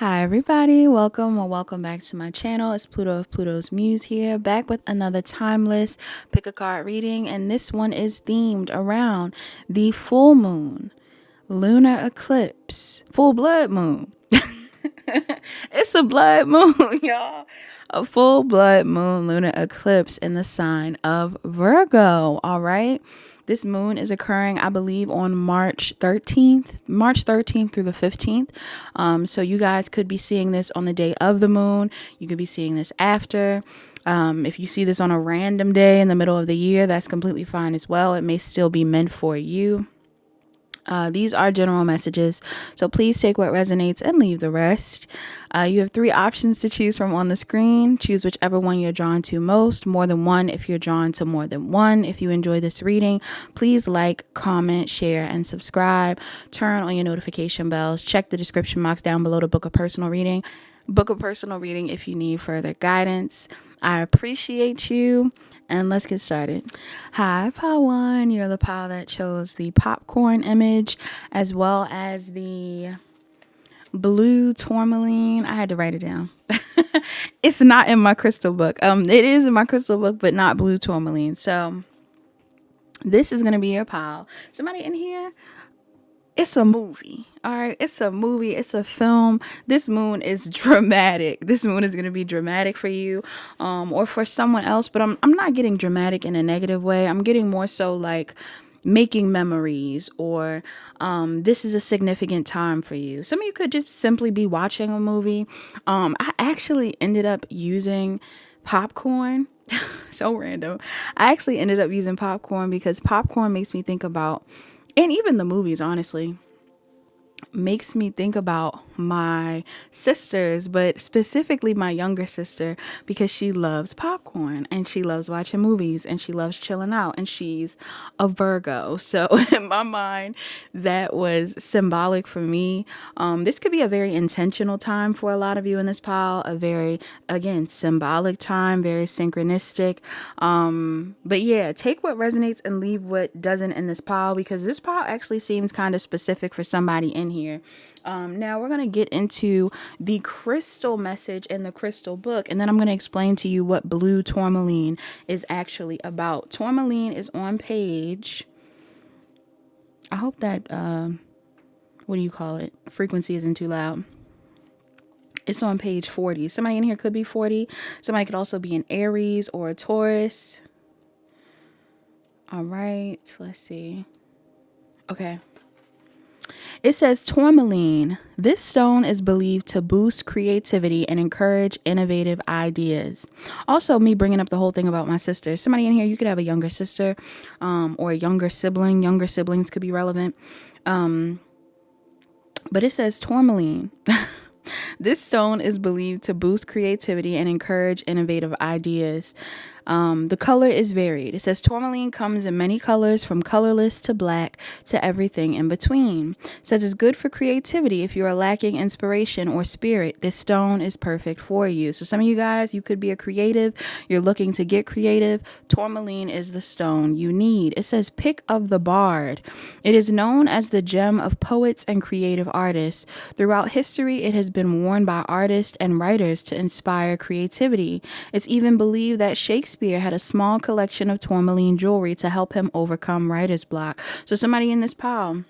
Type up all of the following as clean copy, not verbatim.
Hi everybody, welcome or welcome back to my channel. It's Pluto of Pluto's Muse here, back with another timeless pick a card reading, and this one is themed around the full moon, lunar eclipse, full blood moon. It's a blood moon, y'all. A full blood moon lunar eclipse in the sign of Virgo. All right. This moon is occurring, I believe, on March 13th through the 15th. So you guys could be seeing this on the day of the moon. You could be seeing this after. If you see this on a random day in the middle of the year, that's completely fine as well. It may still be meant for you. These are general messages, so please take what resonates and leave the rest. You have 3 options to choose from on the screen. Choose whichever one you're drawn to most. More than one if you're drawn to more than one. If you enjoy this reading, please like, comment, share, and subscribe. Turn on your notification bells. Check the description box down below to book a personal reading. Book a personal reading if you need further guidance. I appreciate you. And let's get started. Hi, Pile 1. You're the pile that chose the popcorn image as well as the blue tourmaline. I had to write it down. It's not in my crystal book. It is in my crystal book, but not blue tourmaline. So this is going to be your pile. Somebody in here? It's a movie. All right. It's a movie. It's a film. This moon is dramatic. This moon is going to be dramatic for you, or for someone else, but I'm not getting dramatic in a negative way. I'm getting more so like making memories, or this is a significant time for you. Some of you could just simply be watching a movie. I actually ended up using popcorn. So random. I actually ended up using popcorn because popcorn makes me think about, and even the movies, honestly, makes me think about my sisters, but specifically my younger sister, because she loves popcorn and she loves watching movies and she loves chilling out, and she's a Virgo. So in my mind, that was symbolic for me. This could be a very intentional time for a lot of you in this pile, a very, again, symbolic time, very synchronistic. But yeah, take what resonates and leave what doesn't in this pile, because this pile actually seems kind of specific for somebody in here. Now we're going to get into the crystal message in the crystal book, and then I'm going to explain to you what blue tourmaline is actually about. Tourmaline is on page, I hope that, what do you call it? Frequency isn't too loud. It's on page 40. Somebody in here could be 40. Somebody could also be an Aries or a Taurus. All right, let's see. Okay. It says tourmaline. This stone is believed to boost creativity and encourage innovative ideas. Also, me bringing up the whole thing about my sister. Somebody in here, you could have a younger sister, or a younger sibling. Younger siblings could be relevant. But it says tourmaline. This stone is believed to boost creativity and encourage innovative ideas. The color is varied. It says tourmaline comes in many colors, from colorless to black to everything in between. It says it's good for creativity. If you are lacking inspiration or spirit, this stone is perfect for you. So some of you guys, you could be a creative. You're looking to get creative. Tourmaline is the stone you need. It says pick of the bard. It is known as the gem of poets and creative artists. Throughout history, it has been worn by artists and writers to inspire creativity. It's even believed that Shakespeare had a small collection of tourmaline jewelry to help him overcome writer's block. So somebody in this pile,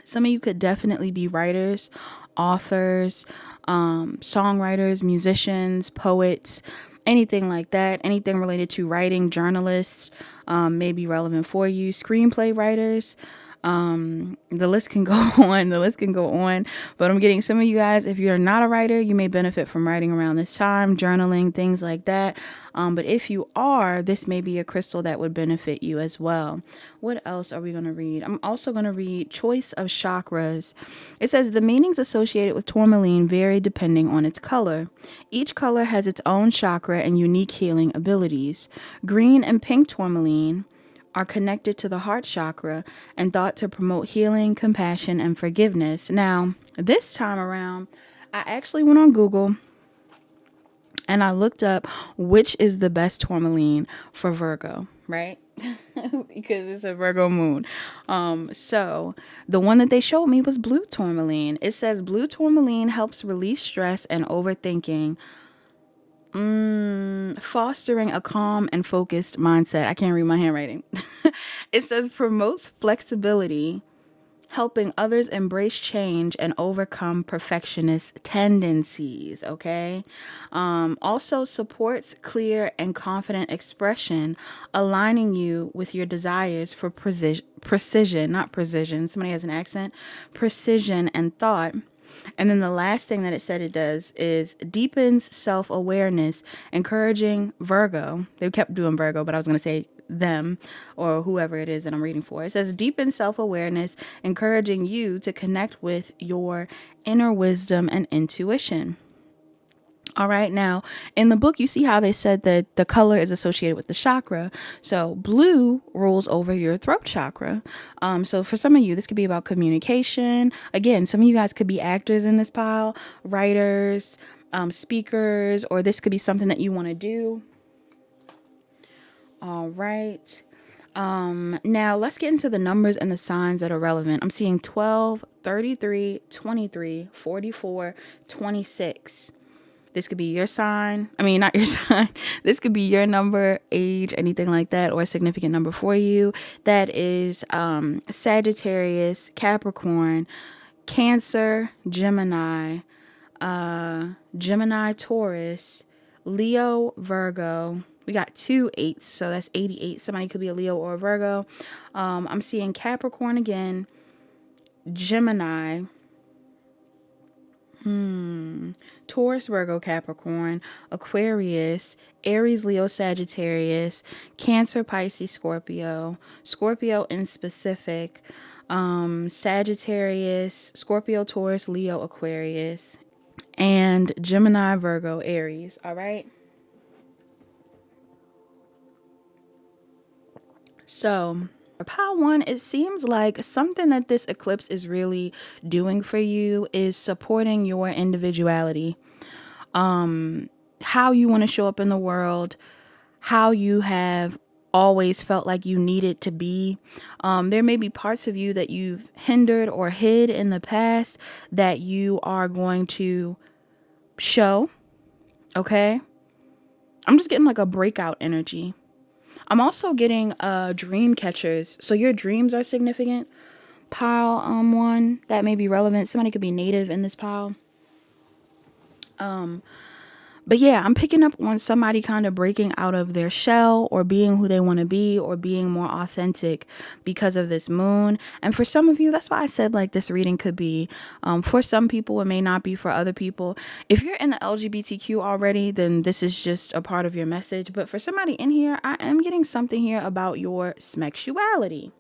some of you could definitely be writers, authors, songwriters, musicians, poets, anything like that. Anything related to writing, journalists, may be relevant for you. Screenplay writers. The list can go on. The list can go on. But I'm getting some of you guys, if you're not a writer, you may benefit from writing around this time, journaling, things like that. But if you are, this may be a crystal that would benefit you as well. What else are we going to read? I'm also going to read choice of chakras. It says the meanings associated with tourmaline vary depending on its color. Each color has its own chakra and unique healing abilities. Green and pink tourmaline are connected to the heart chakra and thought to promote healing, compassion, and forgiveness. Now, this time around, I actually went on Google and I looked up which is the best tourmaline for Virgo, right? Because it's a Virgo moon. So the one that they showed me was blue tourmaline. It says blue tourmaline helps release stress and overthinking, fostering a calm and focused mindset. I can't read my handwriting. It says promotes flexibility, helping others embrace change and overcome perfectionist tendencies. Okay. Also supports clear and confident expression, aligning you with your desires for precision, not precision. Somebody has an accent. Precision and thought. And then the last thing that it said it does is deepens self-awareness, encouraging Virgo. They kept doing Virgo, but I was going to say them or whoever it is that I'm reading for. It says deepen self-awareness, encouraging you to connect with your inner wisdom and intuition. All right. Now, in the book, you see how they said that the color is associated with the chakra. So blue rules over your throat chakra. So for some of you, this could be about communication. Again, some of you guys could be actors in this pile, writers, speakers, or this could be something that you want to do. All right. Now let's get into the numbers and the signs that are relevant. I'm seeing 12, 33, 23, 44, 26. This could be your sign. I mean, not your sign. This could be your number, age, anything like that, or a significant number for you. That is Sagittarius, Capricorn, Cancer, Gemini, Taurus, Leo, Virgo. We got 2 8s, so that's 88. Somebody could be a Leo or a Virgo. I'm seeing Capricorn again, Gemini, Taurus, Virgo, Capricorn, Aquarius, Aries, Leo, Sagittarius, Cancer, Pisces, Scorpio, Scorpio in specific, Sagittarius, Scorpio, Taurus, Leo, Aquarius, and Gemini, Virgo, Aries. All right. So pile 1, it seems like something that this eclipse is really doing for you is supporting your individuality, how you want to show up in the world, how you have always felt like you needed to be. There may be parts of you that you've hindered or hid in the past that you are going to show. Okay. I'm just getting like a breakout energy. I'm also getting dream catchers. So your dreams are significant. Pile 1, that may be relevant. Somebody could be native in this pile. But yeah, I'm picking up on somebody kind of breaking out of their shell or being who they want to be or being more authentic because of this moon. And for some of you, that's why I said like this reading could be for some people, it may not be for other people. If you're in the LGBTQ already, then this is just a part of your message. But for somebody in here, I am getting something here about your sexuality.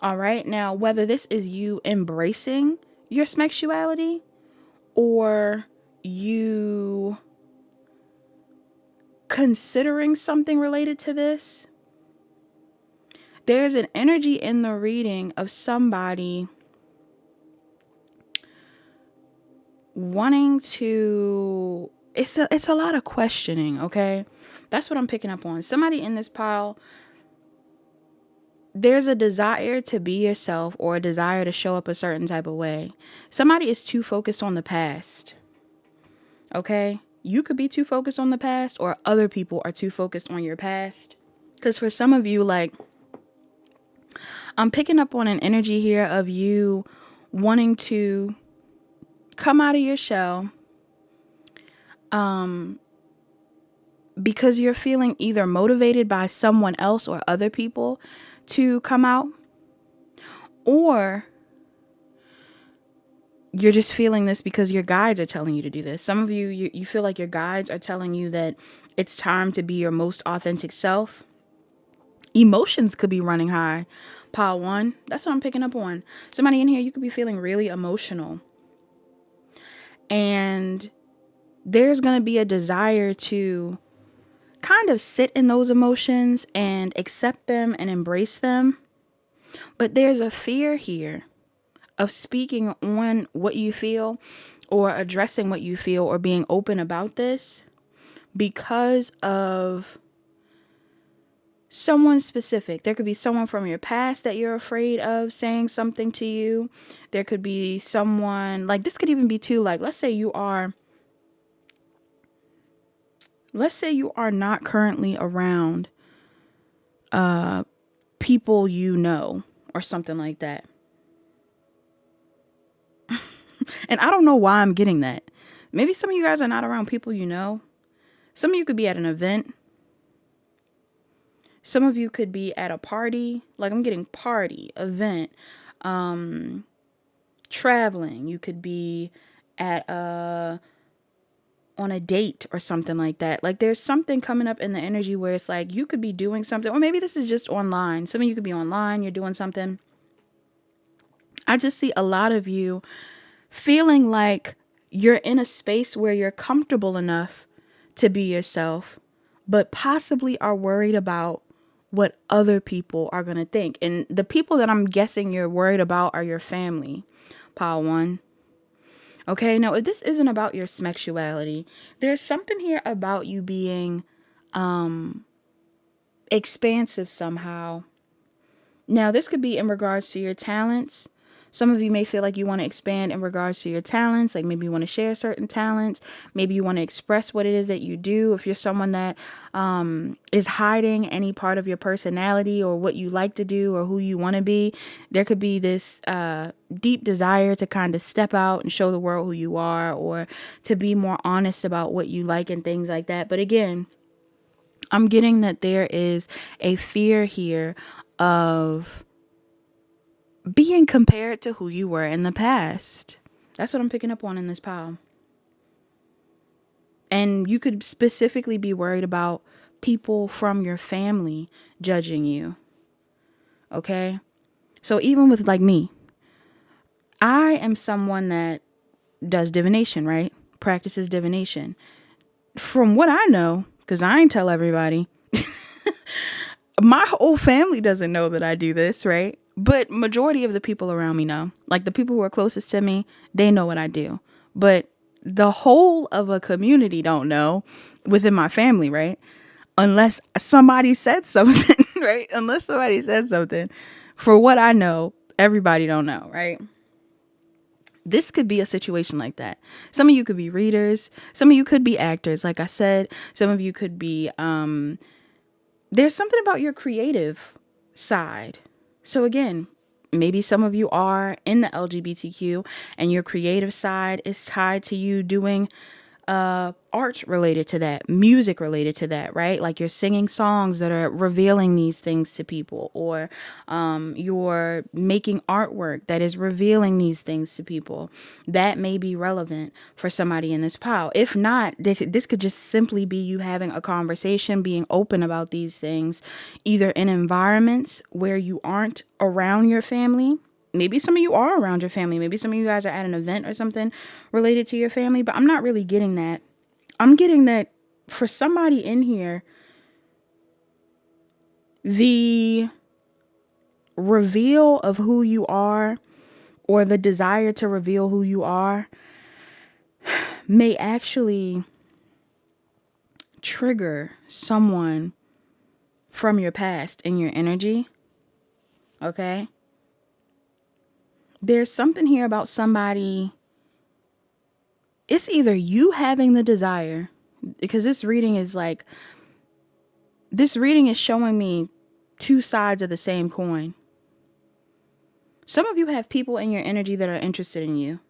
All right. Now, whether this is you embracing your sexuality or you considering something related to this, there's an energy in the reading of somebody wanting to, it's a lot of questioning. Okay. That's what I'm picking up on. Somebody in this pile, there's a desire to be yourself or a desire to show up a certain type of way. Somebody is too focused on the past. Okay. You could be too focused on the past, or other people are too focused on your past. Because for some of you, like, I'm picking up on an energy here of you wanting to come out of your shell because you're feeling either motivated by someone else or other people to come out, or you're just feeling this because your guides are telling you to do this. Some of you feel like your guides are telling you that it's time to be your most authentic self. Emotions could be running high. Pile 1, that's what I'm picking up on. Somebody in here, you could be feeling really emotional. And there's going to be a desire to kind of sit in those emotions and accept them and embrace them. But there's a fear here of speaking on what you feel or addressing what you feel or being open about this because of someone specific. There could be someone from your past that you're afraid of saying something to you. There could be someone, like, this could even be too, like, let's say you are not currently around people you know or something like that. And I don't know why I'm getting that. Maybe some of you guys are not around people you know. Some of you could be at an event. Some of you could be at a party. Like, I'm getting party, event, traveling. You could be at on a date or something like that. Like, there's something coming up in the energy where it's like you could be doing something, or maybe this is just online. Some of you could be online, you're doing something. I just see a lot of you feeling like you're in a space where you're comfortable enough to be yourself, but possibly are worried about what other people are going to think. And the people that I'm guessing you're worried about are your family. Pile 1. Okay, now if this isn't about your sexuality, there's something here about you being expansive somehow. Now, this could be in regards to your talents. Some of you may feel like you want to expand in regards to your talents. Like, maybe you want to share certain talents. Maybe you want to express what it is that you do. If you're someone that is hiding any part of your personality or what you like to do or who you want to be, there could be this deep desire to kind of step out and show the world who you are, or to be more honest about what you like and things like that. But again, I'm getting that there is a fear here of being compared to who you were in the past. That's what I'm picking up on in this pile. And you could specifically be worried about people from your family judging you. Okay? So even with, like, me, I am someone that does divination, right? Practices divination. From what I know, because I ain't tell everybody, my whole family doesn't know that I do this, right? But majority of the people around me know. Like, the people who are closest to me, they know what I do. But the whole of a community don't know within my family, right? Unless somebody said something, right? Unless somebody said something. For what I know, everybody don't know, right? This could be a situation like that. Some of you could be readers. Some of you could be actors, like I said. Some of you could be there's something about your creative side. So again, maybe some of you are in the LGBTQ and your creative side is tied to you doing art related to that, music related to that, right? Like, you're singing songs that are revealing these things to people, or you're making artwork that is revealing these things to people. That may be relevant for somebody in this pile. If not, this could just simply be you having a conversation, being open about these things, either in environments where you aren't around your family. Maybe some of you are around your family. Maybe some of you guys are at an event or something related to your family, but I'm not really getting that. I'm getting that for somebody in here, the reveal of who you are, or the desire to reveal who you are, may actually trigger someone from your past in your energy. Okay? There's something here about somebody. It's either you having the desire, because this reading is showing me two sides of the same coin. Some of you have people in your energy that are interested in you.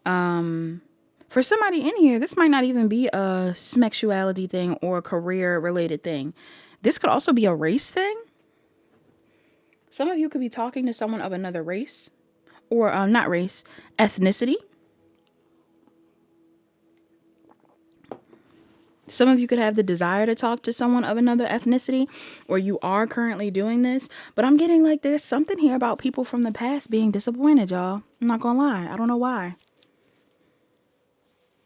For somebody in here, this might not even be a sexuality thing or a career related thing. This could also be a race thing. Some of you could be talking to someone of another race, or not race, ethnicity. Some of you could have the desire to talk to someone of another ethnicity, or you are currently doing this. But I'm getting like there's something here about people from the past being disappointed, y'all. I'm not gonna lie. I don't know why.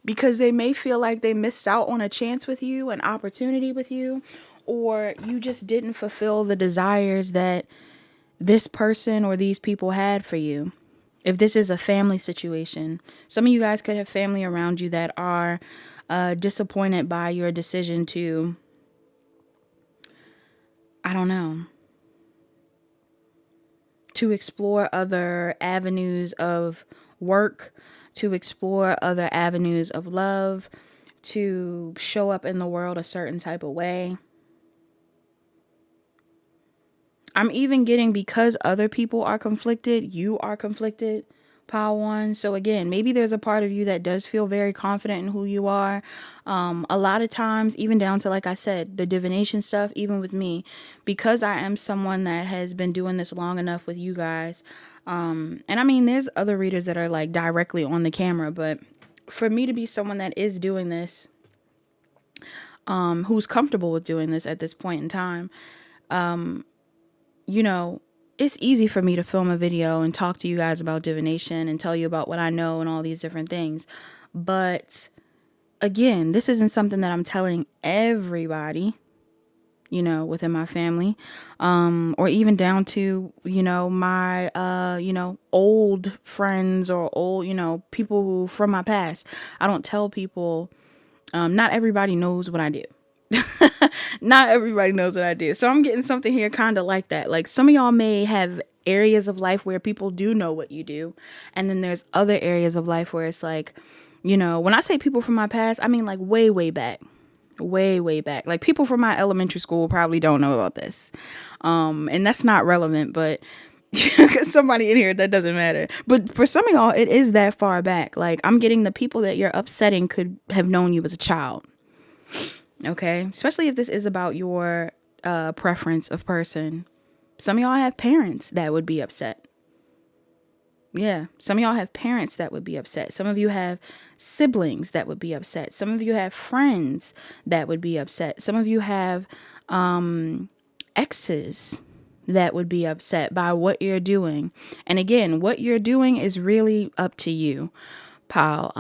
Because they may feel like they missed out on a chance with you, an opportunity with you, or you just didn't fulfill the desires that this person or these people had for you. If this is a family situation, some of you guys could have family around you that are disappointed by your decision to I don't know, to explore other avenues of work, to explore other avenues of love, to show up in the world a certain type of way. I'm even getting, because other people are conflicted, you are conflicted, pile one. So again, maybe there's a part of you that does feel very confident in who you are. A lot of times, even down to, like I said, the divination stuff, even with me, because I am someone that has been doing this long enough with you guys. And I mean, there's other readers that are like directly on the camera, but for me to be someone that is doing this, who's comfortable with doing this at this point in time, you know, it's easy for me to film a video and talk to you guys about divination and tell you about what I know and all these different things. But again, this isn't something that I'm telling everybody, you know, within my family, or even down to, you know, my, old friends or old, people who from my past. I don't tell people, not everybody knows what I do. Not everybody knows what I do. So I'm getting something here kind of like that. Like, some of y'all may have areas of life where people do know what you do. And then there's other areas of life where it's like, when I say people from my past, I mean like way, way back. Way, way back. Like, people from my elementary school probably don't know about this. And that's not relevant, but because somebody in here, that doesn't matter. But for some of y'all, it is that far back. Like, I'm getting the people that you're upsetting could have known you as a child. Okay, especially if this is about your preference of person. Some of y'all have parents that would be upset. Yeah, some of y'all have parents that would be upset. Some of you have siblings that would be upset. Some of you have friends that would be upset. Some of you have exes that would be upset by what you're doing. And again, what you're doing is really up to you, pal.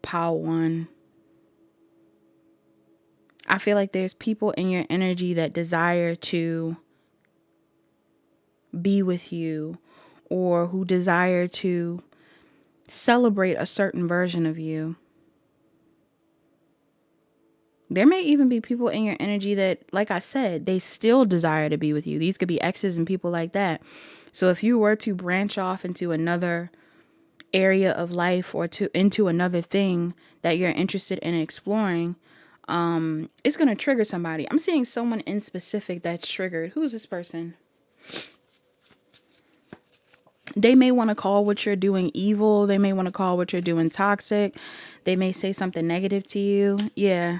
Pal one. I feel like there's people in your energy that desire to be with you, or who desire to celebrate a certain version of you. There may even be people in your energy that, like I said, they still desire to be with you. These could be exes and people like that. So if you were to branch off into another area of life, or into another thing that you're interested in exploring, it's going to trigger somebody. I'm seeing someone in specific that's triggered. Who's this person? They may want to call what you're doing evil. They may want to call what you're doing toxic. They may say something negative to you. Yeah.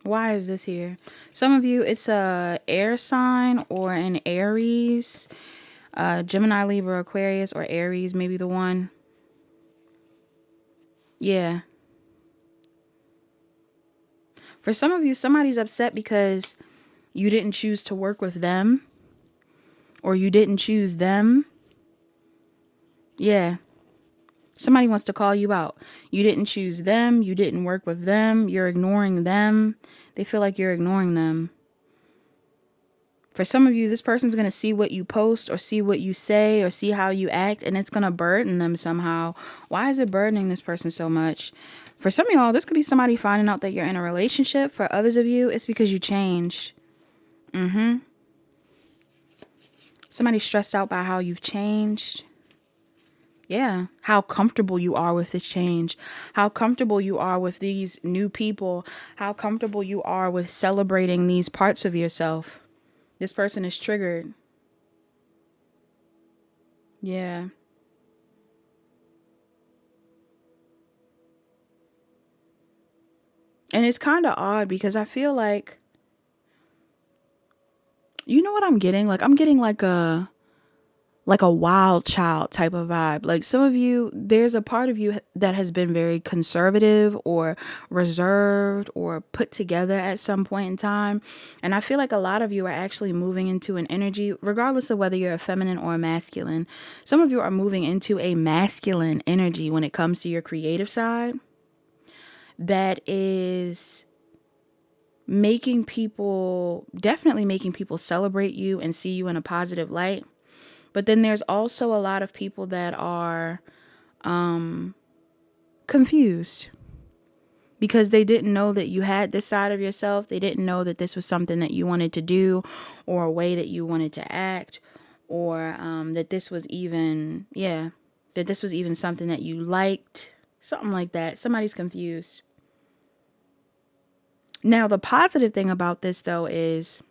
Why is this here? Some of you, it's a air sign or an Aries, Gemini, Libra, Aquarius, or Aries, maybe the one. Yeah. For some of you, somebody's upset because you didn't choose to work with them, or you didn't choose them. Yeah. Somebody wants to call you out. You didn't choose them. You didn't work with them. You're ignoring them. They feel like you're ignoring them. For some of you, this person's going to see what you post, or see what you say, or see how you act, and it's going to burden them somehow. Why is it burdening this person so much? For some of y'all, this could be somebody finding out that you're in a relationship. For others of you, it's because you changed. Somebody's stressed out by how you've changed. Yeah. How comfortable you are with this change. How comfortable you are with these new people. How comfortable you are with celebrating these parts of yourself. This person is triggered. Yeah. And it's kind of odd because I feel like, you know what I'm getting? Like, I'm getting like a wild child type of vibe. Like, some of you, there's a part of you that has been very conservative or reserved or put together at some point in time. And I feel like a lot of you are actually moving into an energy, regardless of whether you're a feminine or a masculine. Some of you are moving into a masculine energy when it comes to your creative side. That is definitely making people celebrate you and see you in a positive light. But then there's also a lot of people that are confused. because they didn't know that you had this side of yourself. They didn't know that this was something that you wanted to do, or a way that you wanted to act, or that this was even, that this was even something that you liked, something like that. Somebody's confused. Now, the positive thing about this, though, is,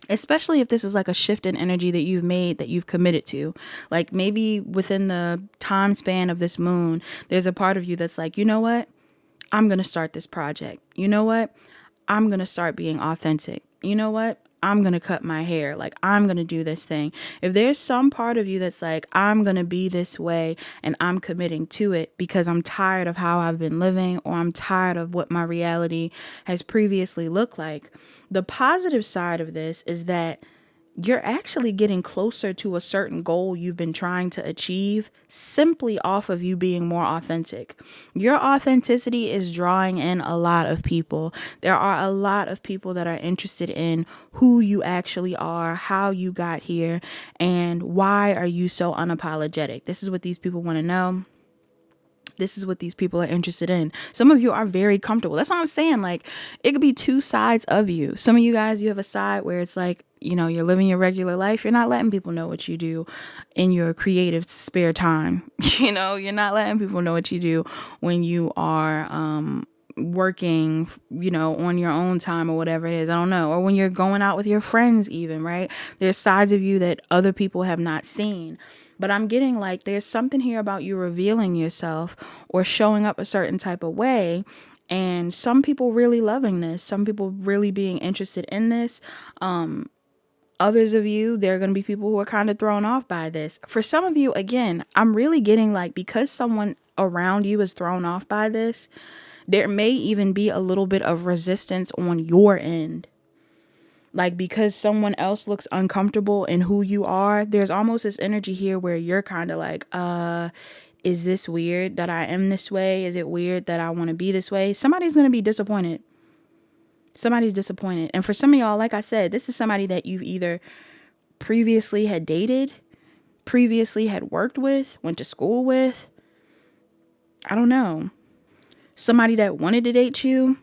especially if this is like a shift in energy that you've made, that you've committed to, like maybe within the time span of this moon, there's a part of you that's like, you know what? I'm going to start this project. You know what? I'm going to start being authentic. You know what? I'm going to cut my hair. Like, I'm going to do this thing. If there's some part of you that's like, I'm going to be this way and I'm committing to it because I'm tired of how I've been living, or I'm tired of what my reality has previously looked like. The positive side of this is that you're actually getting closer to a certain goal you've been trying to achieve simply off of you being more authentic. Your authenticity is drawing in a lot of people. There are a lot of people that are interested in who you actually are, how you got here, and why are you so unapologetic. This is what these people want to know. This is what these people are interested in. Some of you are very comfortable. That's what I'm saying. Like, it could be two sides of you. Some of you guys, you have a side where it's like, you know, you're living your regular life. You're not letting people know what you do in your creative spare time. You know, you're not letting people know what you do when you are working, you know, on your own time or whatever it is. I don't know. Or when you're going out with your friends even, right? There's sides of you that other people have not seen. But I'm getting like there's something here about you revealing yourself or showing up a certain type of way. And some people really loving this. Some people really being interested in this. Others of you, there are going to be people who are kind of thrown off by this. For some of you, again, I'm really getting like, because someone around you is thrown off by this, there may even be a little bit of resistance on your end. Like, because someone else looks uncomfortable in who you are, there's almost this energy here where you're kind of like, is this weird that I am this way? Is it weird that I want to be this way? Somebody's going to be disappointed. Somebody's disappointed. And for some of y'all, like I said, this is somebody that you've either previously had dated, previously had worked with, went to school with. I don't know. Somebody that wanted to date you.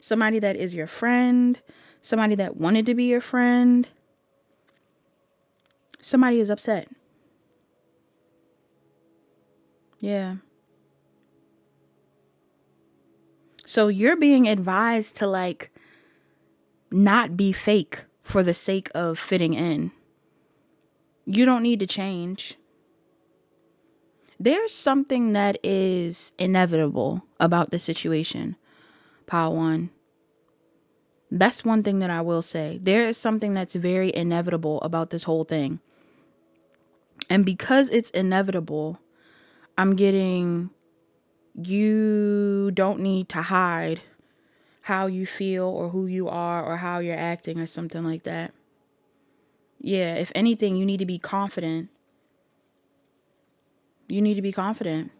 Somebody that is your friend. Somebody that wanted to be your friend. Somebody is upset. Yeah. So you're being advised to like not be fake for the sake of fitting in. You don't need to change. There's something that is inevitable about the situation, Pile One. That's one thing that I will say. There is something that's very inevitable about this whole thing. And because it's inevitable, I'm getting, you don't need to hide how you feel or who you are or how you're acting or something like that. Yeah, if anything, you need to be confident. You need to be confident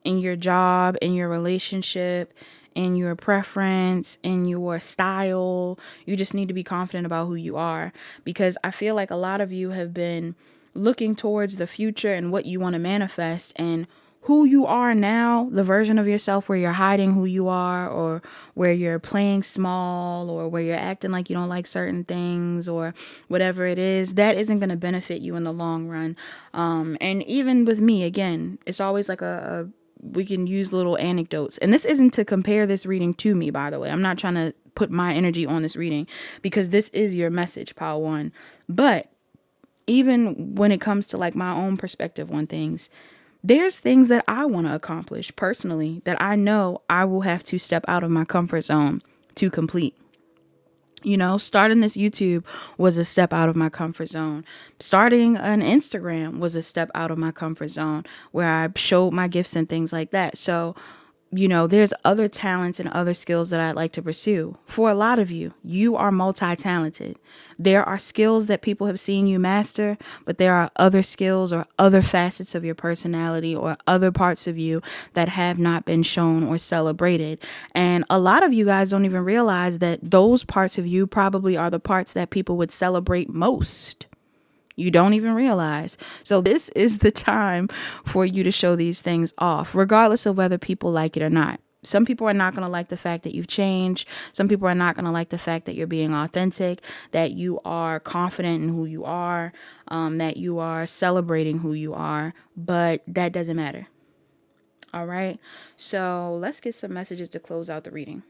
in your job, in your relationship, in your preference, in your style. You just need to be confident about who you are, because I feel like a lot of you have been looking towards the future and what you want to manifest, and who you are now, the version of yourself where you're hiding who you are, or where you're playing small, or where you're acting like you don't like certain things, or whatever it is, that isn't going to benefit you in the long run. And even with me, again, it's always like we can use little anecdotes. And this isn't to compare this reading to me, by the way. I'm not trying to put my energy on this reading, because this is your message, Pile One. But even when it comes to like my own perspective on things, there's things that I want to accomplish personally that I know I will have to step out of my comfort zone to complete. You know, starting this YouTube was a step out of my comfort zone. Starting an Instagram was a step out of my comfort zone, where I showed my gifts and things like that. So, you know, there's other talents and other skills that I'd like to pursue. For a lot of you, you are multi-talented. There are skills that people have seen you master, but there are other skills or other facets of your personality or other parts of you that have not been shown or celebrated. And a lot of you guys don't even realize that those parts of you probably are the parts that people would celebrate most. You don't even realize. So this is the time for you to show these things off, regardless of whether people like it or not. Some people are not going to like the fact that you've changed. Some people are not going to like the fact that you're being authentic, that you are confident in who you are, that you are celebrating who you are, but that doesn't matter. All right. So let's get some messages to close out the reading.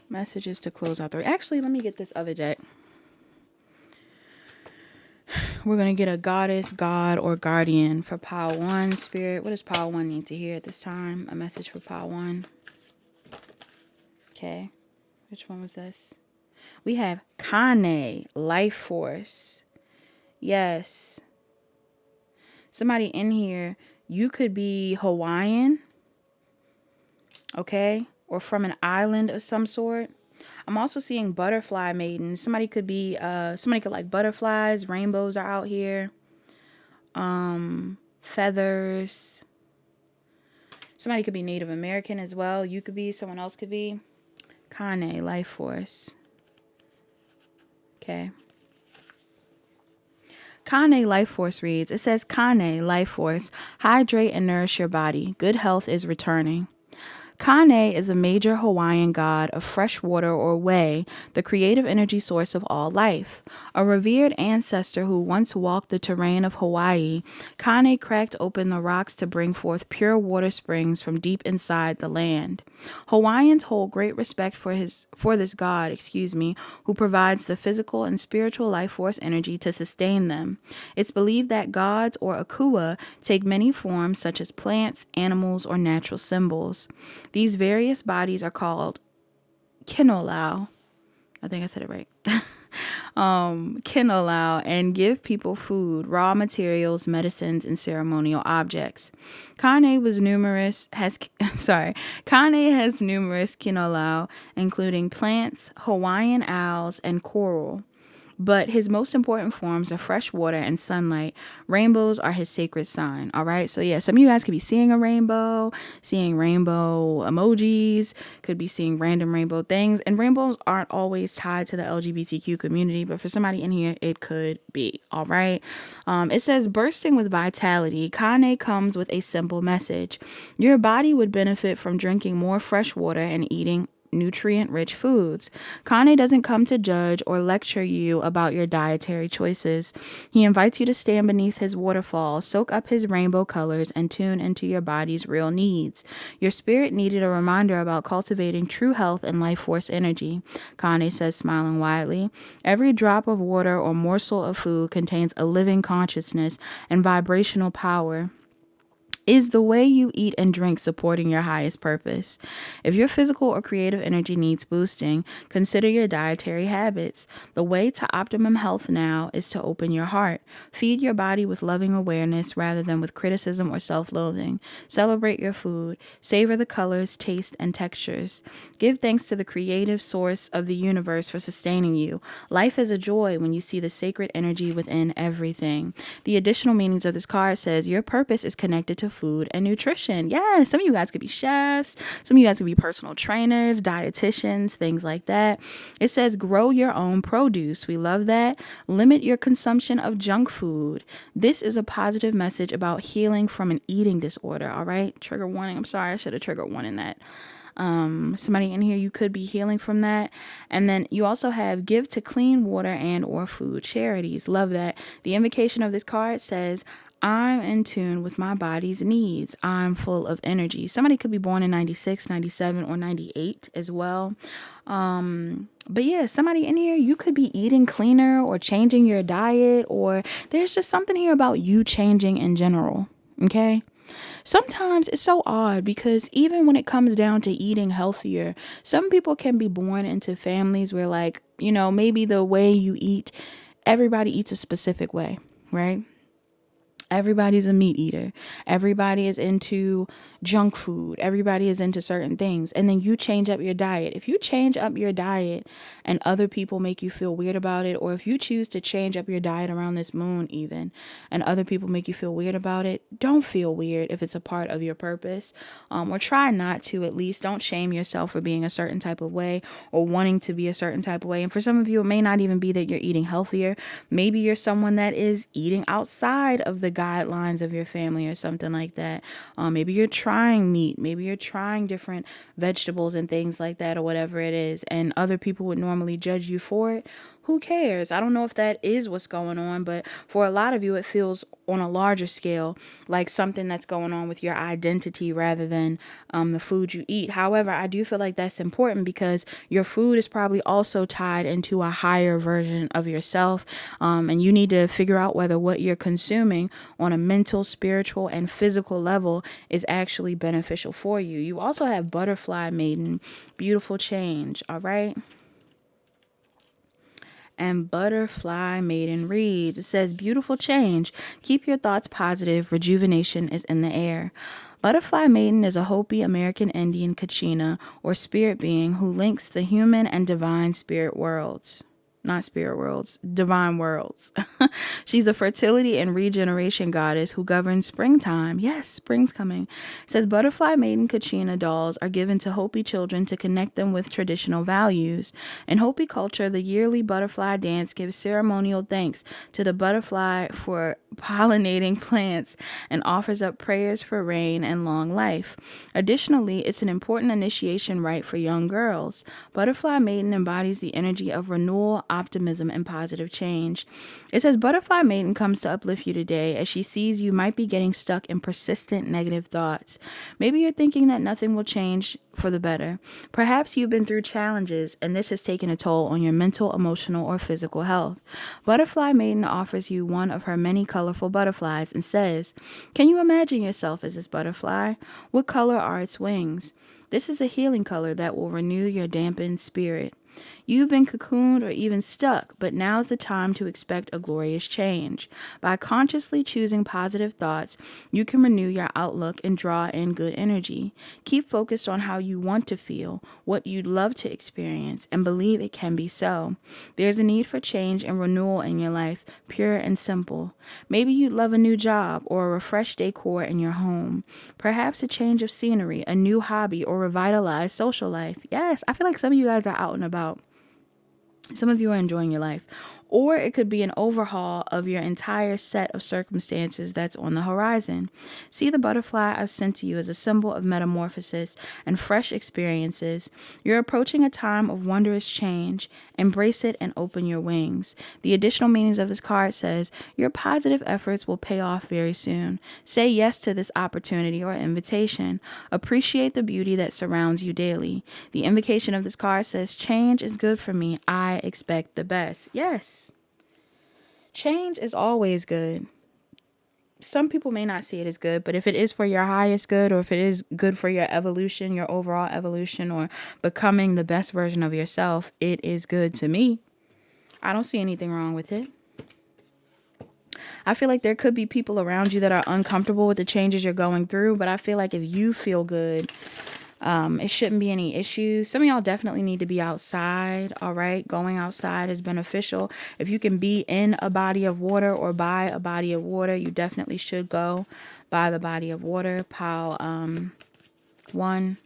Messages to close out the reading. Actually, let me get this other deck. We're going to get a goddess, god, or guardian for pile 1. Spirit, what does pile 1 need to hear at this time? A message for pile 1. Okay. Which one was this? We have Kane, life force. Yes. Somebody in here, you could be Hawaiian. Okay. Or from an island of some sort. I'm also seeing butterfly maidens. Somebody could be, somebody could like butterflies. Rainbows are out here. Feathers. Somebody could be Native American as well. You could be, someone else could be. Kane, life force. Okay. Kane life force reads, it says, Kane life force, hydrate and nourish your body. Good health is returning. Kane is a major Hawaiian god of fresh water or wei, the creative energy source of all life. A revered ancestor who once walked the terrain of Hawaii, Kane cracked open the rocks to bring forth pure water springs from deep inside the land. Hawaiians hold great respect for this god, who provides the physical and spiritual life force energy to sustain them. It's believed that gods or akua take many forms such as plants, animals, or natural symbols. These various bodies are called kinolau. I think I said it right. Kinolau, and give people food, raw materials, medicines, and ceremonial objects. Kane has numerous kinolau, including plants, Hawaiian owls, and coral. But his most important forms are fresh water and sunlight. Rainbows are his sacred sign. All right. So yeah, some of you guys could be seeing a rainbow, seeing rainbow emojis, could be seeing random rainbow things. And rainbows aren't always tied to the LGBTQ community, but for somebody in here, it could be. All right. It says, bursting with vitality, Kane comes with a simple message. Your body would benefit from drinking more fresh water and eating nutrient-rich foods. Kane doesn't come to judge or lecture you about your dietary choices. He invites you to stand beneath his waterfall, soak up his rainbow colors, and tune into your body's real needs. Your spirit needed a reminder about cultivating true health and life force energy, Kane says, smiling widely. Every drop of water or morsel of food contains a living consciousness and vibrational power. Is the way you eat and drink supporting your highest purpose? If your physical or creative energy needs boosting, consider your dietary habits. The way to optimum health now is to open your heart. Feed your body with loving awareness rather than with criticism or self-loathing. Celebrate your food. Savor the colors, taste, and textures. Give thanks to the creative source of the universe for sustaining you. Life is a joy when you see the sacred energy within everything. The additional meanings of this card says your purpose is connected to food and nutrition. Yeah, some of you guys could be chefs. Some of you guys could be personal trainers, dietitians, things like that. It says grow your own produce. We love that. Limit your consumption of junk food. This is a positive message about healing from an eating disorder. All right. Trigger warning. I'm sorry. I should have triggered one in that. Somebody in here, you could be healing from that. And then you also have give to clean water and or food charities. Love that. The invocation of this card says, I'm in tune with my body's needs. I'm full of energy. Somebody could be born in 96, 97, or 98 as well. But yeah, somebody in here, you could be eating cleaner or changing your diet, or there's just something here about you changing in general. Okay. Sometimes it's so odd because even when it comes down to eating healthier, some people can be born into families where, like, you know, maybe the way you eat, everybody eats a specific way, right? Everybody's a meat eater. Everybody is into junk food. Everybody is into certain things. And then you change up your diet. If you change up your diet and other people make you feel weird about it, or if you choose to change up your diet around this moon even, and other people make you feel weird about it, don't feel weird if it's a part of your purpose. Or try not to, at least. Don't shame yourself for being a certain type of way or wanting to be a certain type of way. And for some of you, it may not even be that you're eating healthier. Maybe you're someone that is eating outside of the guidelines of your family or something like that. Maybe you're trying meat, maybe you're trying different vegetables and things like that, or whatever it is, and other people would normally judge you for it. Who cares? I don't know if that is what's going on, but for a lot of you, it feels on a larger scale like something that's going on with your identity rather than the food you eat. However, I do feel like that's important because your food is probably also tied into a higher version of yourself, and you need to figure out whether what you're consuming on a mental, spiritual, and physical level is actually beneficial for you. You also have Butterfly Maiden, beautiful change, all right? And Butterfly Maiden reads, it says, beautiful change. Keep your thoughts positive. Rejuvenation is in the air. Butterfly Maiden is a Hopi American Indian Kachina or spirit being who links the human and divine spirit worlds. Not spirit worlds, divine worlds. She's a fertility and regeneration goddess who governs springtime. Yes, spring's coming. It says Butterfly Maiden Kachina dolls are given to Hopi children to connect them with traditional values. In Hopi culture, the yearly butterfly dance gives ceremonial thanks to the butterfly for pollinating plants and offers up prayers for rain and long life. Additionally, it's an important initiation rite for young girls. Butterfly Maiden embodies the energy of renewal, optimism, and positive change. It says Butterfly Maiden comes to uplift you today as she sees you might be getting stuck in persistent negative thoughts. Maybe you're thinking that nothing will change for the better. Perhaps you've been through challenges and this has taken a toll on your mental, emotional, or physical health. Butterfly Maiden offers you one of her many colorful butterflies and says, can you imagine yourself as this butterfly? What color are its wings? This is a healing color that will renew your dampened spirit. You've been cocooned or even stuck, but now's the time to expect a glorious change. By consciously choosing positive thoughts, you can renew your outlook and draw in good energy. Keep focused on how you want to feel, what you'd love to experience, and believe it can be so. There's a need for change and renewal in your life, pure and simple. Maybe you'd love a new job or a refreshed decor in your home. Perhaps a change of scenery, a new hobby, or revitalized social life. Yes, I feel like some of you guys are out and about. Some of you are enjoying your life. Or it could be an overhaul of your entire set of circumstances that's on the horizon. See the butterfly I've sent to you as a symbol of metamorphosis and fresh experiences. You're approaching a time of wondrous change. Embrace it and open your wings. The additional meanings of this card says, your positive efforts will pay off very soon. Say yes to this opportunity or invitation. Appreciate the beauty that surrounds you daily. The invocation of this card says, change is good for me. I expect the best. Yes. Change is always good. Some people may not see it as good, but if it is for your highest good, or if it is good for your evolution, your overall evolution, or becoming the best version of yourself, it is good to me. I don't see anything wrong with it. I feel like there could be people around you that are uncomfortable with the changes you're going through, but I feel like if you feel good, it shouldn't be any issues. Some of y'all definitely need to be outside. All right. Going outside is beneficial. If you can be in a body of water or by a body of water, you definitely should go by the body of water. Pile 1.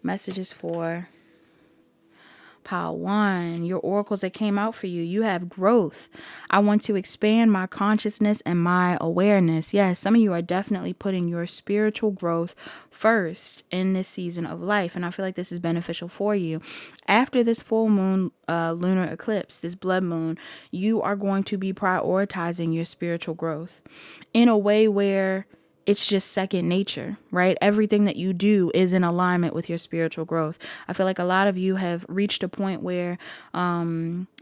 Messages for Pile 1, your oracles that came out for you. You have growth. I want to expand my consciousness and my awareness. Yes, some of you are definitely putting your spiritual growth first in this season of life. And I feel like this is beneficial for you. After this full moon, lunar eclipse, this blood moon, you are going to be prioritizing your spiritual growth in a way where it's just second nature, right? Everything that you do is in alignment with your spiritual growth. I feel like a lot of you have reached a point where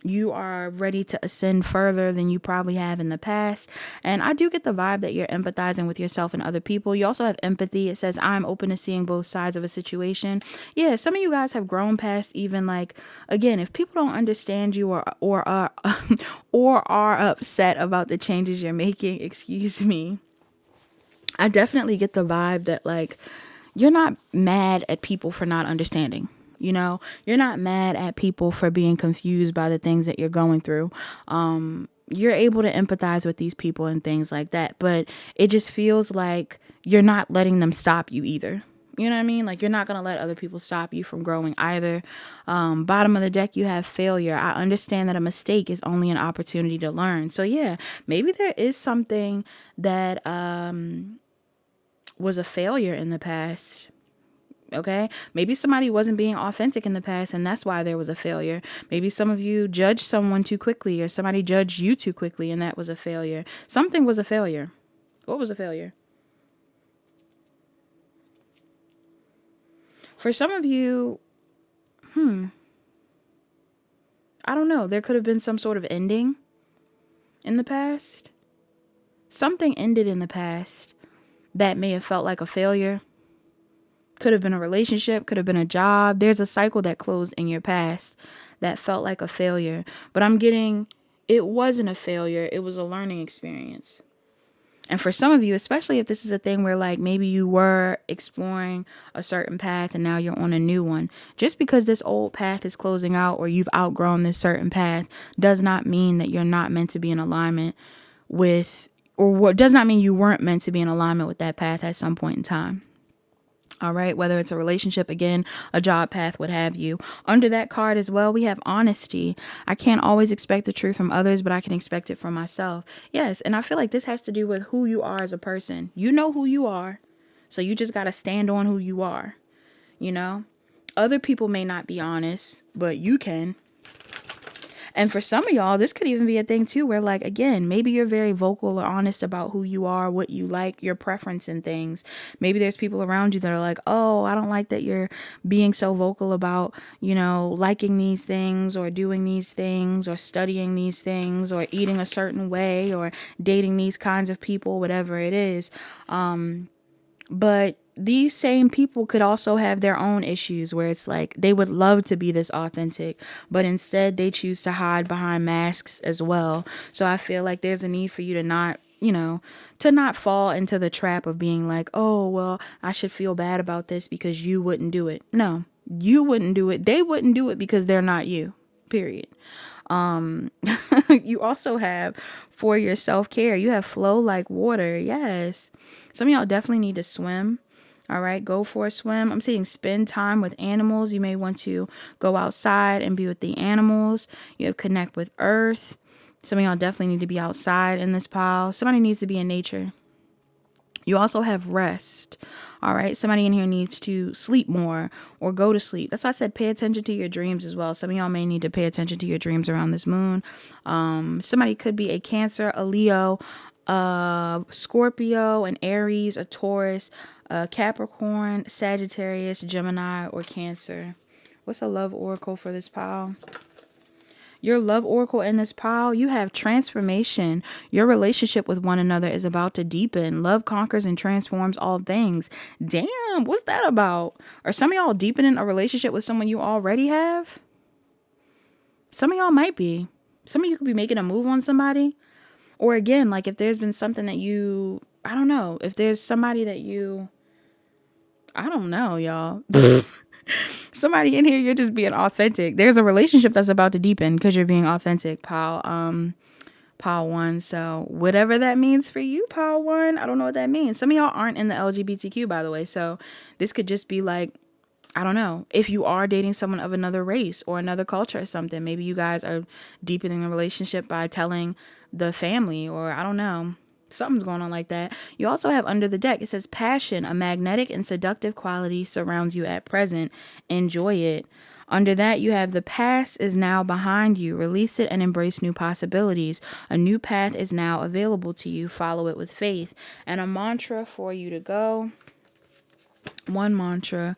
you are ready to ascend further than you probably have in the past. And I do get the vibe that you're empathizing with yourself and other people. You also have empathy. It says, I'm open to seeing both sides of a situation. Yeah, some of you guys have grown past even like, again, if people don't understand you or are or are upset about the changes you're making, excuse me, I definitely get the vibe that like you're not mad at people for not understanding. You know, you're not mad at people for being confused by the things that you're going through. You're able to empathize with these people and things like that. But it just feels like you're not letting them stop you either. You know what I mean? Like, you're not going to let other people stop you from growing either. Bottom of the deck, you have failure. I understand that a mistake is only an opportunity to learn. So yeah, maybe there is something that was a failure in the past. Okay, maybe somebody wasn't being authentic in the past, and that's why there was a failure. Maybe some of you judged someone too quickly, or somebody judged you too quickly, and that was a failure. Something was a failure. What was a failure? For some of you, I don't know. There could have been some sort of ending in the past. Something ended in the past that may have felt like a failure. Could have been a relationship, could have been a job. There's a cycle that closed in your past that felt like a failure. But I'm getting, it wasn't a failure. It was a learning experience. And for some of you, especially if this is a thing where like maybe you were exploring a certain path and now you're on a new one, just because this old path is closing out or you've outgrown this certain path does not mean that you're not meant to be in alignment with, or what does not mean you weren't meant to be in alignment with that path at some point in time. All right, whether it's a relationship, again, a job path, what have you. Under that card as well, we have honesty. I can't always expect the truth from others, but I can expect it from myself. Yes, and I feel like this has to do with who you are as a person. You know who you are, so you just got to stand on who you are, you know? Other people may not be honest, but you can. And for some of y'all, this could even be a thing too, where like, again, maybe you're very vocal or honest about who you are, what you like, your preference in things. Maybe there's people around you that are like, oh, I don't like that you're being so vocal about, you know, liking these things or doing these things or studying these things or eating a certain way or dating these kinds of people, whatever it is. But these same people could also have their own issues where it's like they would love to be this authentic, but instead they choose to hide behind masks as well. So I feel like there's a need for you to not, you know, to not fall into the trap of being like, oh, well, I should feel bad about this because you wouldn't do it. No, you wouldn't do it. They wouldn't do it because they're not you, period. You also have, for your self-care, you have flow like water. Yes. Some of y'all definitely need to swim. All right, go for a swim. I'm saying spend time with animals. You may want to go outside and be with the animals. You have connect with earth. Some of y'all definitely need to be outside in this pile. Somebody needs to be in nature. You also have rest. All right. Somebody in here needs to sleep more or go to sleep. That's why I said pay attention to your dreams as well. Some of y'all may need to pay attention to your dreams around this moon. Somebody could be a Cancer, a Leo, a Scorpio, an Aries, a Taurus, a Capricorn, Sagittarius, Gemini, or Cancer. What's a love oracle for this pile? Your love oracle in this pile, you have transformation. Your relationship with one another is about to deepen. Love conquers and transforms all things. Damn, what's that about? Are some of y'all deepening a relationship with someone you already have? Some of y'all might be. Some of you could be making a move on somebody. Or again, like if there's been something that you, I don't know, if there's somebody that you, I don't know, y'all. Somebody in here, you're just being authentic. There's a relationship that's about to deepen because you're being authentic, pal. Pile 1. So whatever that means for you, pile 1, I don't know what that means. Some of y'all aren't in the LGBTQ, by the way. So this could just be like, I don't know, if you are dating someone of another race or another culture or something, maybe you guys are deepening the relationship by telling the family, or I don't know, something's going on like that. You also have under the deck, it says passion, a magnetic and seductive quality surrounds you at present. Enjoy it. Under that, you have the past is now behind you. Release it and embrace new possibilities. A new path is now available to you. Follow it with faith. And a mantra for you to go. One mantra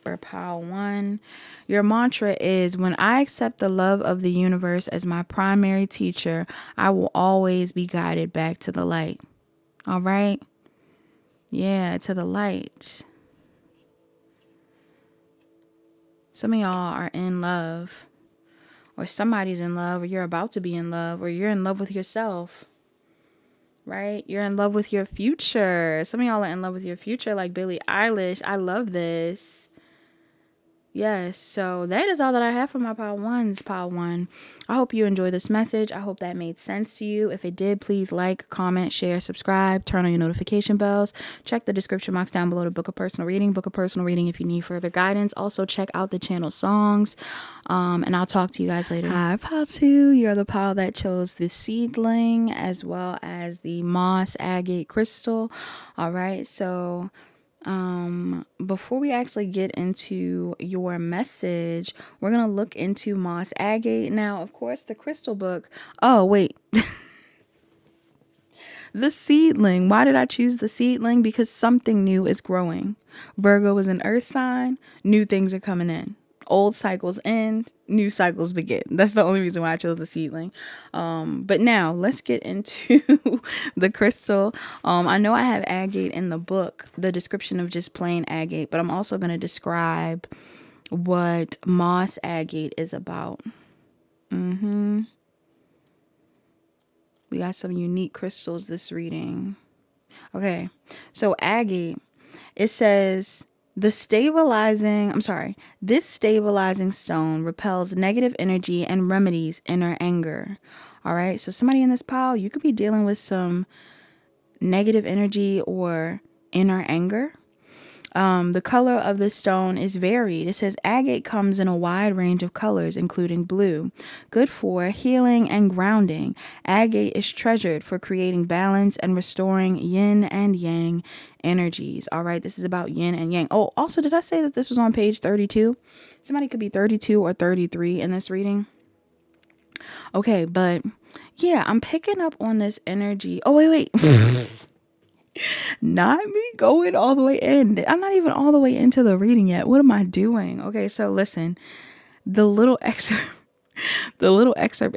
for pile 1. Your mantra is, when I accept the love of the universe as my primary teacher, I will always be guided back to the light. All right? Yeah, to the light. Some of y'all are in love, or somebody's in love, or you're about to be in love, or you're in love with yourself, right? You're in love with your future. Some of y'all are in love with your future, like Billie Eilish. I love this. Yes, so that is all that I have for my pile ones, pile one. I hope you enjoy this message. I hope that made sense to you. If it did, please like, comment, share, subscribe, turn on your notification bells. Check the description box down below to book a personal reading. Book a personal reading if you need further guidance. Also, check out the channel songs. And I'll talk to you guys later. Hi, pile two. You're the pile that chose the seedling as well as the moss agate crystal. All right, so before we actually get into your message, we're gonna look into moss agate. Now, of course, the crystal book. Oh wait, the seedling. Why did I choose the seedling? Because something new is growing. Virgo is an earth sign. New things are coming in. Old cycles end, new cycles begin. That's the only reason why I chose the seedling. But now let's get into the crystal. I know I have agate in the book, the description of just plain agate, but I'm also going to describe what moss agate is about. We got some unique crystals this reading. Okay, so agate, it says this stabilizing stone repels negative energy and remedies inner anger. All right, so somebody in this pile, you could be dealing with some negative energy or inner anger. The color of the stone is varied. It says agate comes in a wide range of colors, including blue. Good for healing and grounding. Agate is treasured for creating balance and restoring yin and yang energies. All right, this is about yin and yang. Oh, also, did I say that this was on page 32? Somebody could be 32 or 33 in this reading. Okay, but yeah, I'm picking up on this energy. Oh, wait. Not me going all the way in. I'm not even all the way into the reading yet. What am I doing? Okay, so listen. The little excerpt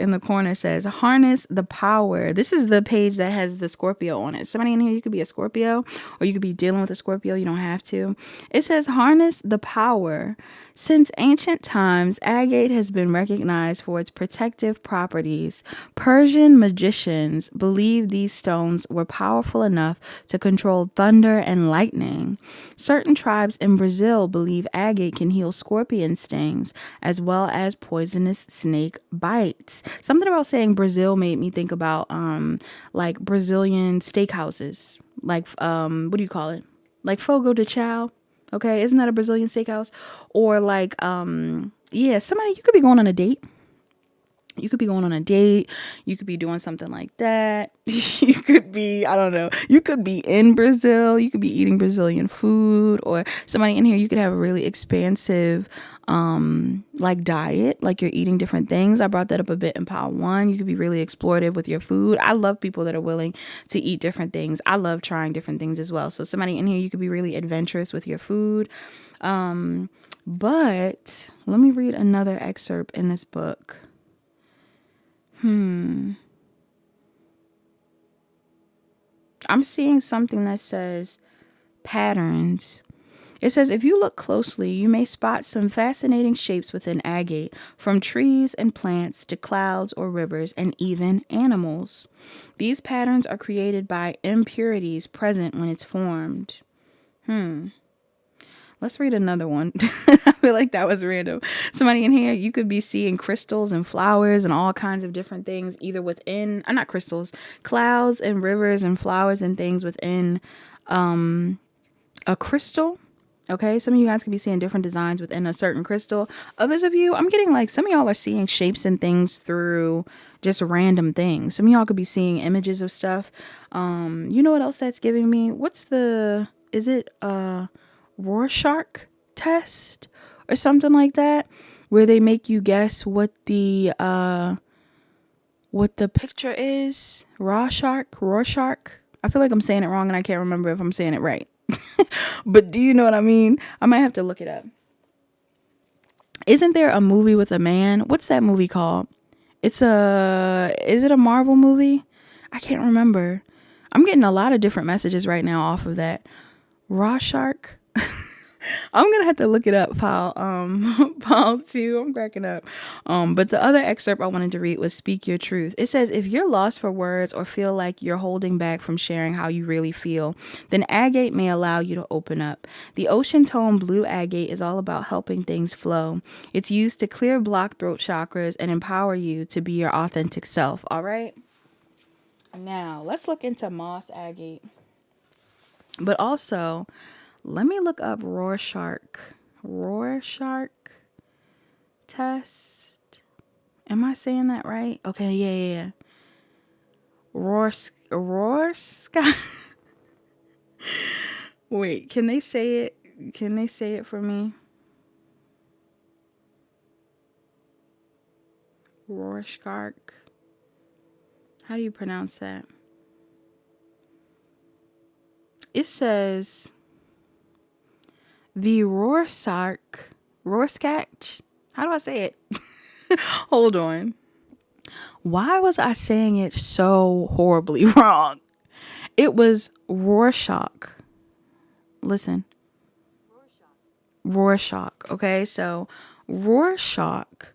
in the corner says, harness the power. This is the page that has the Scorpio on it. Somebody in here, you could be a Scorpio or you could be dealing with a Scorpio. You don't have to. It says, harness the power. Since ancient times, agate has been recognized for its protective properties. Persian magicians believed these stones were powerful enough to control thunder and lightning. Certain tribes in Brazil believe agate can heal scorpion stings as well as poisonous snake bites. Something about saying Brazil made me think about like Brazilian steakhouses. Like what do you call it? Like Fogo de Chao. Okay, isn't that a Brazilian steakhouse? Or like yeah, somebody, you could be going on a date. You could be going on a date. You could be doing something like that. You could be, I don't know. You could be in Brazil. You could be eating Brazilian food, or somebody in here, you could have a really expansive, like diet, like you're eating different things. I brought that up a bit in pile one. You could be really explorative with your food. I love people that are willing to eat different things. I love trying different things as well. So somebody in here, you could be really adventurous with your food. But let me read another excerpt in this book. I'm seeing something that says patterns. It says, if you look closely, you may spot some fascinating shapes within agate, from trees and plants to clouds or rivers and even animals. These patterns are created by impurities present when it's formed. Let's read another one. I feel like that was random. Somebody in here, you could be seeing crystals and flowers and all kinds of different things, either within, not crystals, clouds and rivers and flowers and things within a crystal. Okay, some of you guys could be seeing different designs within a certain crystal. Others of you, I'm getting like some of y'all are seeing shapes and things through just random things. Some of y'all could be seeing images of stuff. You know what else that's giving me? Is it Rorschach test or something like that, where they make you guess what the picture is? Rorschach. I feel like I'm saying it wrong and I can't remember if I'm saying it right. But do you know what I mean? I might have to look it up. Isn't there a movie with a man? What's that movie called? Is it a Marvel movie? I can't remember. I'm getting a lot of different messages right now off of that. Rorschach. I'm gonna have to look it up, pile pile 2. I'm cracking up. But the other excerpt I wanted to read was Speak Your Truth. It says, if you're lost for words or feel like you're holding back from sharing how you really feel, then agate may allow you to open up. The ocean tone blue agate is all about helping things flow. It's used to clear blocked throat chakras and empower you to be your authentic self. All right, now let's look into moss agate. But also, let me look up Rorschach test. Am I saying that right? Okay, yeah. Rorschach. Wait, can they say it? Can they say it for me? Rorschach. How do you pronounce that? It says the Rorschach. How do I say it? Hold on. Why was I saying it so horribly wrong? It was Rorschach. Listen. Rorschach. Okay, so Rorschach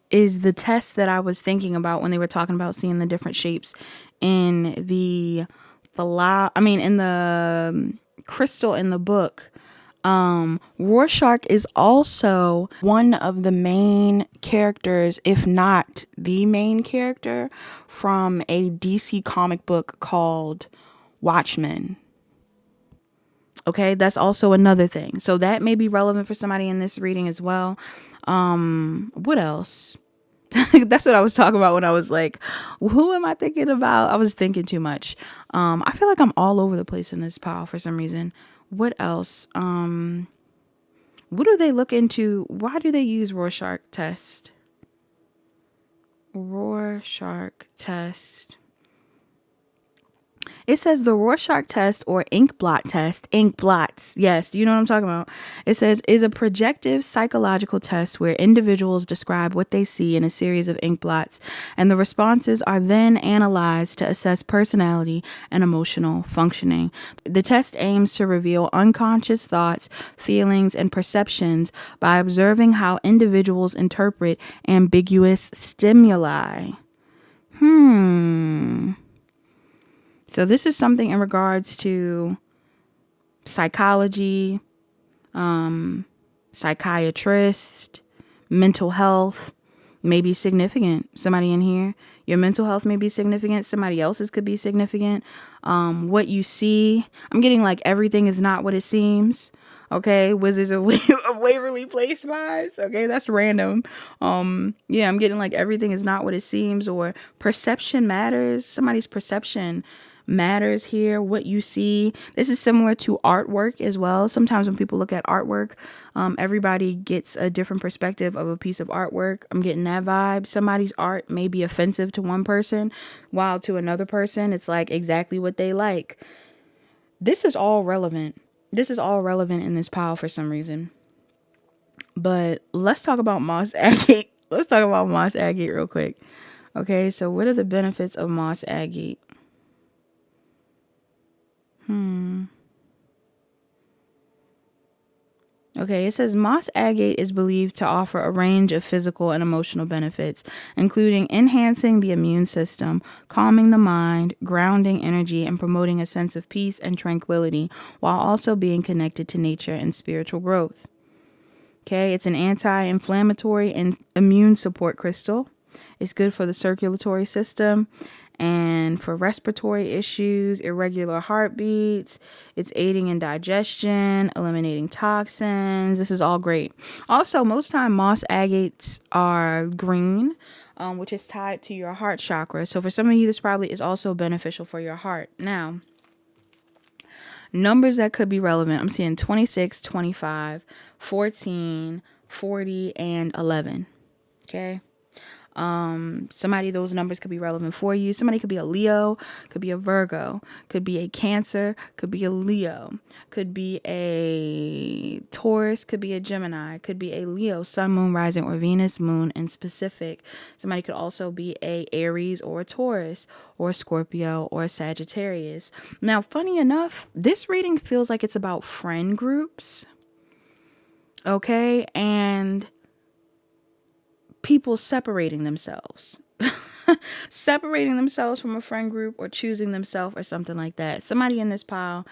is the test that I was thinking about when they were talking about seeing the different shapes in the in the crystal in the book. Rorschach is also one of the main characters, if not the main character, from a DC comic book called Watchmen. Okay, that's also another thing. So that may be relevant for somebody in this reading as well. What else? That's what I was talking about when I was like, who am I thinking about? I was thinking too much. I feel like I'm all over the place in this pile for some reason. What else? What do they look into? Why do they use Rorschach test? Rorschach test. It says the Rorschach test or ink blot test. Ink blots. Yes, you know what I'm talking about. It says is a projective psychological test where individuals describe what they see in a series of ink blots, and the responses are then analyzed to assess personality and emotional functioning. The test aims to reveal unconscious thoughts, feelings, and perceptions by observing how individuals interpret ambiguous stimuli. So this is something in regards to psychology, psychiatrist, mental health may be significant. Somebody in here, your mental health may be significant. Somebody else's could be significant. What you see, I'm getting like everything is not what it seems. Okay, Wizards of Waverly Place vibes. Okay, that's random. Yeah, I'm getting like everything is not what it seems, or perception matters. Somebody's perception matters here. What you see. This is similar to artwork as well. Sometimes when people look at artwork, everybody gets a different perspective of a piece of artwork. I'm getting that vibe. Somebody's art may be offensive to one person, while to another person it's like exactly what they like. This is all relevant. This is all relevant in this pile for some reason. But let's talk about moss agate. Let's talk about moss agate real quick. Okay, so what are the benefits of moss agate? Okay, it says moss agate is believed to offer a range of physical and emotional benefits, including enhancing the immune system, calming the mind, grounding energy, and promoting a sense of peace and tranquility, while also being connected to nature and spiritual growth. Okay, it's an anti-inflammatory and immune support crystal. It's good for the circulatory system and for respiratory issues, irregular heartbeats. It's aiding in digestion, eliminating toxins. This is all great. Also, most time moss agates are green, which is tied to your heart chakra. So for some of you, this probably is also beneficial for your heart. Now, numbers that could be relevant. I'm seeing 26, 25, 14, 40, and 11. Okay. Somebody, those numbers could be relevant for you. Somebody could be a Leo, could be a Virgo, could be a Cancer, could be a Leo, could be a Taurus, could be a Gemini, could be a Leo, Sun, Moon, Rising, or Venus, Moon in specific. Somebody could also be a Aries or a Taurus or a Scorpio or a Sagittarius. Now, funny enough, this reading feels like it's about friend groups. Okay? And people separating themselves. Separating themselves from a friend group or choosing themselves or something like that. Somebody in this pile,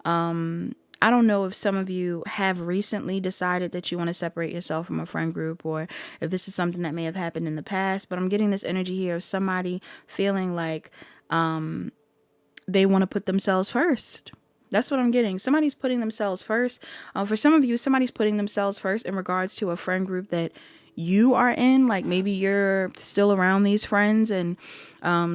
I don't know if some of you have recently decided that you want to separate yourself from a friend group, or if this is something that may have happened in the past, but I'm getting this energy here of somebody feeling like they want to put themselves first. That's what I'm getting. Somebody's putting themselves first. For some of you, somebody's putting themselves first in regards to a friend group that you are in. Like maybe you're still around these friends and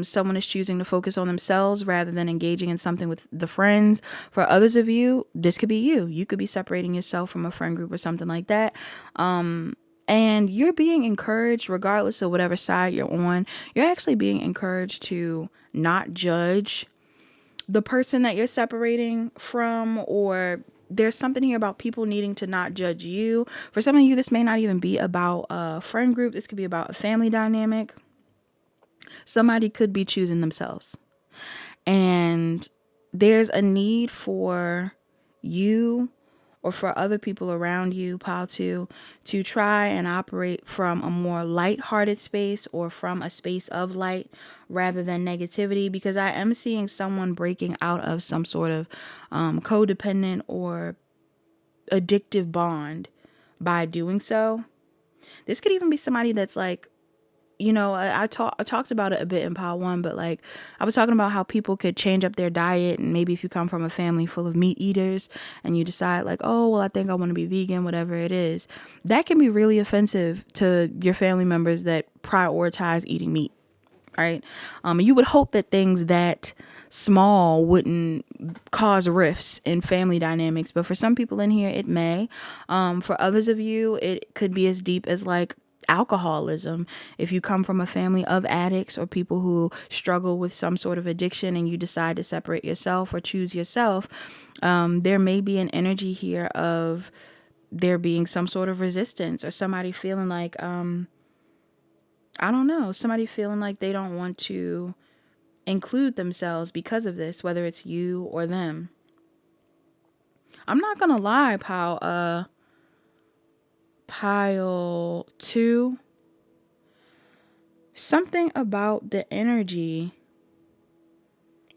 someone is choosing to focus on themselves rather than engaging in something with the friends. For others of you, this could be you. You could be separating yourself from a friend group or something like that. And you're being encouraged, regardless of whatever side you're on, you're actually being encouraged to not judge the person that you're separating from, or there's something here about people needing to not judge you. For some of you, this may not even be about a friend group. This could be about a family dynamic. Somebody could be choosing themselves. And there's a need for you or for other people around you, pile two, to try and operate from a more light-hearted space or from a space of light rather than negativity, because I am seeing someone breaking out of some sort of codependent or addictive bond by doing so. This could even be somebody that's like, you know, I talked about it a bit in Pile 1, but like I was talking about how people could change up their diet, and maybe if you come from a family full of meat eaters and you decide like, oh, well, I think I want to be vegan, whatever it is, that can be really offensive to your family members that prioritize eating meat, right? You would hope that things that small wouldn't cause rifts in family dynamics, but for some people in here, it may. For others of you, it could be as deep as like alcoholism. If you come from a family of addicts or people who struggle with some sort of addiction and you decide to separate yourself or choose yourself, there may be an energy here of there being some sort of resistance, or somebody feeling like I don't know, somebody feeling like they don't want to include themselves because of this, whether it's you or them. I'm not gonna lie, pile 2, something about the energy,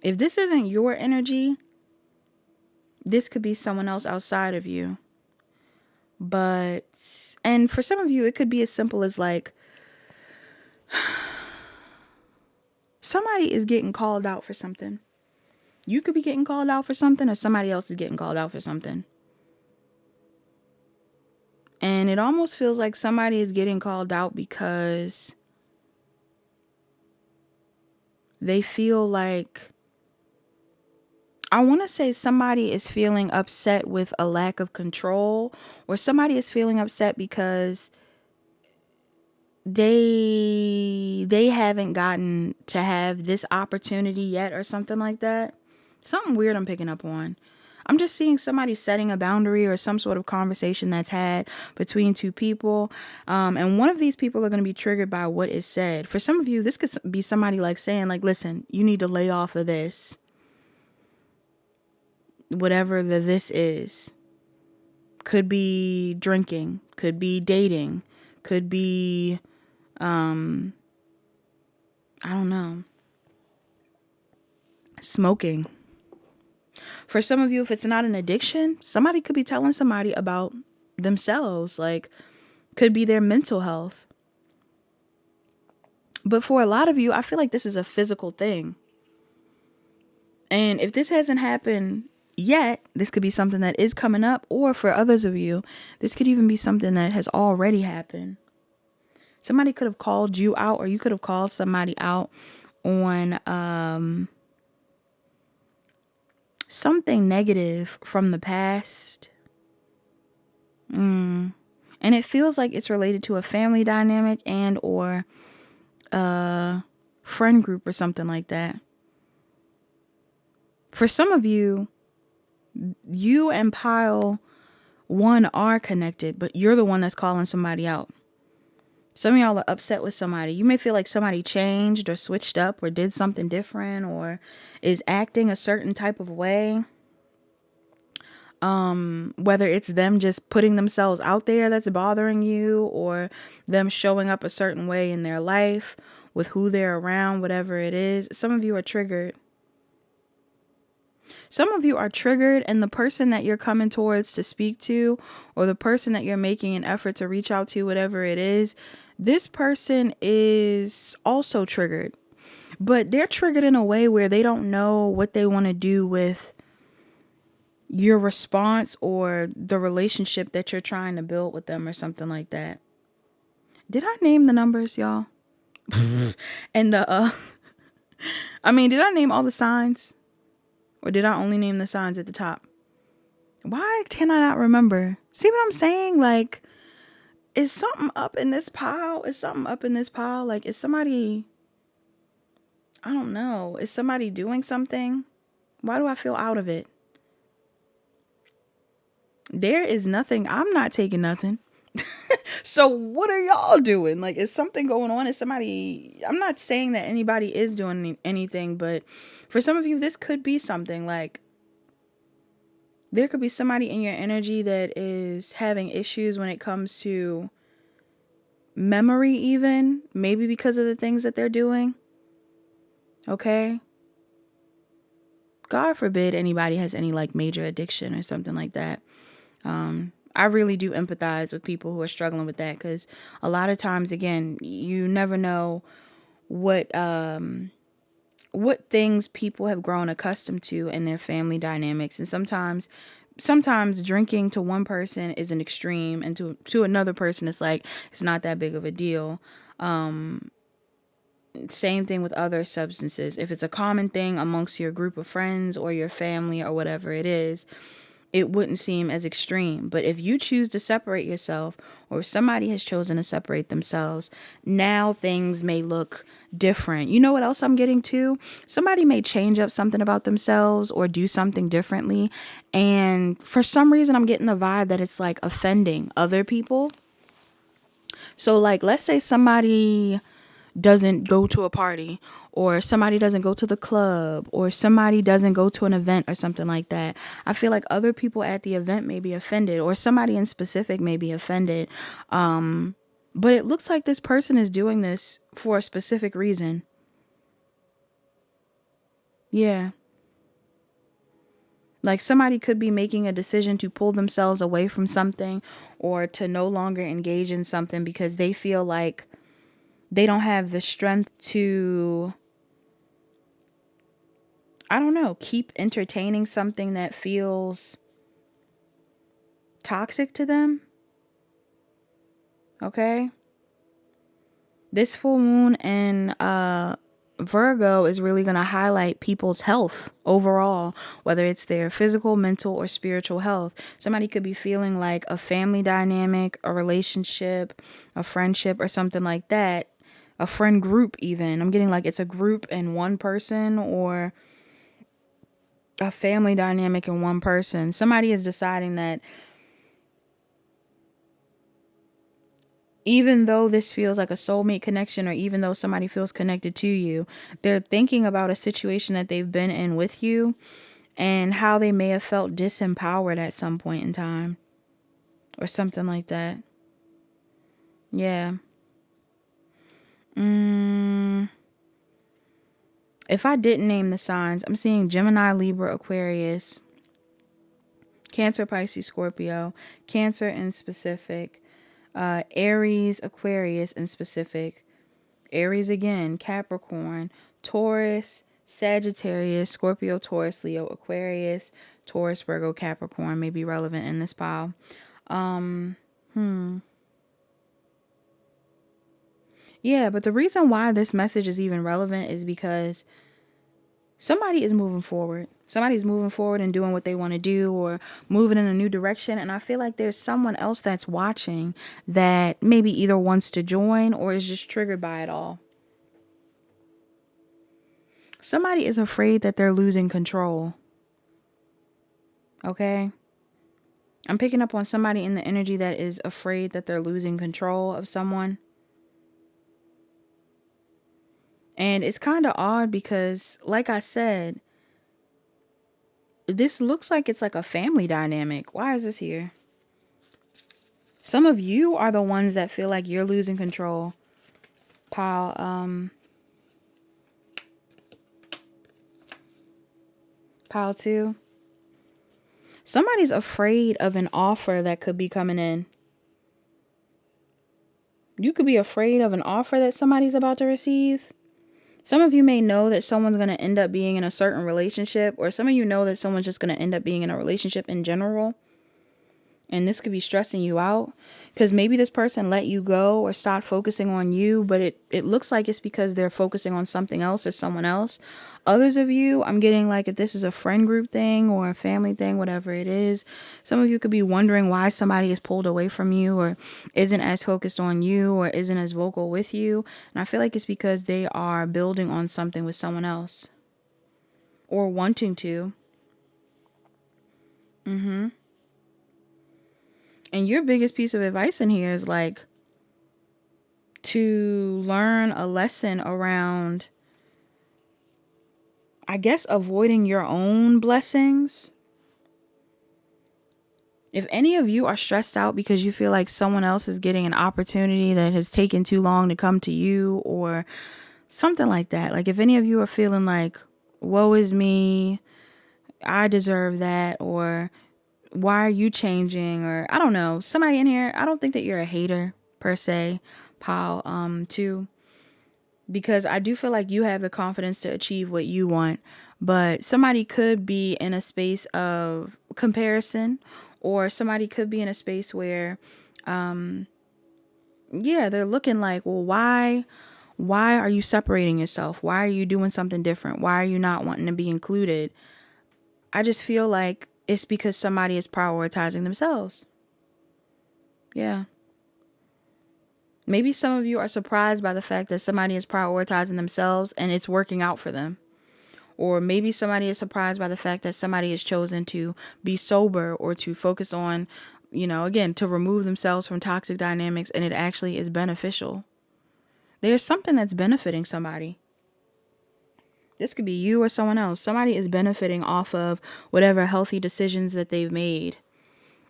if this isn't your energy, this could be someone else outside of you. And for some of you, it could be as simple as like, somebody is getting called out for something. You could be getting called out for something, or somebody else is getting called out for something. And it almost feels like somebody is getting called out because they feel like, I want to say somebody is feeling upset with a lack of control, or somebody is feeling upset because they haven't gotten to have this opportunity yet, or something like that. Something weird I'm picking up on. I'm just seeing somebody setting a boundary or some sort of conversation that's had between two people. And one of these people are going to be triggered by what is said. For some of you, this could be somebody like saying like, listen, you need to lay off of this. Whatever this is. Could be drinking, could be dating, could be, I don't know, smoking. For some of you, if it's not an addiction, somebody could be telling somebody about themselves, like could be their mental health. But for a lot of you, I feel like this is a physical thing. And if this hasn't happened yet, this could be something that is coming up. Or for others of you, this could even be something that has already happened. Somebody could have called you out, or you could have called somebody out on something negative from the past. And it feels like it's related to a family dynamic and or a friend group or something like that. For some of you, you and pile 1 are connected, but you're the one that's calling somebody out. Some of y'all are upset with somebody. You may feel like somebody changed or switched up or did something different or is acting a certain type of way. Whether it's them just putting themselves out there that's bothering you, or them showing up a certain way in their life with who they're around, whatever it is. Some of you are triggered. Some of you are triggered, and the person that you're coming towards to speak to, or the person that you're making an effort to reach out to, whatever it is, this person is also triggered. But they're triggered in a way where they don't know what they want to do with your response or the relationship that you're trying to build with them or something like that. Did I name the numbers, y'all? And did I name all the signs? Or did I only name the signs at the top? Why can I not remember? See what I'm saying? Like, is something up in this pile? Is something up in this pile? Like, is somebody, I don't know. Is somebody doing something? Why do I feel out of it? There is nothing. I'm not taking nothing. So what are y'all doing? Like, is something going on? Is somebody, I'm not saying that anybody is doing anything, but for some of you, this could be something. Like, there could be somebody in your energy that is having issues when it comes to memory, even maybe because of the things that they're doing. Okay. God forbid anybody has any like major addiction or something like that. I really do empathize with people who are struggling with that, because a lot of times, again, you never know what things people have grown accustomed to in their family dynamics. And sometimes drinking to one person is an extreme, and to another person it's like it's not that big of a deal. Same thing with other substances. If it's a common thing amongst your group of friends or your family or whatever it is, it wouldn't seem as extreme. But if you choose to separate yourself, or if somebody has chosen to separate themselves, now things may look different. You know what else I'm getting to? Somebody may change up something about themselves or do something differently. And for some reason, I'm getting the vibe that it's like offending other people. So like, let's say somebody doesn't go to a party, or somebody doesn't go to the club, or somebody doesn't go to an event or something like that. I feel like other people at the event may be offended, or somebody in specific may be offended. But it looks like this person is doing this for a specific reason. Yeah. Like, somebody could be making a decision to pull themselves away from something, or to no longer engage in something because they feel like they don't have the strength to, I don't know, keep entertaining something that feels toxic to them. Okay. This full moon in Virgo is really going to highlight people's health overall, whether it's their physical, mental, or spiritual health. Somebody could be feeling like a family dynamic, a relationship, a friendship, or something like that. A friend group even. I'm getting like it's a group in one person, or a family dynamic in one person. Somebody is deciding that even though this feels like a soulmate connection, or even though somebody feels connected to you, they're thinking about a situation that they've been in with you and how they may have felt disempowered at some point in time or something like that. Yeah. If I didn't name the signs, I'm seeing Gemini, Libra, Aquarius, Cancer, Pisces, Scorpio, Cancer in specific, Aries, Aquarius in specific, Aries again, Capricorn, Taurus, Sagittarius, Scorpio, Taurus, Leo, Aquarius, Taurus, Virgo, Capricorn may be relevant in this pile. Yeah, but the reason why this message is even relevant is because somebody is moving forward. Somebody's moving forward and doing what they want to do, or moving in a new direction. And I feel like there's someone else that's watching that maybe either wants to join or is just triggered by it all. Somebody is afraid that they're losing control. Okay? I'm picking up on somebody in the energy that is afraid that they're losing control of someone. And it's kind of odd because, like I said, This looks like it's like a family dynamic. Why is this here? Some of you are the ones that feel like you're losing control. Pile 2. Somebody's afraid of an offer that could be coming in. You could be afraid of an offer that somebody's about to receive. Some of you may know that someone's going to end up being in a certain relationship, or some of you know that someone's just going to end up being in a relationship in general. And this could be stressing you out because maybe this person let you go or stopped focusing on you, but it looks like it's because they're focusing on something else or someone else. Others of you, I'm getting like if this is a friend group thing or a family thing, whatever it is, some of you could be wondering why somebody is pulled away from you or isn't as focused on you or isn't as vocal with you. And I feel like it's because they are building on something with someone else or wanting to. And your biggest piece of advice in here is like to learn a lesson around, I guess, avoiding your own blessings. If any of you are stressed out because you feel like someone else is getting an opportunity that has taken too long to come to you or something like that. Like if any of you are feeling like, woe is me, I deserve that, or why are you changing, or I don't know, somebody in here, I don't think that you're a hater per se, pile 2, because I do feel like you have the confidence to achieve what you want, but somebody could be in a space of comparison, or somebody could be in a space where they're looking like, well, why are you separating yourself? Why are you doing something different? Why are you not wanting to be included? I just feel like it's because somebody is prioritizing themselves. Yeah. Maybe some of you are surprised by the fact that somebody is prioritizing themselves and it's working out for them. Or maybe somebody is surprised by the fact that somebody has chosen to be sober or to focus on, again, to remove themselves from toxic dynamics, and it actually is beneficial. There's something that's benefiting somebody. This could be you or someone else. Somebody is benefiting off of whatever healthy decisions that they've made.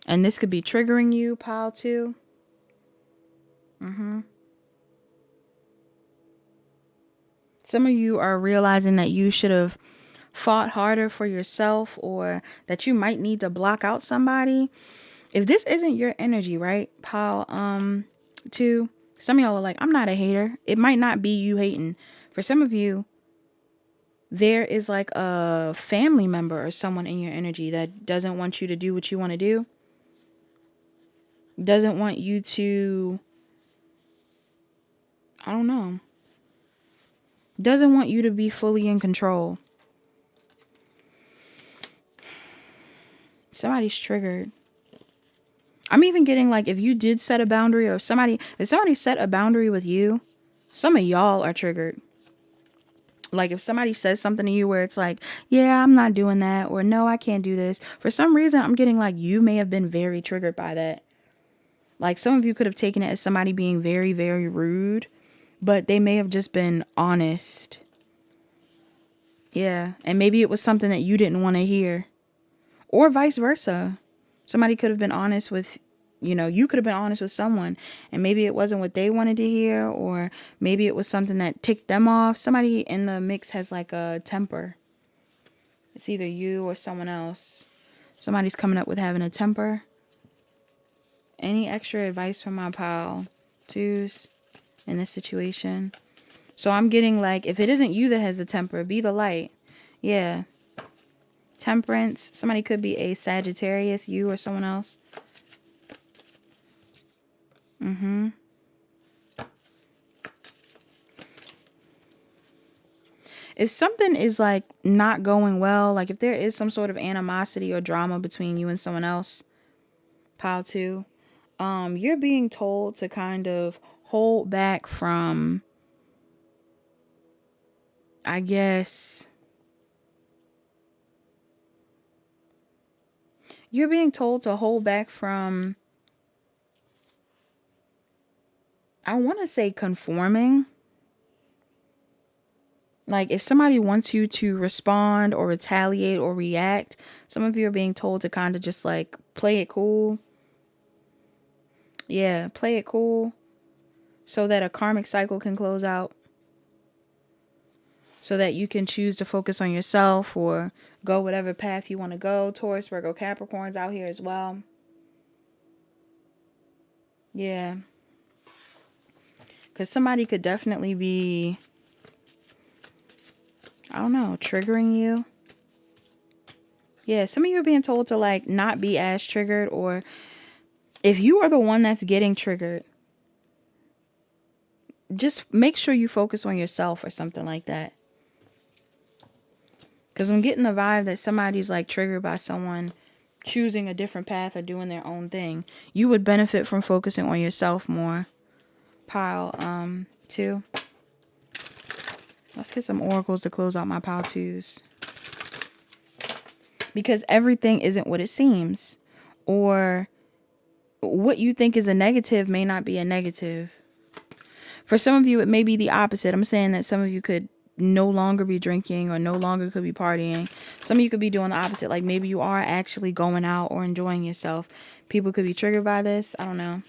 And this could be triggering you, pile 2. Some of you are realizing that you should have fought harder for yourself, or that you might need to block out somebody. If this isn't your energy, right, pile 2, some of y'all are like, I'm not a hater. It might not be you hating. For some of you, there is like a family member or someone in your energy that doesn't want you to do what you want to do. Doesn't want you to, I don't know. Doesn't want you to be fully in control. Somebody's triggered. I'm even getting like, if you did set a boundary, or if somebody set a boundary with you, some of y'all are triggered. Like if somebody says something to you where it's like, yeah, I'm not doing that, or no, I can't do this. For some reason, I'm getting like you may have been very triggered by that. Like some of you could have taken it as somebody being very, very rude, but they may have just been honest. Yeah. And maybe it was something that you didn't want to hear, or vice versa. Somebody could have been honest with, you could have been honest with someone, and maybe it wasn't what they wanted to hear, or maybe it was something that ticked them off. Somebody in the mix has like a temper. It's either you or someone else. Somebody's coming up with having a temper. Any extra advice from my pal 2s in this situation? So I'm getting like, if it isn't you that has the temper, be the light. Yeah. Temperance. Somebody could be a Sagittarius, you or someone else. If something is like not going well, like if there is some sort of animosity or drama between you and someone else, pile 2, you're being told to kind of hold back from, I guess, you're being told to hold back from, I want to say conforming. Like if somebody wants you to respond or retaliate or react, some of you are being told to kind of just like play it cool. Yeah, play it cool so that a karmic cycle can close out. So that you can choose to focus on yourself or go whatever path you want to go. Taurus, Virgo, Capricorn's out here as well. Yeah. Because somebody could definitely be, I don't know, triggering you. Yeah, some of you are being told to like not be as triggered, or if you are the one that's getting triggered, just make sure you focus on yourself or something like that. Because I'm getting the vibe that somebody's like triggered by someone choosing a different path or doing their own thing. You would benefit from focusing on yourself more. Pile 2. Let's get some oracles to close out my pile 2s. Because everything isn't what it seems. Or what you think is a negative may not be a negative. For some of you, it may be the opposite. I'm saying that some of you could no longer be drinking or no longer could be partying. Some of you could be doing the opposite. Like maybe you are actually going out or enjoying yourself. People could be triggered by this. I don't know.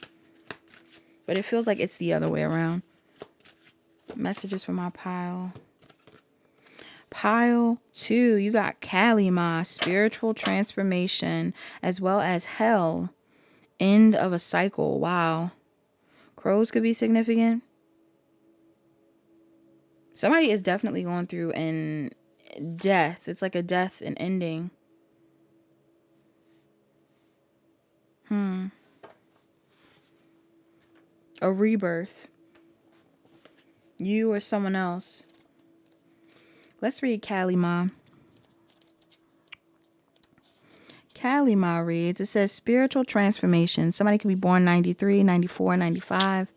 But it feels like it's the other way around. Messages from my pile. Pile 2. You got Kalima, spiritual transformation, as well as hell. End of a cycle. Wow. Crows could be significant. Somebody is definitely going through an death. It's like a death and ending. A rebirth. You or someone else. Let's read Kalima. Kalima reads, it says spiritual transformation. Somebody could be born 93, 94, 95.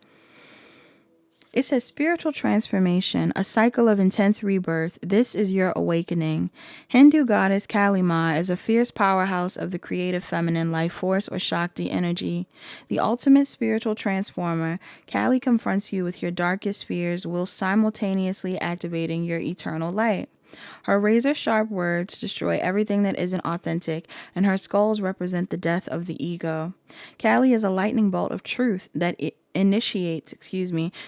It says spiritual transformation, a cycle of intense rebirth. This is your awakening. Hindu goddess Kalima is a fierce powerhouse of the creative feminine life force or Shakti energy. The ultimate spiritual transformer, Kali confronts you with your darkest fears while simultaneously activating your eternal light. Her razor-sharp words destroy everything that isn't authentic, and her skulls represent the death of the ego. Kali is a lightning bolt of truth that initiates,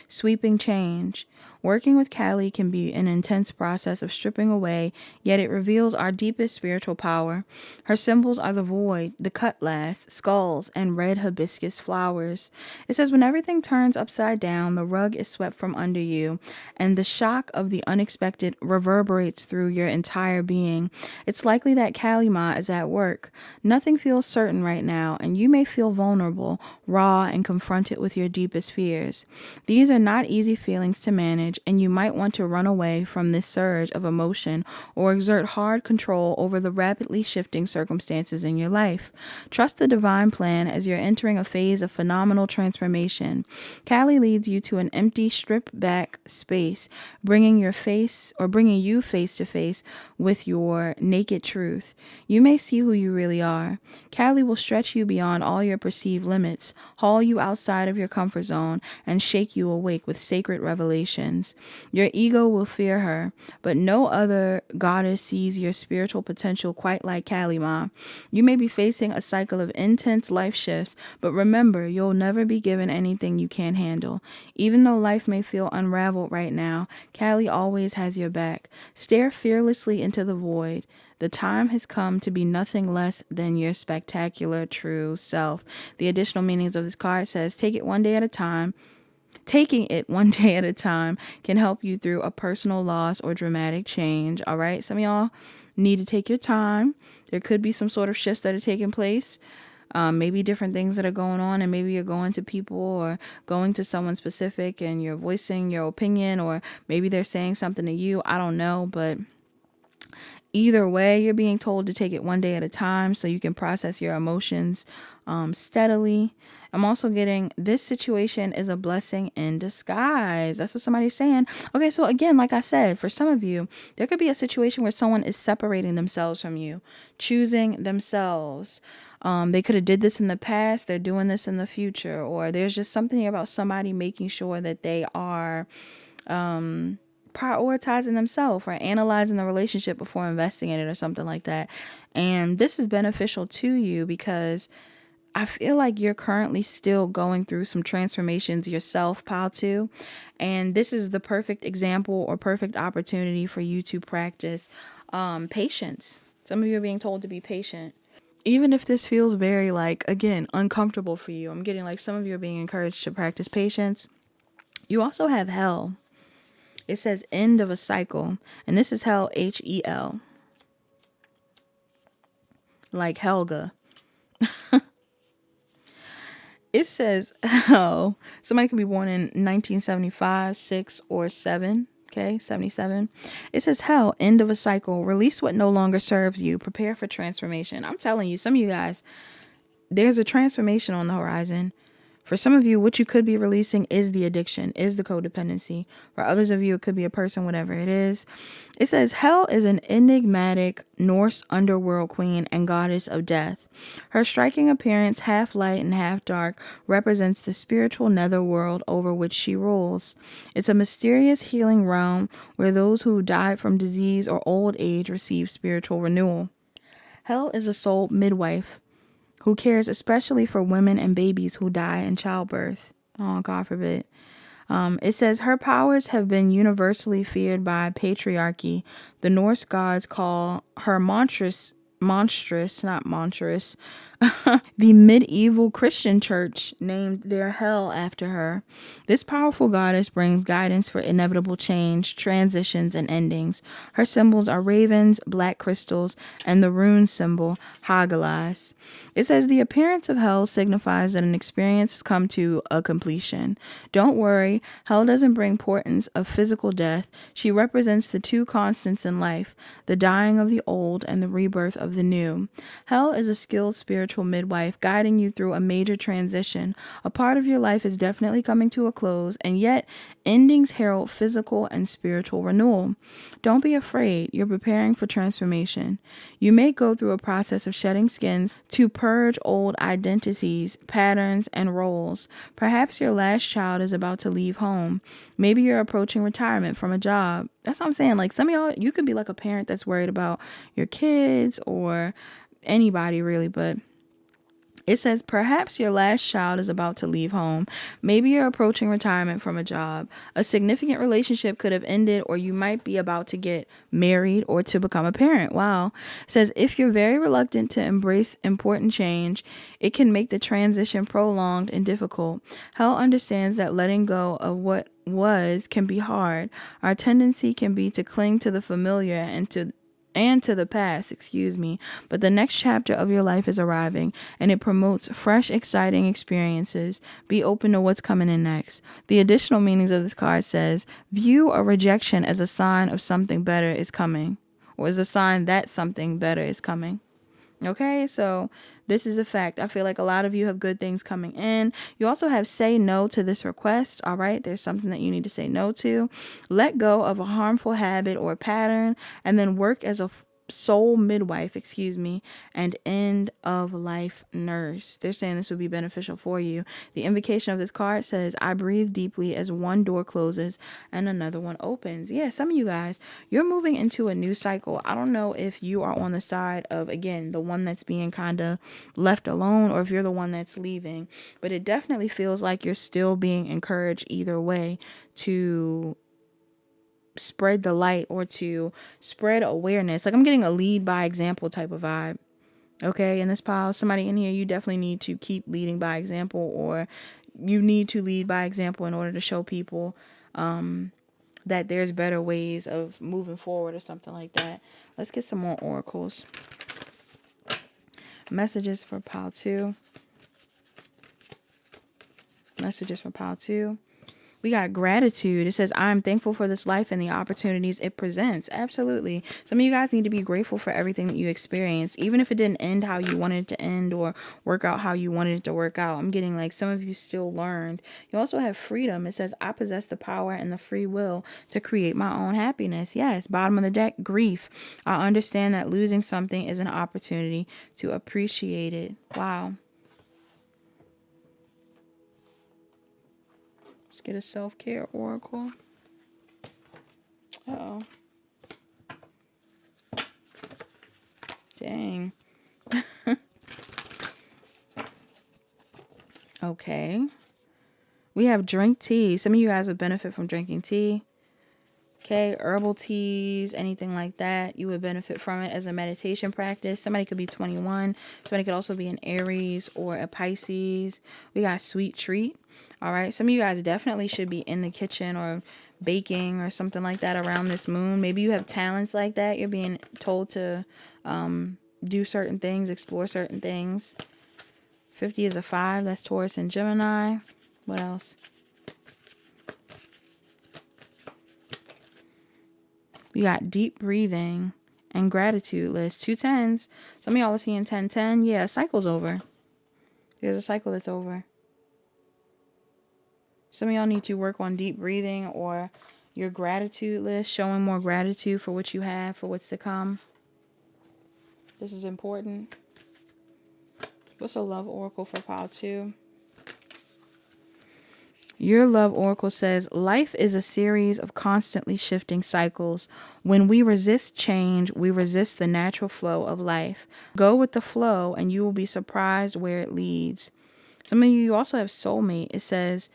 sweeping change. Working with Kali can be an intense process of stripping away, yet it reveals our deepest spiritual power. Her symbols are the void, the cutlass, skulls, and red hibiscus flowers. It says when everything turns upside down, the rug is swept from under you, and the shock of the unexpected reverberates through your entire being. It's likely that Kalima is at work. Nothing feels certain right now, and you may feel vulnerable, raw, and confronted with your deepest fears. These are not easy feelings to manage, and you might want to run away from this surge of emotion or exert hard control over the rapidly shifting circumstances in your life. Trust the divine plan as you're entering a phase of phenomenal transformation. Kali leads you to an empty, stripped back space, bringing you face to face with your naked truth. You may see who you really are. Kali will stretch you beyond all your perceived limits, haul you outside of your comfort zone, and shake you awake with sacred revelations. Your ego will fear her, but no other goddess sees your spiritual potential quite like Kalima. You may be facing a cycle of intense life shifts, but remember, you'll never be given anything you can't handle. Even though life may feel unraveled right now, Kali always has your back. Stare fearlessly into the void. The time has come to be nothing less than your spectacular true self. The additional meanings of this card says, take it one day at a time. Taking it one day at a time can help you through a personal loss or dramatic change. All right. Some of y'all need to take your time. There could be some sort of shifts that are taking place. Maybe different things that are going on, and maybe you're going to people or going to someone specific and you're voicing your opinion, or maybe they're saying something to you. I don't know, but either way, you're being told to take it one day at a time so you can process your emotions steadily. I'm also getting this situation is a blessing in disguise. That's what somebody's saying. Okay, so again, like I said, for some of you, there could be a situation where someone is separating themselves from you, choosing themselves. They could have did this in the past. They're doing this in the future. Or there's just something about somebody making sure that they are prioritizing themselves or analyzing the relationship before investing in it or something like that. And this is beneficial to you because I feel like you're currently still going through some transformations yourself, pile 2. And this is the perfect example or perfect opportunity for you to practice patience. Some of you are being told to be patient. Even if this feels very, like, again, uncomfortable for you, I'm getting like some of you are being encouraged to practice patience. You also have hell. It says end of a cycle. And this is hell, Hel, like Helga. It says hell. Somebody could be born in 1975, 6, or 7. Okay, 77. It says hell, end of a cycle. Release what no longer serves you. Prepare for transformation. I'm telling you, some of you guys, there's a transformation on the horizon. For some of you, what you could be releasing is the addiction, is the codependency. For others of you, it could be a person, whatever it is. It says Hel is an enigmatic Norse underworld queen and goddess of death. Her striking appearance, half light and half dark, represents the spiritual netherworld over which she rules. It's a mysterious healing realm where those who died from disease or old age receive spiritual renewal. Hel is a soul midwife who cares especially for women and babies who die in childbirth. Oh, God forbid. It says her powers have been universally feared by patriarchy. The Norse gods call her monstrous, not monstrous. The medieval Christian church named their hell after her. This powerful goddess brings guidance for inevitable change, transitions, and endings. Her symbols are ravens, black crystals, and the rune symbol, Hagelas. It says the appearance of hell signifies that an experience has come to a completion. Don't worry, hell doesn't bring portents of physical death. She represents the two constants in life, the dying of the old and the rebirth of the new. Hell is a skilled spiritual midwife guiding you through a major transition. A part of your life is definitely coming to a close, and yet endings herald physical and spiritual renewal. Don't be afraid. You're preparing for transformation. You may go through a process of shedding skins to purge old identities, patterns, and roles. Perhaps your last child is about to leave home. Maybe you're approaching retirement from a job. That's what I'm saying. Like, some of y'all, you could be like a parent that's worried about your kids or anybody really, but it says perhaps your last child is about to leave home. Maybe you're approaching retirement from a job. A significant relationship could have ended, or you might be about to get married or to become a parent. Wow. It says if you're very reluctant to embrace important change, it can make the transition prolonged and difficult. Hell understands that letting go of what was can be hard. Our tendency can be to cling to the familiar and to the past, but the next chapter of your life is arriving, and it promotes fresh, exciting experiences. Be open to what's coming in next. The additional meanings of this card says, view a rejection as a sign of something better is coming, or as a sign that something better is coming. Okay, so this is a fact. I feel like a lot of you have good things coming in. You also have say no to this request. All right, there's something that you need to say no to. Let go of a harmful habit or pattern, and then work as a soul midwife, and end of life nurse. They're saying this would be beneficial for you. The invocation of this card says, I breathe deeply as one door closes and another one opens. Yeah, some of you guys, you're moving into a new cycle. I don't know if you are on the side of, again, the one that's being kind of left alone, or if you're the one that's leaving, but it definitely feels like you're still being encouraged either way to spread the light or to spread awareness. Like, I'm getting a lead by example type of vibe. Okay, in this pile, somebody in here, you definitely need to keep leading by example, or you need to lead by example in order to show people that there's better ways of moving forward or something like that. Let's get some more oracles. Messages for pile 2. Messages for pile 2. We got gratitude. It says, I'm thankful for this life and the opportunities it presents. Absolutely. Some of you guys need to be grateful for everything that you experienced, even if it didn't end how you wanted it to end or work out how you wanted it to work out. I'm getting like some of you still learned. You also have freedom. It says, I possess the power and the free will to create my own happiness. Yes. Bottom of the deck, grief. I understand that losing something is an opportunity to appreciate it. Wow. Let's get a self-care oracle. Uh-oh. Dang. Okay. We have drink tea. Some of you guys would benefit from drinking tea. Okay, herbal teas, anything like that. You would benefit from it as a meditation practice. Somebody could be 21. Somebody could also be an Aries or a Pisces. We got sweet treat. All right. Some of you guys definitely should be in the kitchen or baking or something like that around this moon. Maybe you have talents like that. You're being told to do certain things, explore certain things. 50 is a 5. That's Taurus and Gemini. What else? We got deep breathing and gratitude list. 2 10s. Some of y'all are seeing 10-10. Yeah, a cycle's over. There's a cycle that's over. Some of y'all need to work on deep breathing or your gratitude list, showing more gratitude for what you have, for what's to come. This is important. What's a love oracle for pile 2? Your love oracle says, life is a series of constantly shifting cycles. When we resist change, we resist the natural flow of life. Go with the flow and you will be surprised where it leads. Some of you also have soulmate. It says,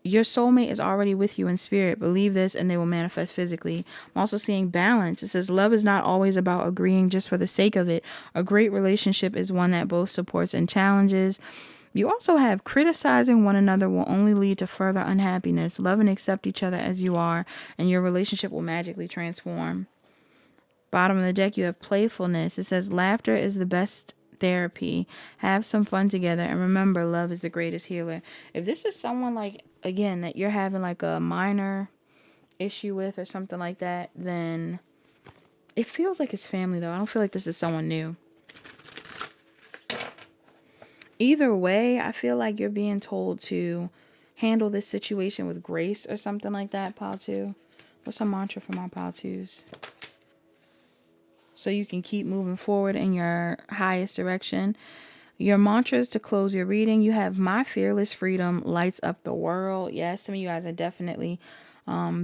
your soulmate is already with you in spirit. Believe this and they will manifest physically. I'm also seeing balance. It says love is not always about agreeing just for the sake of it. A great relationship is one that both supports and challenges. You also have criticizing one another will only lead to further unhappiness. Love and accept each other as you are, and your relationship will magically transform. Bottom of the deck, you have playfulness. It says laughter is the best therapy. Have some fun together, and remember, love is the greatest healer. If this is someone like, again, that you're having like a minor issue with or something like that, then it feels like it's family though. I don't feel like this is someone new. Either way, I feel like you're being told to handle this situation with grace or something like that, pile 2. What's a mantra for my pile 2s? So you can keep moving forward in your highest direction. Your mantras to close your reading. You have my fearless freedom lights up the world. Yes, some of you guys are definitely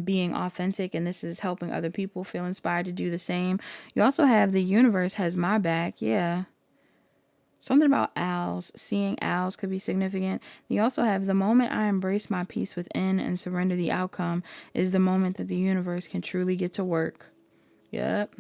being authentic, and this is helping other people feel inspired to do the same. You also have the universe has my back. Yeah. Something about owls. Seeing owls could be significant. You also have the moment I embrace my peace within and surrender the outcome is the moment that the universe can truly get to work. Yep.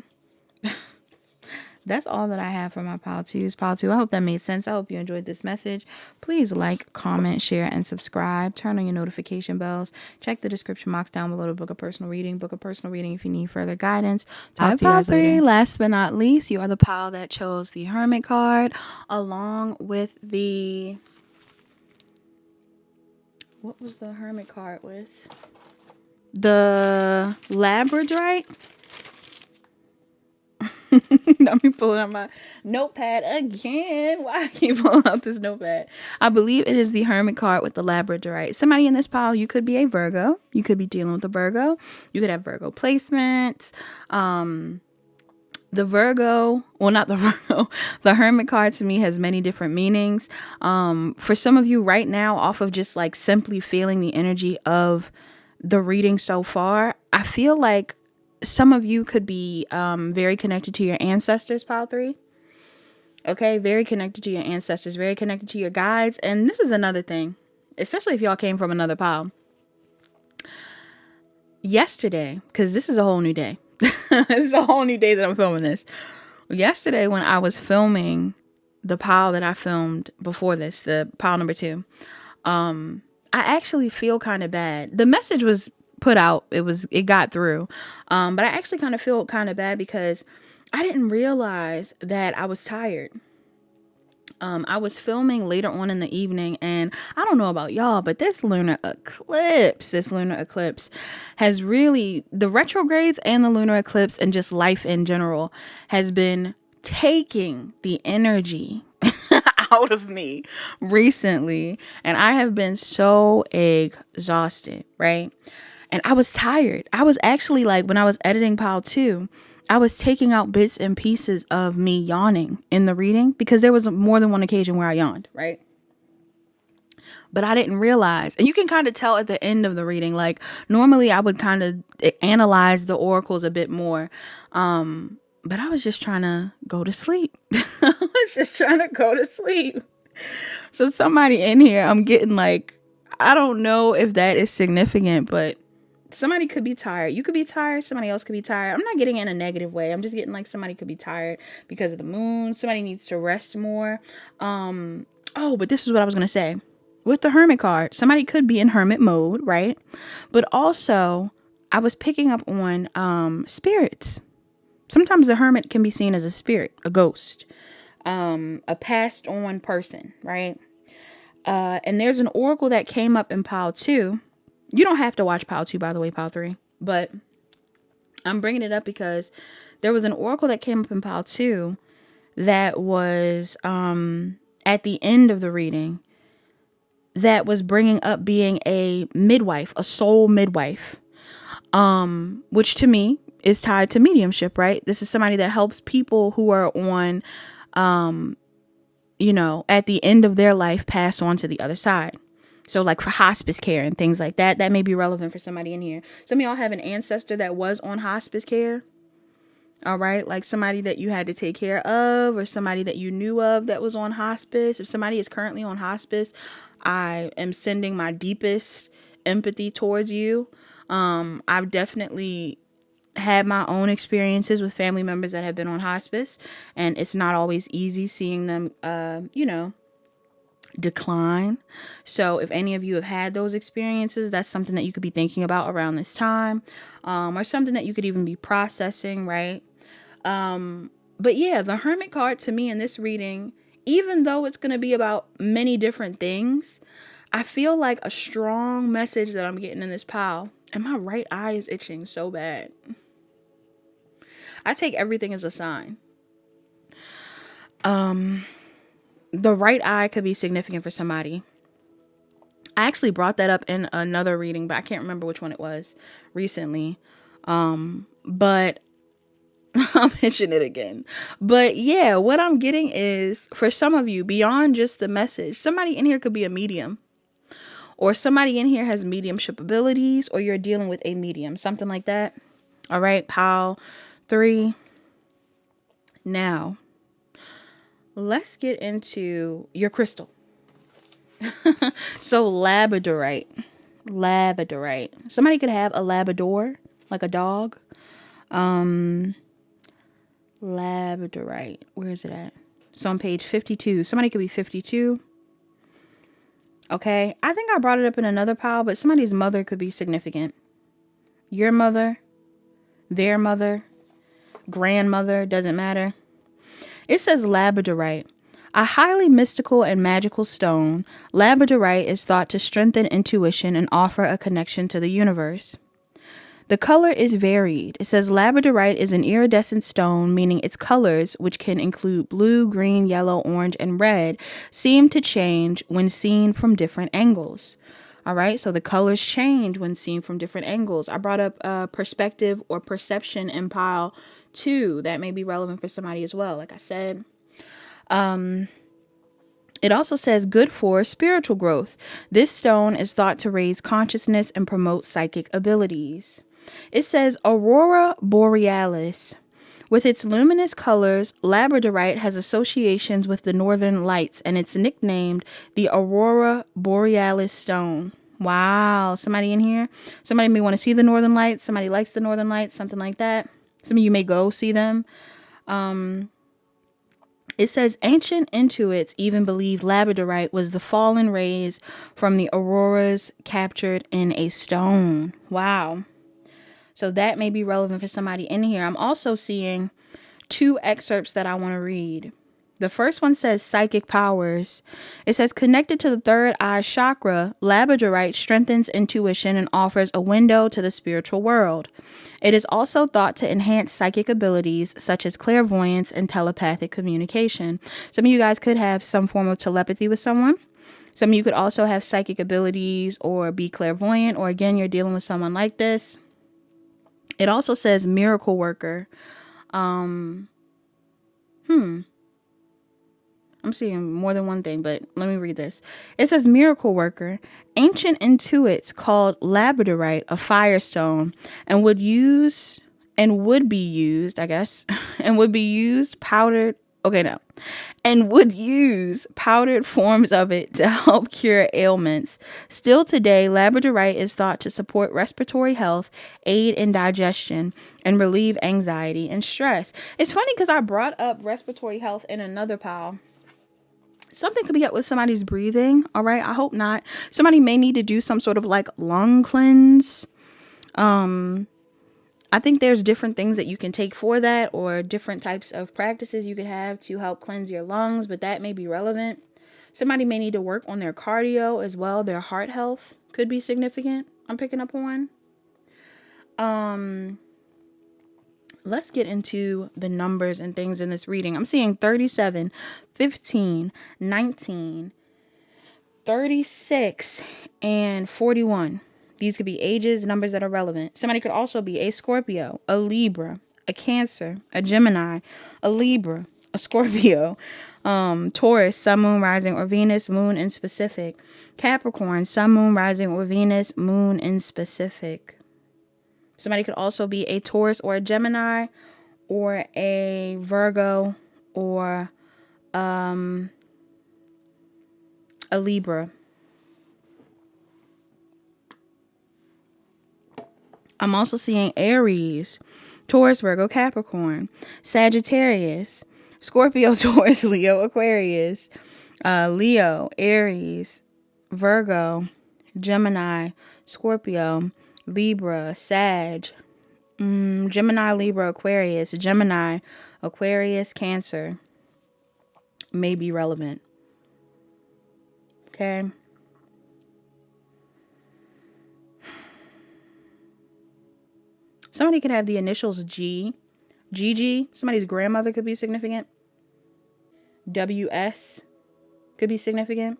That's all that I have for my pile 2s. Pile 2, I hope that made sense. I hope you enjoyed this message. Please like, comment, share, and subscribe. Turn on your notification bells. Check the description box down below to book a personal reading. Book a personal reading if you need further guidance. Talk to you guys later. Last but not least, you are the pile that chose the Hermit card along with the... What was the Hermit card with? The Labradorite. Let me pull out my notepad again. Why I keep pulling out this notepad? I believe it is the Hermit card with the Labradorite. Somebody in this pile, you could be a Virgo. You could be dealing with a Virgo. You could have Virgo placements. The Virgo, well, not the Virgo. The Hermit card to me has many different meanings. For some of you right now, off of just like simply feeling the energy of the reading so far, I feel like some of you could be very connected to your ancestors, pile 3. Okay, very connected to your ancestors, very connected to your guides. And this is another thing, especially if y'all came from another pile. Yesterday, because this is a whole new day. This is a whole new day that I'm filming this. Yesterday when I was filming the pile that I filmed before this, the pile number 2, I actually feel kind of bad. The message was put out, it got through, but I actually kind of feel kind of bad because I didn't realize that I was tired. I was filming later on in the evening, and I don't know about y'all, but this lunar eclipse has really, the retrogrades and the lunar eclipse and just life in general has been taking the energy out of me recently, and I have been so exhausted, right? And I was tired. I was actually like, when I was editing pile 2, I was taking out bits and pieces of me yawning in the reading because there was more than one occasion where I yawned, right? But I didn't realize, and you can kind of tell at the end of the reading, like normally I would kind of analyze the oracles a bit more. But I was just trying to go to sleep. I was just trying to go to sleep. So somebody in here, I'm getting like, I don't know if that is significant, but somebody could be tired. You could be tired. Somebody else could be tired. I'm not getting it in a negative way. I'm just getting like somebody could be tired because of the moon. Somebody needs to rest more. Oh, but this is what I was going to say. With the Hermit card, somebody could be in hermit mode, right? But also, I was picking up on spirits. Sometimes the hermit can be seen as a spirit, a ghost, a passed on person, right? And there's an oracle that came up in pile 2. You don't have to watch pile 2, by the way, pile 3. But I'm bringing it up because there was an oracle that came up in pile 2 that was at the end of the reading that was bringing up being a midwife, a soul midwife, which to me is tied to mediumship, right? This is somebody that helps people who are on, at the end of their life pass on to the other side. So like for hospice care and things like that, that may be relevant for somebody in here. Some of y'all have an ancestor that was on hospice care. All right. Like somebody that you had to take care of, or somebody that you knew of that was on hospice. If somebody is currently on hospice, I am sending my deepest empathy towards you. I've definitely had my own experiences with family members that have been on hospice, and it's not always easy seeing them, decline. So if any of you have had those experiences, that's something that you could be thinking about around this time, or something that you could even be processing, right? But yeah, the Hermit card to me in this reading, even though it's going to be about many different things, I feel like a strong message that I'm getting in this pile, and my right eye is itching so bad. I take everything as a sign. The right eye could be significant for somebody. I actually brought that up in another reading, but I can't remember which one it was recently. But I'll mention it again. But yeah, what I'm getting is, for some of you, beyond just the message, somebody in here could be a medium. Or somebody in here has mediumship abilities, or you're dealing with a medium, something like that. All right, pile 3. Now, let's get into your crystal. So labadorite. Somebody could have a labrador, like a dog. Labadorite. Where is it at? So on page 52. Somebody could be 52. Okay. I think I brought it up in another pile, but somebody's mother could be significant. Your mother, their mother, grandmother, doesn't matter. It says labadorite. A highly mystical and magical stone, labadorite is thought to strengthen intuition and offer a connection to the universe. The color is varied. It says labadorite is an iridescent stone, meaning its colors, which can include blue, green, yellow, orange, and red, seem to change when seen from different angles. All right, so the colors change when seen from different angles. I brought up perspective or perception in pile 2. That may be relevant for somebody as well, like I said. It also says good for spiritual growth. This stone is thought to raise consciousness and promote psychic abilities. It says Aurora Borealis. With its luminous colors, labradorite has associations with the northern lights, and it's nicknamed the Aurora Borealis stone. Wow. Somebody in here? Somebody may want to see the northern lights. Somebody likes the northern lights, something like that. Some of you may go see them. It says ancient Intuits even believed labradorite was the fallen rays from the auroras captured in a stone. Wow. So that may be relevant for somebody in here. I'm also seeing 2 excerpts that I want to read. The first one says psychic powers. It says connected to the third eye chakra, labradorite strengthens intuition and offers a window to the spiritual world. It is also thought to enhance psychic abilities such as clairvoyance and telepathic communication. Some of you guys could have some form of telepathy with someone. Some of you could also have psychic abilities or be clairvoyant, or again, you're dealing with someone like this. It also says miracle worker. I'm seeing more than one thing, but let me read this. It says miracle worker. Ancient intuits called labradorite a firestone and would be used, I guess, and would be used powdered. Okay, no. And would use powdered forms of it to help cure ailments. Still today, labradorite is thought to support respiratory health, aid in digestion, and relieve anxiety and stress. It's funny because I brought up respiratory health in another pile. Something could be up with somebody's breathing. All right. I hope not. Somebody may need to do some sort of like lung cleanse. I think there's different things that you can take for that, or different types of practices you could have to help cleanse your lungs, but that may be relevant. Somebody may need to work on their cardio as well. Their heart health could be significant. I'm picking up on. Let's get into the numbers and things in this reading. I'm seeing 37, 15, 19, 36, and 41. These could be ages, numbers that are relevant. Somebody could also be a Scorpio, a Libra, a Cancer, a Gemini, a Libra, a Scorpio, Taurus, Sun, Moon, Rising, or Venus, Moon in specific. Capricorn, Sun, Moon, Rising, or Venus, Moon in specific. Somebody could also be a Taurus or a Gemini or a Virgo or a Libra. I'm also seeing Aries, Taurus, Virgo, Capricorn, Sagittarius, Scorpio, Taurus, Leo, Aquarius, Leo, Aries, Virgo, Gemini, Scorpio, Libra, Sag, Gemini, Libra, Aquarius, Gemini, Aquarius, Cancer may be relevant. Okay. Somebody could have the initials G. GG. Somebody's grandmother could be significant. WS could be significant.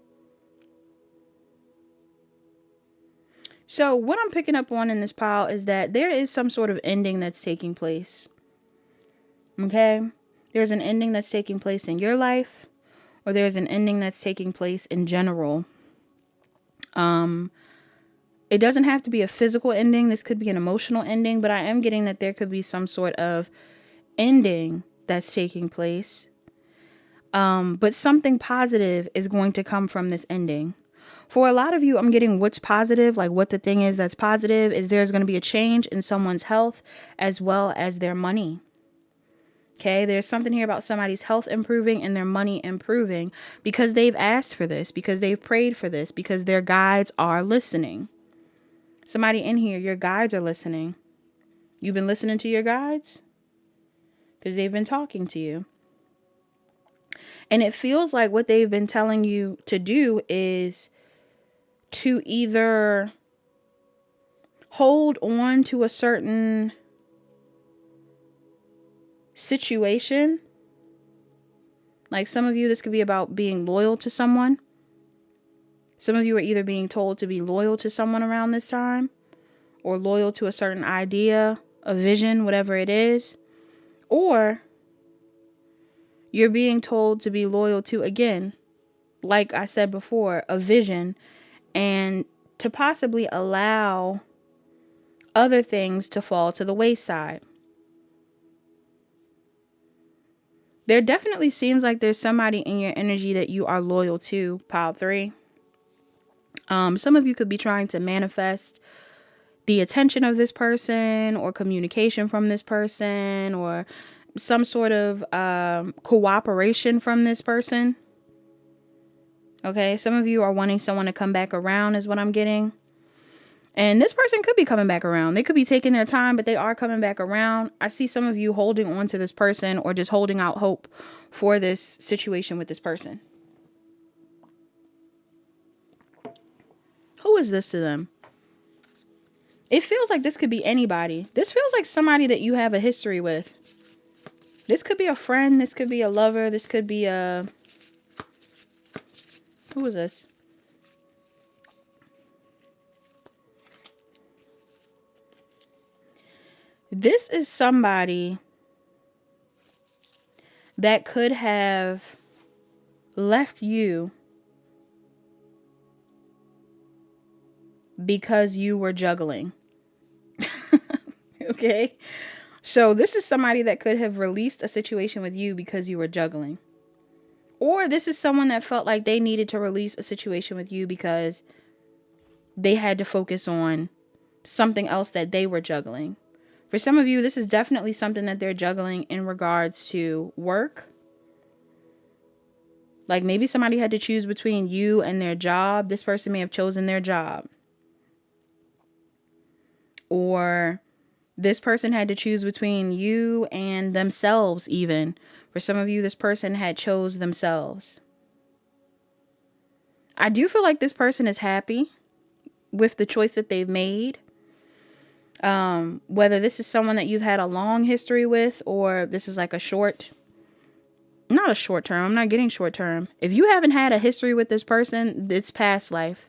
So what I'm picking up on in this pile is that there is some sort of ending that's taking place. Okay? There's an ending that's taking place in your life, or there's an ending that's taking place in general. It doesn't have to be a physical ending. This could be an emotional ending, but I am getting that there could be some sort of ending that's taking place. But something positive is going to come from this ending. For a lot of you, I'm getting what's positive, like what the thing is that's positive is there's going to be a change in someone's health as well as their money. Okay, there's something here about somebody's health improving and their money improving because they've asked for this, because they've prayed for this, because their guides are listening. Somebody in here, your guides are listening. You've been listening to your guides because they've been talking to you. And it feels like what they've been telling you to do is to either hold on to a certain situation. Like some of you, this could be about being loyal to someone. Some of you are either being told to be loyal to someone around this time, or loyal to a certain idea, a vision, whatever it is. Or you're being told to be loyal to, again, like I said before, a vision, and to possibly allow other things to fall to the wayside. There definitely seems like there's somebody in your energy that you are loyal to, pile 3. Some of you could be trying to manifest the attention of this person, or communication from this person, or some sort of cooperation from this person. Okay, some of you are wanting someone to come back around is what I'm getting. And this person could be coming back around. They could be taking their time, but they are coming back around. I see some of you holding on to this person, or just holding out hope for this situation with this person. Who is this to them? It feels like this could be anybody. This feels like somebody that you have a history with. This could be a friend. This could be a lover. This could be a... Who is this? This is somebody that could have left you because you were juggling. Okay. So this is somebody that could have released a situation with you because you were juggling. Or this is someone that felt like they needed to release a situation with you because they had to focus on something else that they were juggling. For some of you, this is definitely something that they're juggling in regards to work. Like maybe somebody had to choose between you and their job. This person may have chosen their job. Or this person had to choose between you and themselves even. For some of you, this person had chose themselves. I do feel like this person is happy with the choice that they've made. Whether this is someone that you've had a long history with or this is like not a short term. I'm not getting short term. If you haven't had a history with this person, it's past life.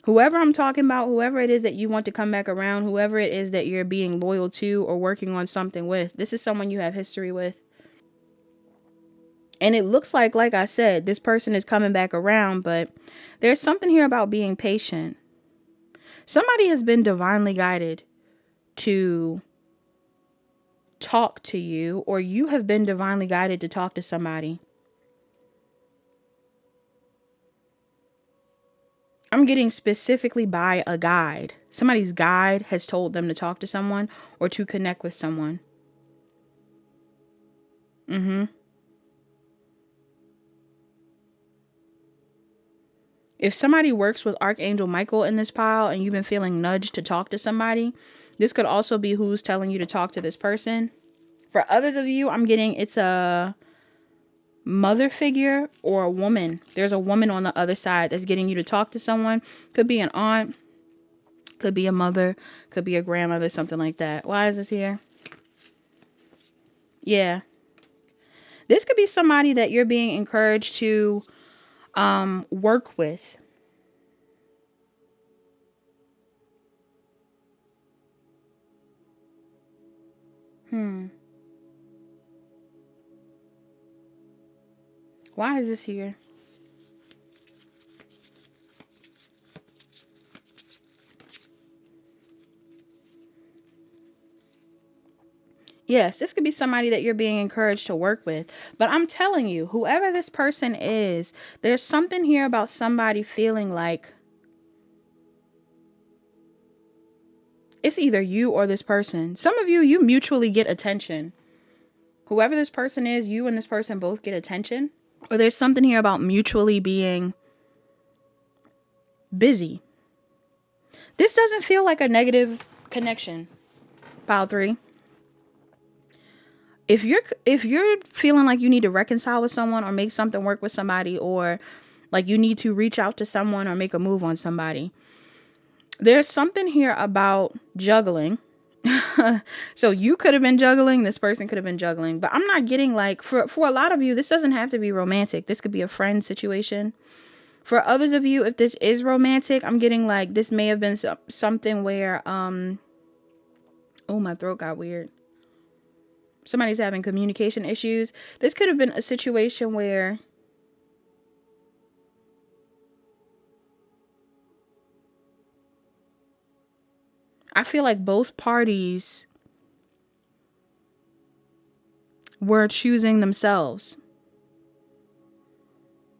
Whoever I'm talking about, whoever it is that you want to come back around, whoever it is that you're being loyal to or working on something with, this is someone you have history with. And it looks like I said, this person is coming back around, but there's something here about being patient. Somebody has been divinely guided to talk to you, or you have been divinely guided to talk to somebody. I'm getting specifically by a guide. Somebody's guide has told them to talk to someone or to connect with someone. If somebody works with Archangel Michael in this pile and you've been feeling nudged to talk to somebody, this could also be who's telling you to talk to this person. For others of you, I'm getting it's a mother figure or a woman. There's a woman on the other side that's getting you to talk to someone. Could be an aunt, could be a mother, could be a grandmother, something like that. Why is this here? Yeah. This could be somebody that you're being encouraged to work with. Why is this here? Yes, this could be somebody that you're being encouraged to work with. But I'm telling you, whoever this person is, there's something here about somebody feeling like it's either you or this person. Some of you, you mutually get attention. Whoever this person is, you and this person both get attention. Or there's something here about mutually being busy. This doesn't feel like a negative connection. Pile 3. If you're feeling like you need to reconcile with someone or make something work with somebody, or like you need to reach out to someone or make a move on somebody, there's something here about juggling. So you could have been juggling, this person could have been juggling, but I'm not getting like, for a lot of you, this doesn't have to be romantic. This could be a friend situation. For others of you, if this is romantic, I'm getting like this may have been something where oh, my throat got weird. Somebody's having communication issues. This could have been a situation where I feel like both parties were choosing themselves.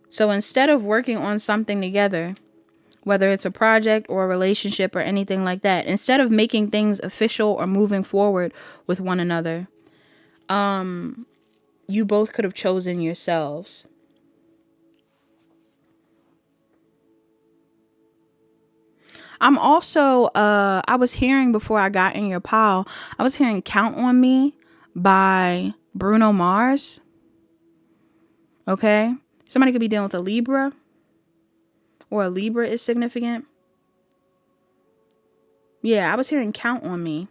So instead of working on something together, whether it's a project or a relationship or anything like that, instead of making things official or moving forward with one another, you both could have chosen yourselves. I'm also, I was hearing before I got in your pile, I was hearing Count on Me by Bruno Mars. Okay. Somebody could be dealing with a Libra, or a Libra is significant. Yeah, I was hearing Count on Me.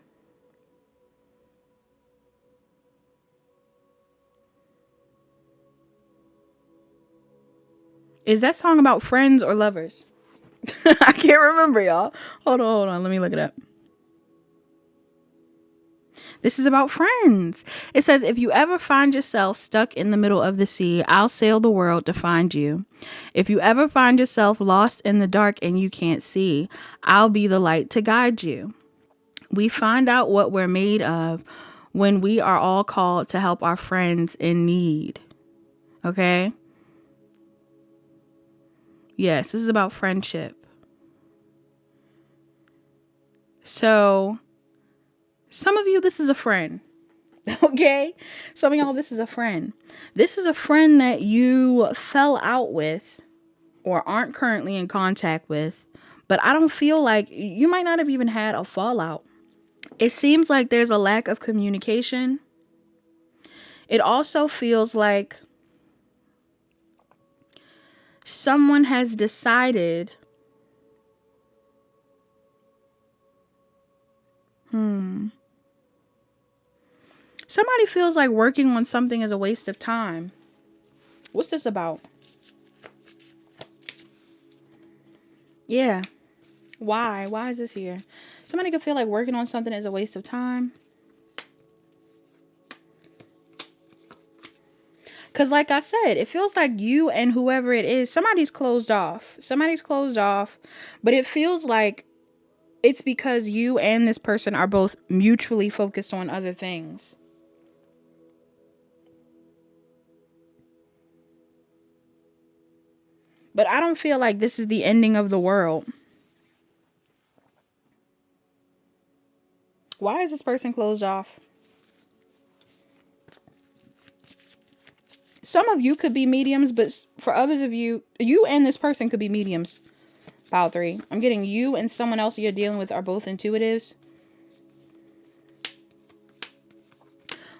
Is that song about friends or lovers? I can't remember, y'all. Hold on. Let me look it up. This is about friends. It says, if you ever find yourself stuck in the middle of the sea, I'll sail the world to find you. If you ever find yourself lost in the dark and you can't see, I'll be the light to guide you. We find out what we're made of when we are all called to help our friends in need. Okay? Yes, this is about friendship. So, some of you, this is a friend. Okay? Some of y'all, this is a friend. This is a friend that you fell out with or aren't currently in contact with. But I don't feel like you might not have even had a fallout. It seems like there's a lack of communication. It also feels like someone has decided, somebody feels like working on something is a waste of time. What's this about? Yeah. Why? Why is this here? Somebody could feel like working on something is a waste of time. Because like I said, it feels like you and whoever it is, somebody's closed off. Somebody's closed off. But it feels like it's because you and this person are both mutually focused on other things. But I don't feel like this is the ending of the world. Why is this person closed off? Some of you could be mediums, but for others of you, you and this person could be mediums. Pile 3. I'm getting you and someone else you're dealing with are both intuitives.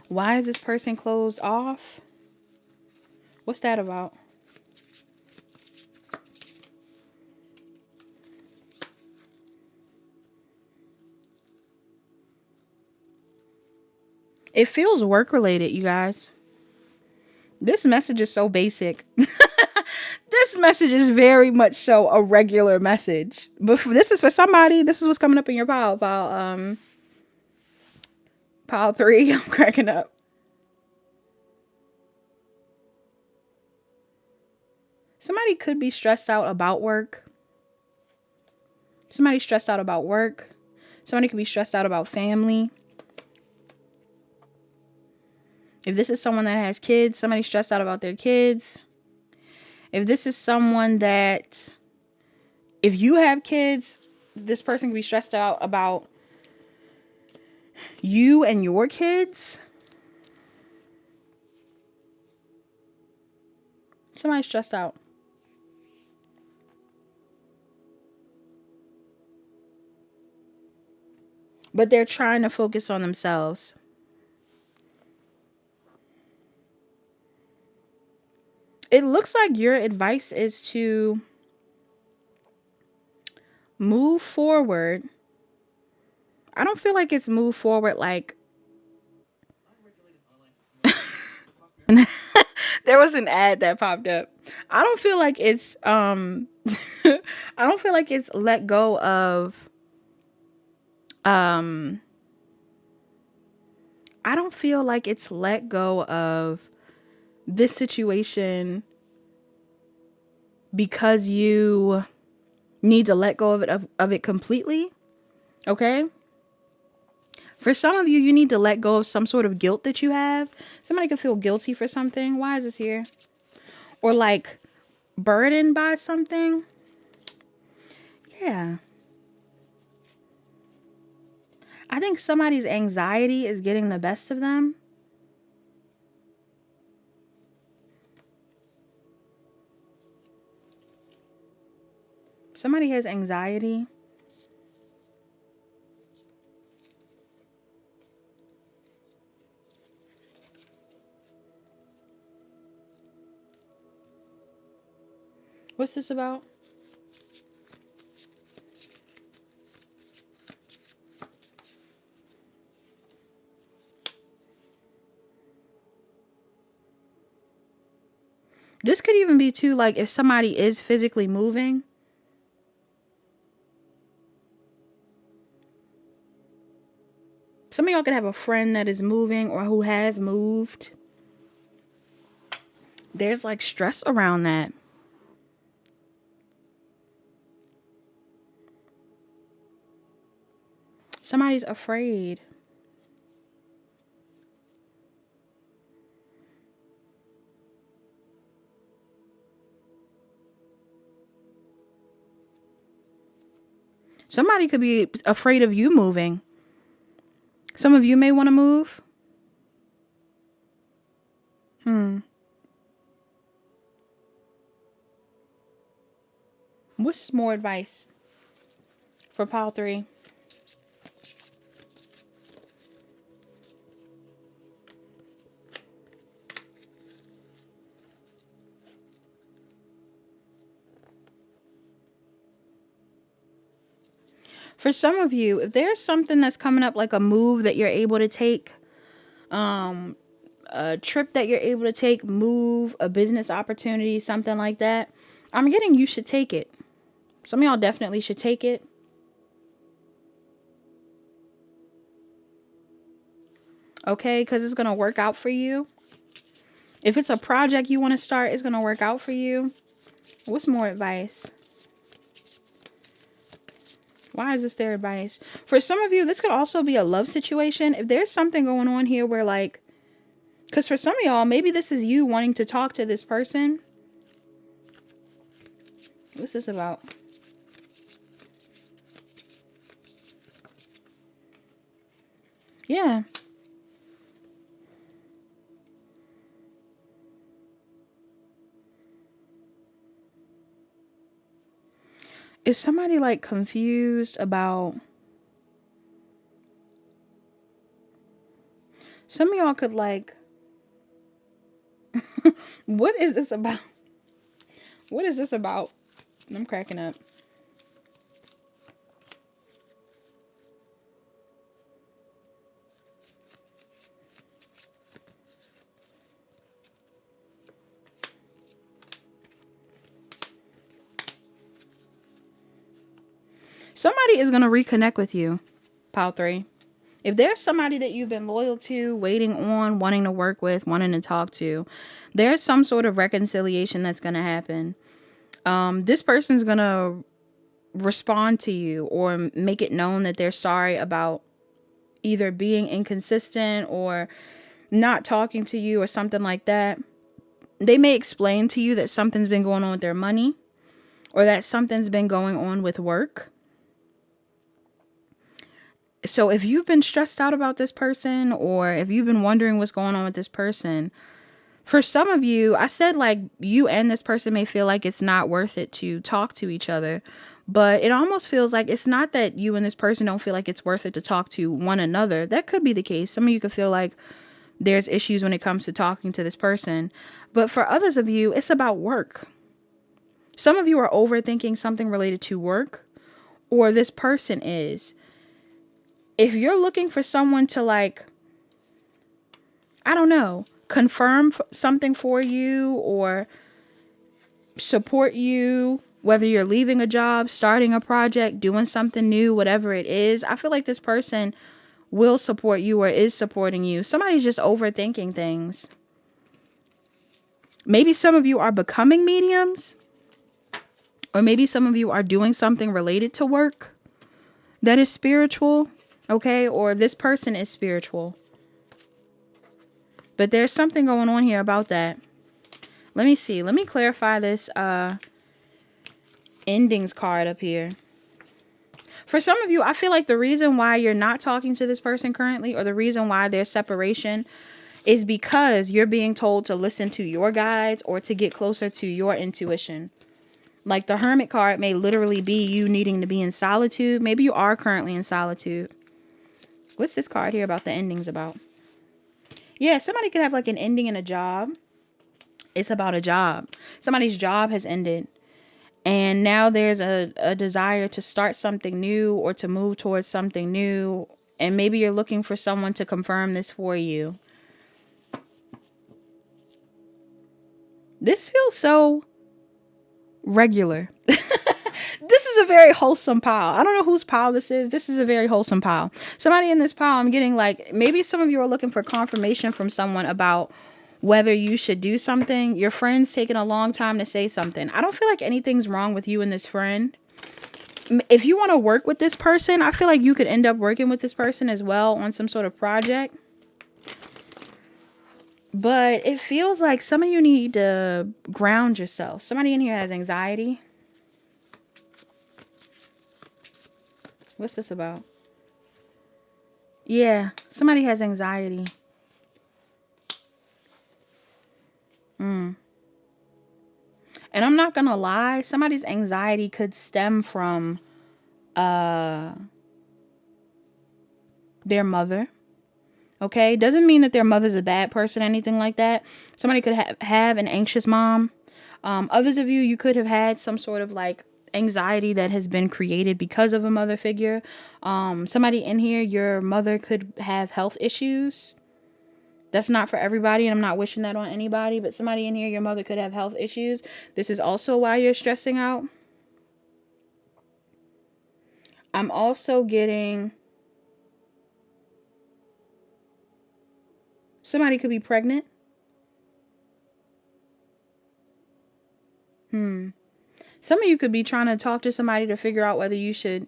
Why is this person closed off? What's that about? It feels work related, you guys. This message is so basic. This message is very much so a regular message. But this is for somebody. This is what's coming up in your pile. Pile 3. I'm cracking up. Somebody could be stressed out about work. Somebody stressed out about work. Somebody could be stressed out about family. If this is someone that has kids, somebody stressed out about their kids. If this is someone that, if you have kids, this person can be stressed out about you and your kids. Somebody's stressed out. But they're trying to focus on themselves. It looks like your advice is to move forward. I don't feel like it's move forward like there was an ad that popped up. I don't feel like it's I don't feel like it's let go of I don't feel like it's let go of this situation because you need to let go of it completely. Okay? For some of you, you need to let go of some sort of guilt that you have. Somebody could feel guilty for something. Why is this here? Or like burdened by something. Yeah. I think somebody's anxiety is getting the best of them. Somebody has anxiety. What's this about? This could even be too, like, if somebody is physically moving. Some of y'all could have a friend that is moving or who has moved. There's like stress around that. Somebody's afraid. Somebody could be afraid of you moving. Some of you may want to move. What's more advice for pile 3? For some of you, if there's something that's coming up, like a move that you're able to take, a trip that you're able to take, move, a business opportunity, something like that, I'm getting you should take it. Some of y'all definitely should take it. Okay, because it's going to work out for you. If it's a project you want to start, it's going to work out for you. What's more advice? Why is this their advice? For some of you, this could also be a love situation. If there's something going on here where like, because for some of y'all, maybe this is you wanting to talk to this person. What's this about? Yeah. Is somebody like confused about... Some of y'all could like... What is this about? What is this about? I'm cracking up. Somebody is going to reconnect with you, pile 3. If there's somebody that you've been loyal to, waiting on, wanting to work with, wanting to talk to, there's some sort of reconciliation that's going to happen. This person's going to respond to you or make it known that they're sorry about either being inconsistent or not talking to you or something like that. They may explain to you that something's been going on with their money or that something's been going on with work. So if you've been stressed out about this person, or if you've been wondering what's going on with this person, for some of you, I said like you and this person may feel like it's not worth it to talk to each other. But it almost feels like it's not that you and this person don't feel like it's worth it to talk to one another. That could be the case. Some of you could feel like there's issues when it comes to talking to this person. But for others of you, it's about work. Some of you are overthinking something related to work, or this person is. If you're looking for someone to like, I don't know, confirm something for you or support you, whether you're leaving a job, starting a project, doing something new, whatever it is, I feel like this person will support you or is supporting you. Somebody's just overthinking things. Maybe some of you are becoming mediums, or maybe some of you are doing something related to work that is spiritual. Okay, or this person is spiritual. But there's something going on here about that. Let me see. Let me clarify this endings card up here. For some of you, I feel like the reason why you're not talking to this person currently, or the reason why there's separation, is because you're being told to listen to your guides or to get closer to your intuition. Like the Hermit card may literally be you needing to be in solitude. Maybe you are currently in solitude. What's this card here about the endings about? Yeah, somebody could have like an ending in a job. It's about a job. Somebody's job has ended. And now there's a desire to start something new or to move towards something new. And maybe you're looking for someone to confirm this for you. This feels so regular. This is a very wholesome pile. I don't know whose pile this is. This is a very wholesome pile. Somebody in this pile, I'm getting like, maybe some of you are looking for confirmation from someone about whether you should do something. Your friend's taking a long time to say something. I don't feel like anything's wrong with you and this friend. If you want to work with this person, I feel like you could end up working with this person as well on some sort of project. But it feels like some of you need to ground yourself. Somebody in here has anxiety. What's this about? Yeah, somebody has anxiety. And I'm not going to lie, somebody's anxiety could stem from their mother. Okay, doesn't mean that their mother's a bad person, anything like that. Somebody could have an anxious mom. Others of you, you could have had some sort of like anxiety that has been created because of a mother figure. Somebody in here, your mother could have health issues. That's not for everybody, and I'm not wishing that on anybody, but somebody in here, your mother could have health issues. This is also why you're stressing out. I'm also getting somebody could be pregnant. Some of you could be trying to talk to somebody to figure out whether you should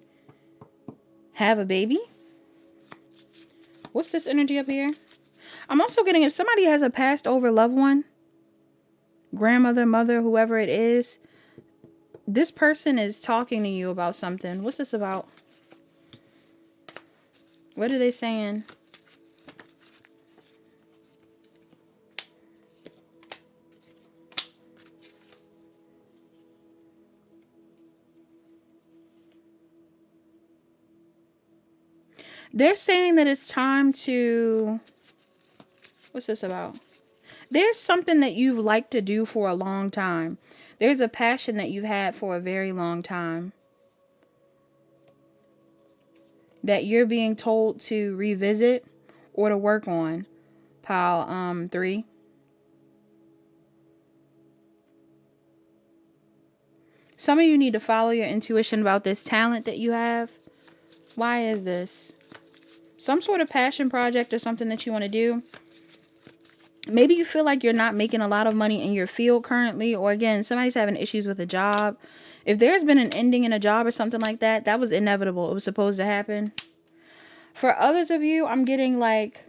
have a baby. What's this energy up here? I'm also getting if somebody has a passed over loved one, grandmother, mother, whoever it is, this person is talking to you about something. What's this about? What are they saying? They're saying that it's time to... What's this about? There's something that you've liked to do for a long time. There's a passion that you've had for a very long time that you're being told to revisit or to work on. Pile 3. Some of you need to follow your intuition about this talent that you have. Why is this? Some sort of passion project or something that you want to do. Maybe you feel like you're not making a lot of money in your field currently. Or again, somebody's having issues with a job. If there's been an ending in a job or something like that, that was inevitable. It was supposed to happen. For others of you, I'm getting like...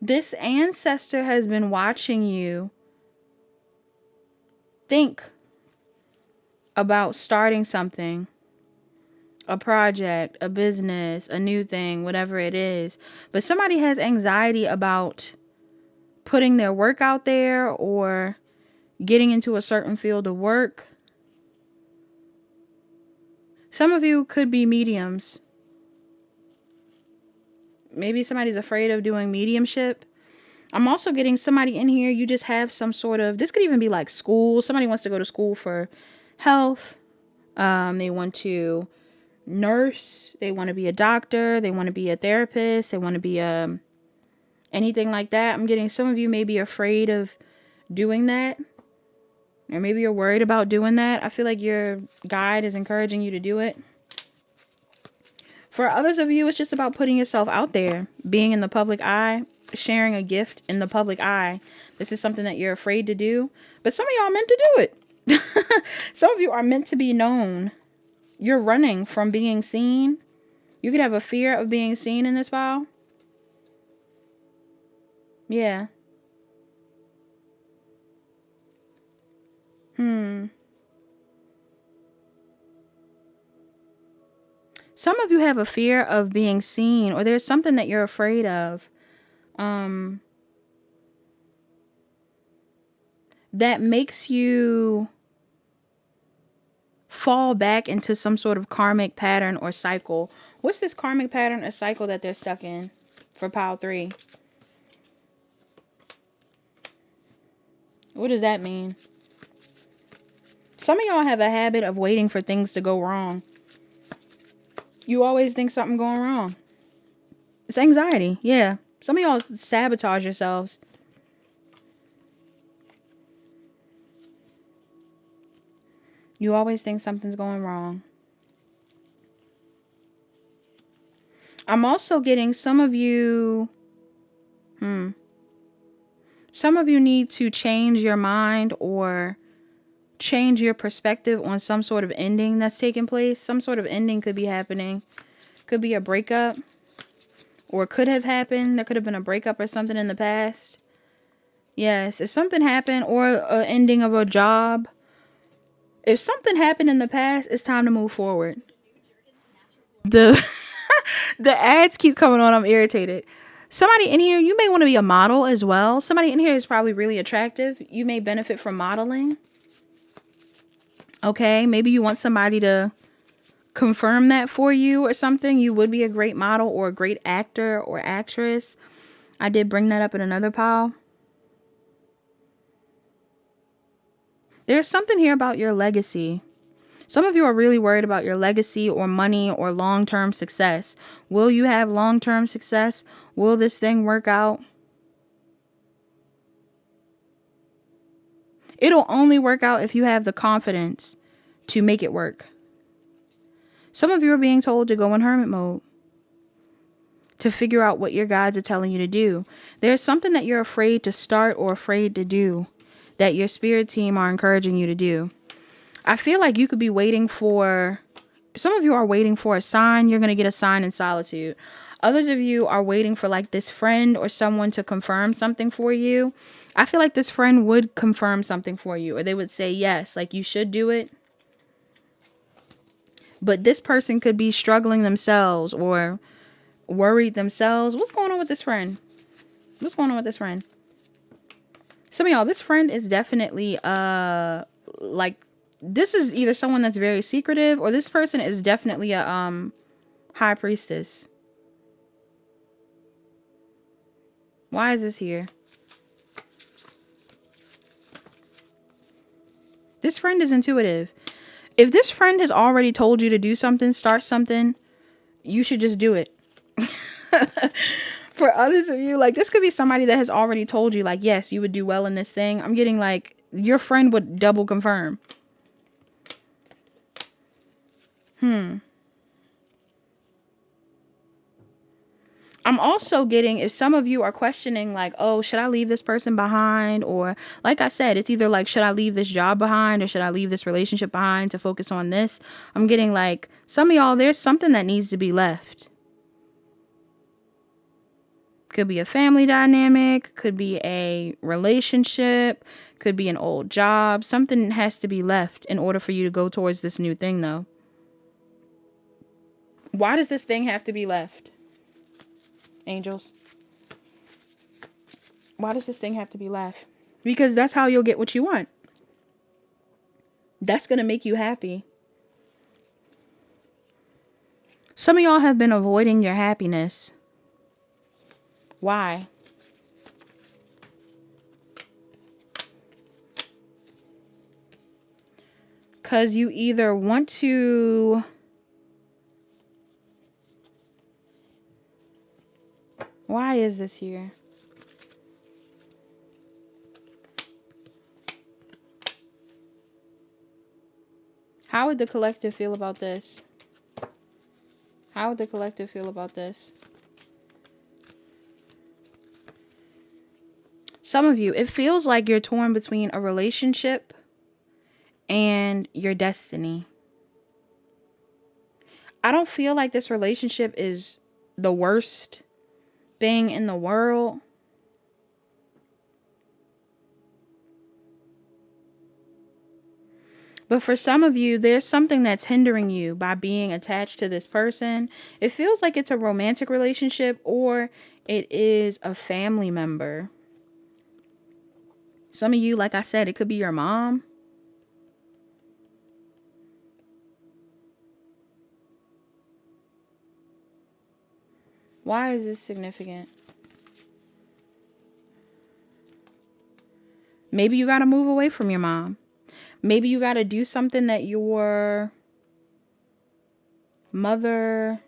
this ancestor has been watching you think about starting something. A project, a business, a new thing, whatever it is. But somebody has anxiety about putting their work out there or getting into a certain field of work. Some of you could be mediums. Maybe somebody's afraid of doing mediumship. I'm also getting somebody in here, you just have some sort of, this could even be like school. Somebody wants to go to school for health. They want to nurse. They want to be a doctor. They want to be a therapist. They want to be anything like that. I'm getting some of you may be afraid of doing that. Or maybe you're worried about doing that. I feel like your guide is encouraging you to do it. For others of you, it's just about putting yourself out there, being in the public eye, sharing a gift in the public eye. This is something that you're afraid to do, but some of y'all are meant to do it. Some of you are meant to be known. You're running from being seen. You could have a fear of being seen in this file. Yeah. Some of you have a fear of being seen, or there's something that you're afraid of. That makes you fall back into some sort of karmic pattern or cycle. What's this karmic pattern or cycle that they're stuck in for pile 3? What does that mean? Some of y'all have a habit of waiting for things to go wrong. You always think something going wrong. It's anxiety. Yeah. Some of y'all sabotage yourselves. You always think something's going wrong. I'm also getting some of you need to change your mind or change your perspective on some sort of ending that's taking place. Some sort of ending could be happening. Could be a breakup, or could have happened. There could have been a breakup or something in the past. Yes, if something happened, or an ending of a job. If something happened in the past, it's time to move forward. The the ads keep coming on. I'm irritated. Somebody in here, you may want to be a model as well. Somebody in here is probably really attractive. You may benefit from modeling. Okay, maybe you want somebody to confirm that for you or something. You would be a great model or a great actor or actress. I did bring that up in another pile. There's something here about your legacy. Some of you are really worried about your legacy or money or long-term success. Will you have long-term success? Will this thing work out? It'll only work out if you have the confidence to make it work. Some of you are being told to go in hermit mode, to figure out what your guides are telling you to do. There's something that you're afraid to start or afraid to do that your spirit team are encouraging you to do. I feel like you could be waiting for, some of you are waiting for a sign. You're going to get a sign in solitude. Others of you are waiting for like this friend or someone to confirm something for you. I feel like this friend would confirm something for you, or they would say, yes, like you should do it. But this person could be struggling themselves or worried themselves. What's going on with this friend? What's going on with this friend? Some of y'all, this friend is definitely like, this is either someone that's very secretive, or this person is definitely a high priestess. Why is this here? This friend is intuitive. If this friend has already told you to do something, start something, you should just do it. For others of you, like, this could be somebody that has already told you, like, yes, you would do well in this thing. I'm getting like your friend would double confirm. I'm also getting, if some of you are questioning like, oh, should I leave this person behind? Or like I said, it's either like, should I leave this job behind, or should I leave this relationship behind to focus on this? I'm getting like, some of y'all, there's something that needs to be left. Could be a family dynamic, could be a relationship, could be an old job. Something has to be left in order for you to go towards this new thing though. Why does this thing have to be left? Angels. Why does this thing have to be left? Because that's how you'll get what you want. That's going to make you happy. Some of y'all have been avoiding your happiness. Why? Because you either want to... Why is this here? How would the collective feel about this? How would the collective feel about this? Some of you, it feels like you're torn between a relationship and your destiny. I don't feel like this relationship is the worst thing in the world. But for some of you, there's something that's hindering you by being attached to this person. It feels like it's a romantic relationship, or it is a family member. Some of you, like I said, it could be your mom. Why is this significant? Maybe you got to move away from your mom. Maybe you got to do something that your mother...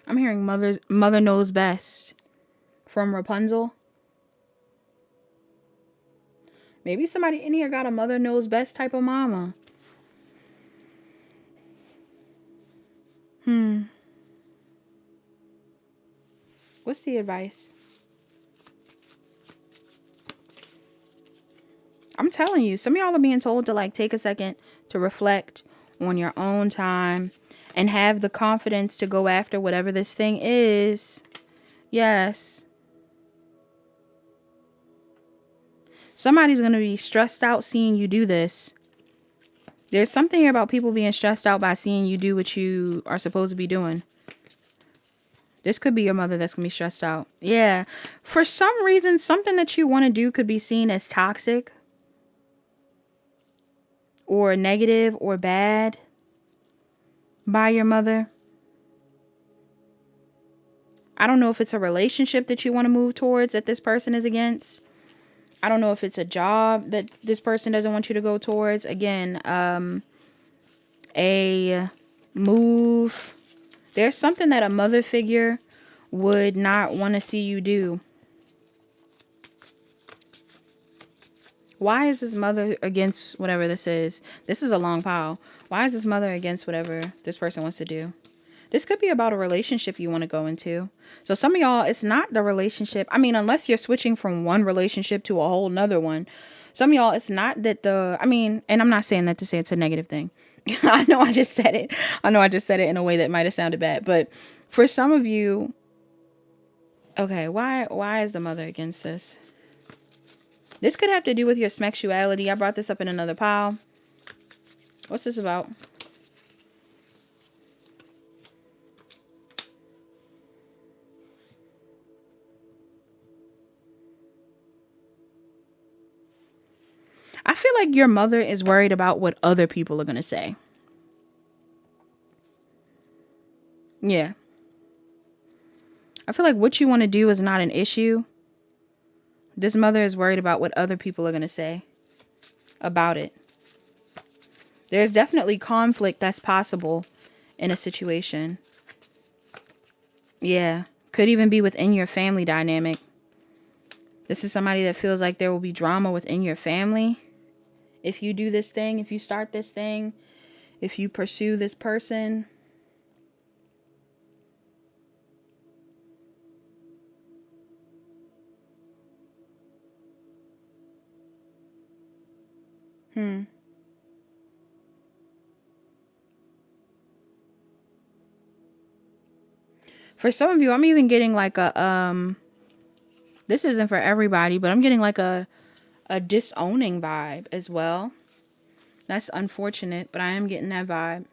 I'm hearing mother knows best from Rapunzel. Maybe somebody in here got a mother knows best type of mama. What's the advice? I'm telling you, some of y'all are being told to like take a second to reflect on your own time and have the confidence to go after whatever this thing is. Yes. Somebody's going to be stressed out seeing you do this. There's something about people being stressed out by seeing you do what you are supposed to be doing. This could be your mother that's going to be stressed out. Yeah. For some reason, something that you want to do could be seen as toxic or negative or bad by your mother. I don't know if it's a relationship that you want to move towards that this person is against. I don't know if it's a job that this person doesn't want you to go towards. Again, a move. There's something that a mother figure would not want to see you do. Why is this mother against whatever this is? This is a long pile. Why is this mother against whatever this person wants to do? This could be about a relationship you want to go into. So some of y'all, it's not the relationship. I mean, unless you're switching from one relationship to a whole nother one. Some of y'all, it's not that and I'm not saying that to say it's a negative thing. I know I just said it. I know I just said it in a way that might have sounded bad. But for some of you, okay, why is the mother against this? This could have to do with your sexuality. I brought this up in another pile. What's this about? I feel like your mother is worried about what other people are going to say. Yeah. I feel like what you want to do is not an issue. This mother is worried about what other people are going to say about it. There's definitely conflict that's possible in a situation. Yeah. Could even be within your family dynamic. This is somebody that feels like there will be drama within your family. If you do this thing, if you start this thing, if you pursue this person. For some of you, I'm even getting like a, this isn't for everybody, but I'm getting like a disowning vibe as well. That's unfortunate, but I am getting that vibe.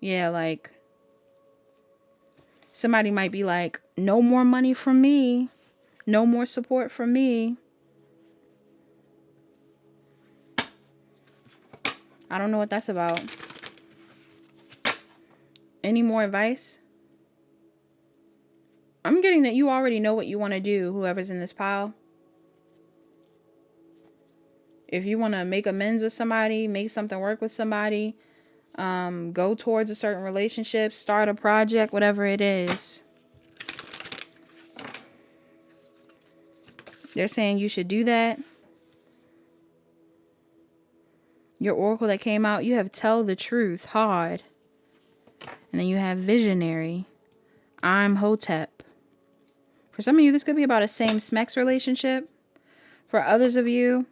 Yeah, like somebody might be like, no more money from me. No more support from me. I don't know what that's about. Any more advice? I'm getting that you already know what you want to do, whoever's in this pile. If you want to make amends with somebody, make something work with somebody, go towards a certain relationship, start a project, whatever it is. They're saying you should do that. Your oracle that came out, you have tell the truth, hard. And then you have visionary. I'm Hotep. For some of you, this could be about a same-sex relationship. For others of you,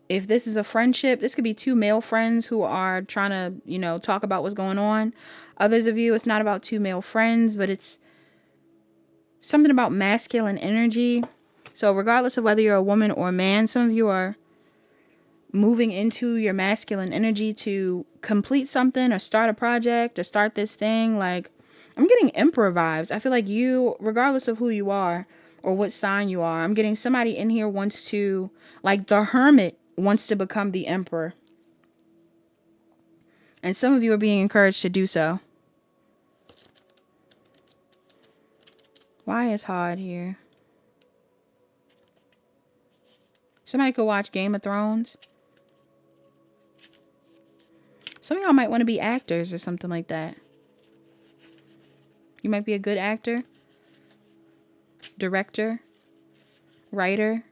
if this is a friendship, this could be two male friends who are trying to, talk about what's going on. Others of you, it's not about two male friends, but it's something about masculine energy. So regardless of whether you're a woman or a man, some of you are moving into your masculine energy to complete something or start a project or start this thing. Like, I'm getting emperor vibes. I feel like you, regardless of who you are or what sign you are, I'm getting somebody in here wants to, like the hermit wants to become the emperor. And some of you are being encouraged to do so. Why is hard here? Somebody could watch Game of Thrones. Some of y'all might want to be actors or something like that. You might be a good actor, director. writer.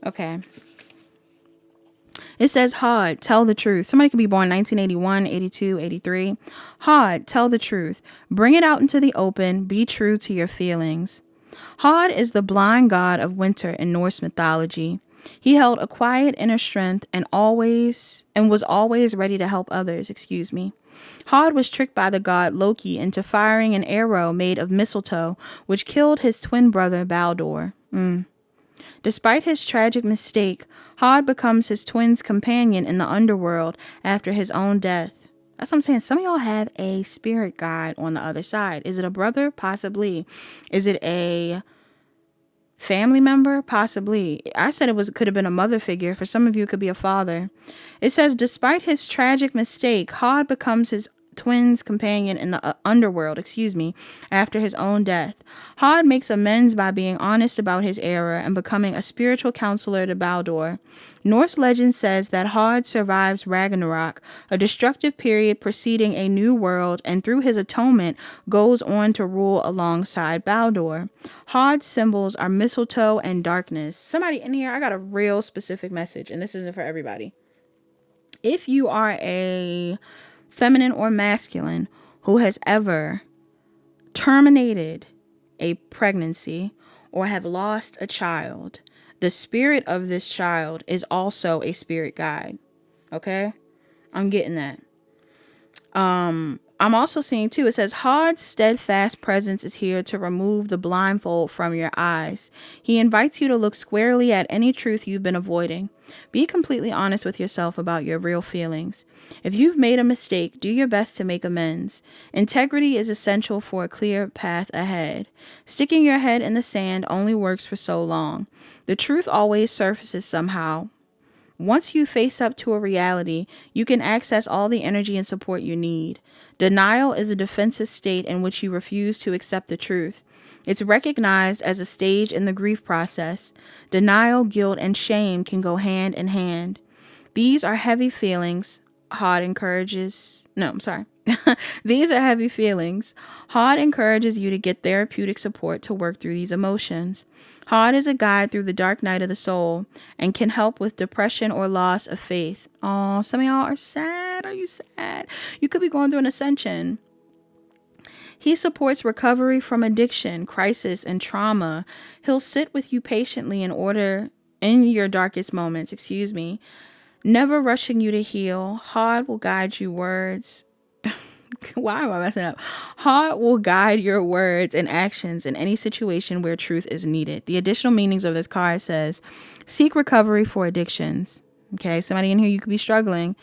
Okay. It says, Hard, tell the truth. Somebody could be born 1981, 82, 83. Hard, tell the truth. Bring it out into the open. Be true to your feelings. Hod is the blind god of winter in Norse mythology. He held a quiet inner strength and was always ready to help others. Hod was tricked by the god Loki into firing an arrow made of mistletoe, which killed his twin brother Baldur. Despite his tragic mistake, Hod becomes his twin's companion in the underworld after his own death. That's what I'm saying. Some of y'all have a spirit guide on the other side. Is it a brother? Possibly. Is it a family member? Possibly. I said could have been a mother figure. For some of you, it could be a father. It says, despite his tragic mistake, Hod becomes his twin's companion in the underworld, after his own death. Hod makes amends by being honest about his error and becoming a spiritual counselor to Baldur. Norse legend says that Hod survives Ragnarok, a destructive period preceding a new world, and through his atonement goes on to rule alongside Baldur. Hod's symbols are mistletoe and darkness. Somebody in here, I got a real specific message, and this isn't for everybody. If you are a feminine or masculine who has ever terminated a pregnancy or have lost a child, the spirit of this child is also a spirit guide. Okay? I'm getting that. I'm also seeing too, it says Hod's steadfast presence is here to remove the blindfold from your eyes. He invites you to look squarely at any truth you've been avoiding. Be completely honest with yourself about your real feelings. If you've made a mistake, do your best to make amends. Integrity is essential for a clear path ahead. Sticking your head in the sand only works for so long. The truth always surfaces somehow. Once you face up to a reality, you can access all the energy and support you need. Denial is a defensive state in which you refuse to accept the truth. It's recognized as a stage in the grief process. Denial, guilt, and shame can go hand in hand. These are heavy feelings. These are heavy feelings. Hod encourages you to get therapeutic support to work through these emotions. Hod is a guide through the dark night of the soul and can help with depression or loss of faith. Oh, some of y'all are sad. Are you sad? You could be going through an ascension. He supports recovery from addiction, crisis, and trauma. He'll sit with you patiently in your darkest moments, never rushing you to heal. Hod will guide you words. Why am I messing up? Hod will guide your words and actions in any situation where truth is needed. The additional meanings of this card says, seek recovery for addictions. Okay, somebody in here, you could be struggling,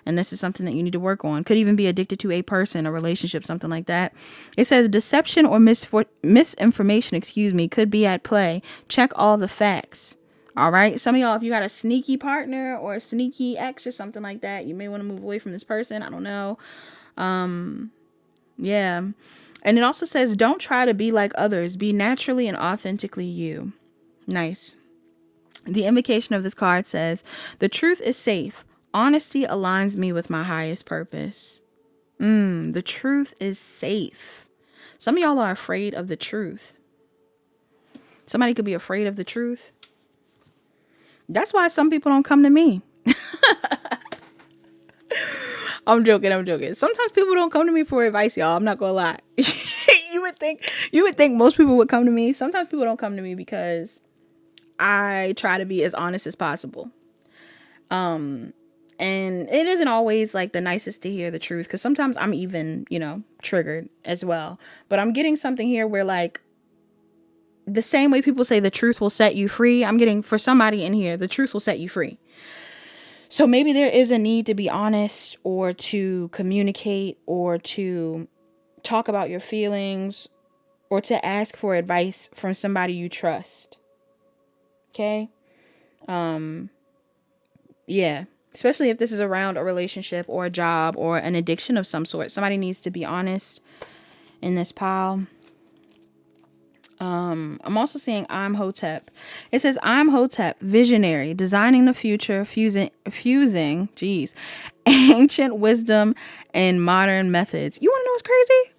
and this is something that you need to work on. Could even be addicted to a person, a relationship, something like that. It says deception or misinformation, could be at play. Check all the facts. All right. Some of y'all, if you got a sneaky partner or a sneaky ex or something like that, you may want to move away from this person. I don't know. Yeah. And it also says, don't try to be like others. Be naturally and authentically you. Nice. The invocation of this card says, the truth is safe. Honesty aligns me with my highest purpose. The truth is safe. Some of y'all are afraid of the truth. Somebody could be afraid of the truth. That's why some people don't come to me. I'm joking. Sometimes people don't come to me for advice, y'all. I'm not gonna lie. You would think most people would come to me. Sometimes people don't come to me because I try to be as honest as possible. And it isn't always like the nicest to hear the truth, because sometimes I'm even, triggered as well. But I'm getting something here where, like, the same way people say the truth will set you free, I'm getting, for somebody in here, the truth will set you free. So maybe there is a need to be honest, or to communicate, or to talk about your feelings, or to ask for advice from somebody you trust. Okay? Yeah. Especially if this is around a relationship or a job or an addiction of some sort. Somebody needs to be honest in this pile. I'm also seeing I'm Hotep. It says I'm Hotep, visionary, designing the future, fusing ancient wisdom and modern methods. You want to know what's crazy?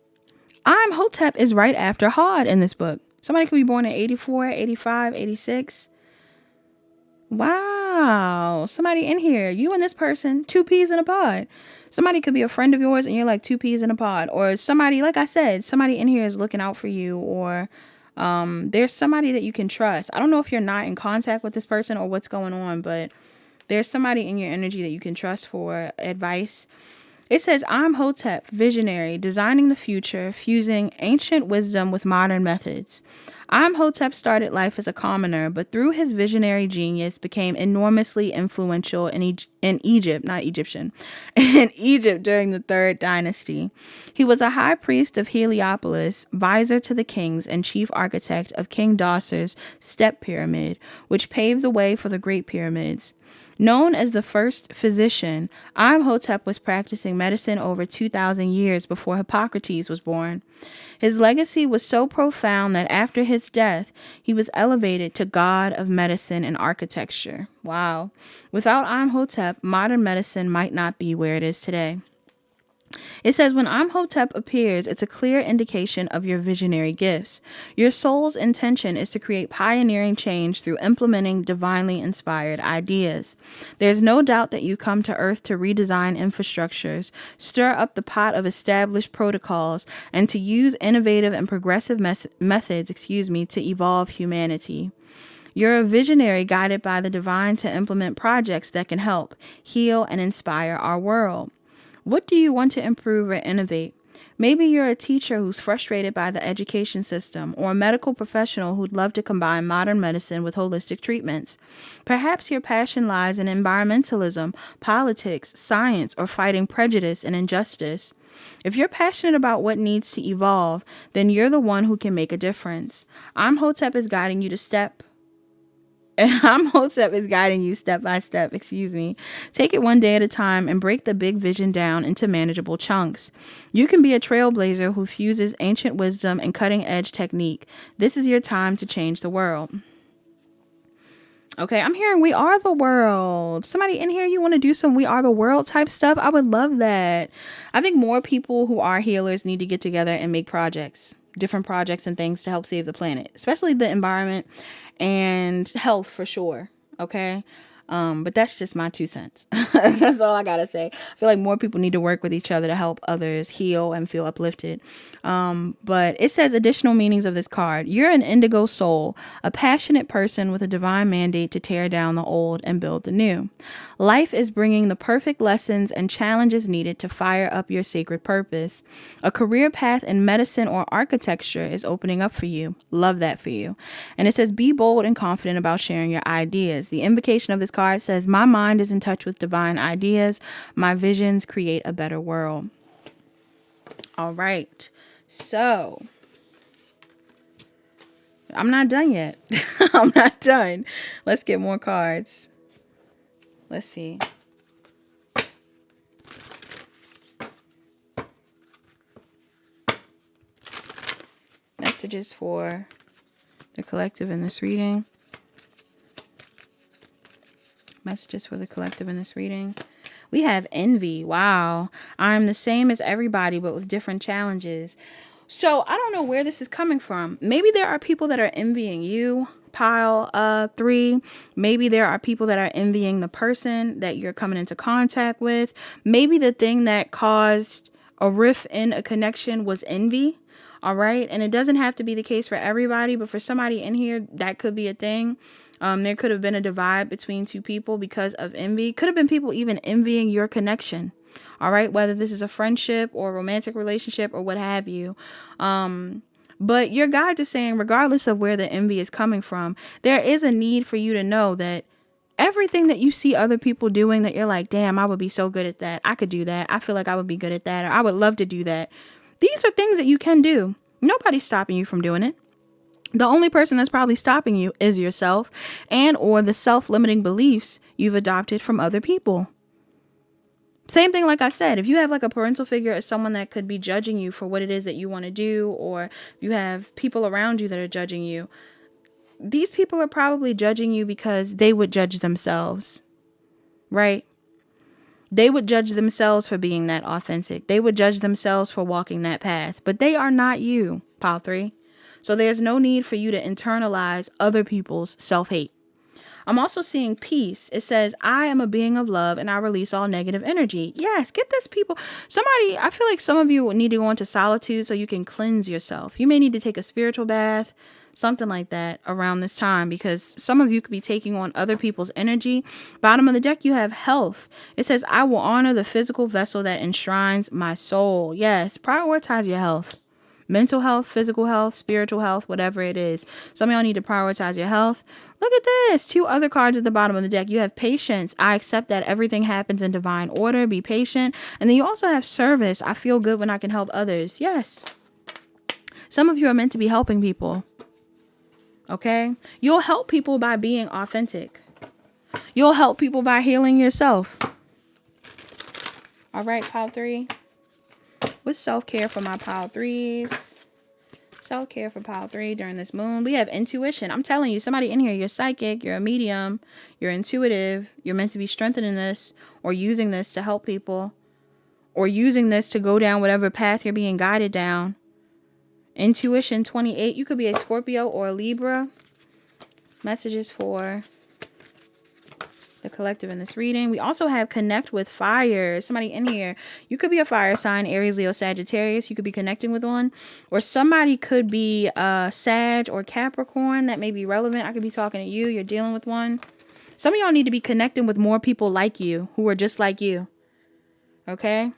I'm Hotep is right after Hod in this book. Somebody could be born in 84, 85, 86. Wow. Somebody in here, you and this person, two peas in a pod. Somebody could be a friend of yours and you're like two peas in a pod. Or somebody, like I said, somebody in here is looking out for you, or there's somebody that you can trust. I don't know if you're not in contact with this person or what's going on, but there's somebody in your energy that you can trust for advice. It says, I'm Hotep, visionary, designing the future, fusing ancient wisdom with modern methods. Hotep started life as a commoner, but through his visionary genius became enormously influential in Egypt, not Egyptian, in Egypt during the Third Dynasty. He was a high priest of Heliopolis, visor to the kings, and chief architect of King Dosser's Step Pyramid, which paved the way for the Great Pyramids. Known as the first physician, Imhotep was practicing medicine over 2,000 years before Hippocrates was born. His legacy was so profound that after his death, he was elevated to god of medicine and architecture. Wow. Without Imhotep, modern medicine might not be where it is today. It says, when Imhotep appears, it's a clear indication of your visionary gifts. Your soul's intention is to create pioneering change through implementing divinely inspired ideas. There's no doubt that you come to Earth to redesign infrastructures, stir up the pot of established protocols, and to use innovative and progressive methods, to evolve humanity. You're a visionary guided by the divine to implement projects that can help, heal, and inspire our world. What do you want to improve or innovate? Maybe you're a teacher who's frustrated by the education system, or a medical professional who'd love to combine modern medicine with holistic treatments. Perhaps your passion lies in environmentalism, politics, science, or fighting prejudice and injustice. If you're passionate about what needs to evolve, then you're the one who can make a difference. Imhotep is guiding you step by step, Take it one day at a time and break the big vision down into manageable chunks. You can be a trailblazer who fuses ancient wisdom and cutting-edge technique. This is your time to change the world. Okay, I'm hearing we are the world. Somebody in here, you want to do some we are the world type stuff? I would love that. I think more people who are healers need to get together and make different projects and things to help save the planet, especially the environment and health for sure. Okay. But that's just my 2 cents. That's all I gotta say. I feel like more people need to work with each other to help others heal and feel uplifted. But it says additional meanings of this card. You're an indigo soul, a passionate person with a divine mandate to tear down the old and build the new. Life is bringing the perfect lessons and challenges needed to fire up your sacred purpose. A career path in medicine or architecture is opening up for you. Love that for you. And it says, be bold and confident about sharing your ideas. The invocation of this card says, my mind is in touch with divine ideas. My visions create a better world. All right. So I'm not done yet. I'm not done. Let's get more cards. Let's see. Messages for the collective in this reading. Messages for the collective in this reading. We have envy. Wow. I'm the same as everybody, but with different challenges. So I don't know where this is coming from. Maybe there are people that are envying you, pile 3. Maybe there are people that are envying the person that you're coming into contact with. Maybe the thing that caused a rift in a connection was envy. All right. And it doesn't have to be the case for everybody, but for somebody in here, that could be a thing. There could have been a divide between two people because of envy. Could have been people even envying your connection. All right. Whether this is a friendship or a romantic relationship or what have you. But your guide is saying, regardless of where the envy is coming from, there is a need for you to know that everything that you see other people doing that you're like, damn, I would be so good at that. I could do that. I feel like I would be good at that. Or I would love to do that. These are things that you can do. Nobody's stopping you from doing it. The only person that's probably stopping you is yourself and or the self-limiting beliefs you've adopted from other people. Same thing, like I said, if you have like a parental figure as someone that could be judging you for what it is that you want to do, or you have people around you that are judging you, these people are probably judging you because they would judge themselves, right? They would judge themselves for being that authentic. They would judge themselves for walking that path. But they are not you, pile 3. So there's no need for you to internalize other people's self-hate. I'm also seeing peace. It says, I am a being of love and I release all negative energy. Yes, get this, people. Somebody, I feel like some of you need to go into solitude so you can cleanse yourself. You may need to take a spiritual bath, something like that around this time, because some of you could be taking on other people's energy. Bottom of the deck, you have health. It says, I will honor the physical vessel that enshrines my soul. Yes, prioritize your health. Mental health, physical health, spiritual health, whatever it is. Some of y'all need to prioritize your health. Look at this. 2 other cards at the bottom of the deck. You have patience. I accept that everything happens in divine order. Be patient. And then you also have service. I feel good when I can help others. Yes. Some of you are meant to be helping people. Okay? You'll help people by being authentic. You'll help people by healing yourself. All right, pile 3. What's self-care for my pile 3s? Self-care for pile 3 during this moon. We have intuition. I'm telling you, somebody in here, you're psychic, you're a medium, you're intuitive, you're meant to be strengthening this or using this to help people or using this to go down whatever path you're being guided down. Intuition 28. You could be a Scorpio or a Libra. Messages for the collective in this reading. We also have connect with fire. Somebody in here, you could be a fire sign, Aries, Leo, Sagittarius. You could be connecting with one, or somebody could be Sag or Capricorn. That may be relevant. I could be talking to you. You're dealing with one. Some of y'all need to be connecting with more people like you who are just like you. Okay.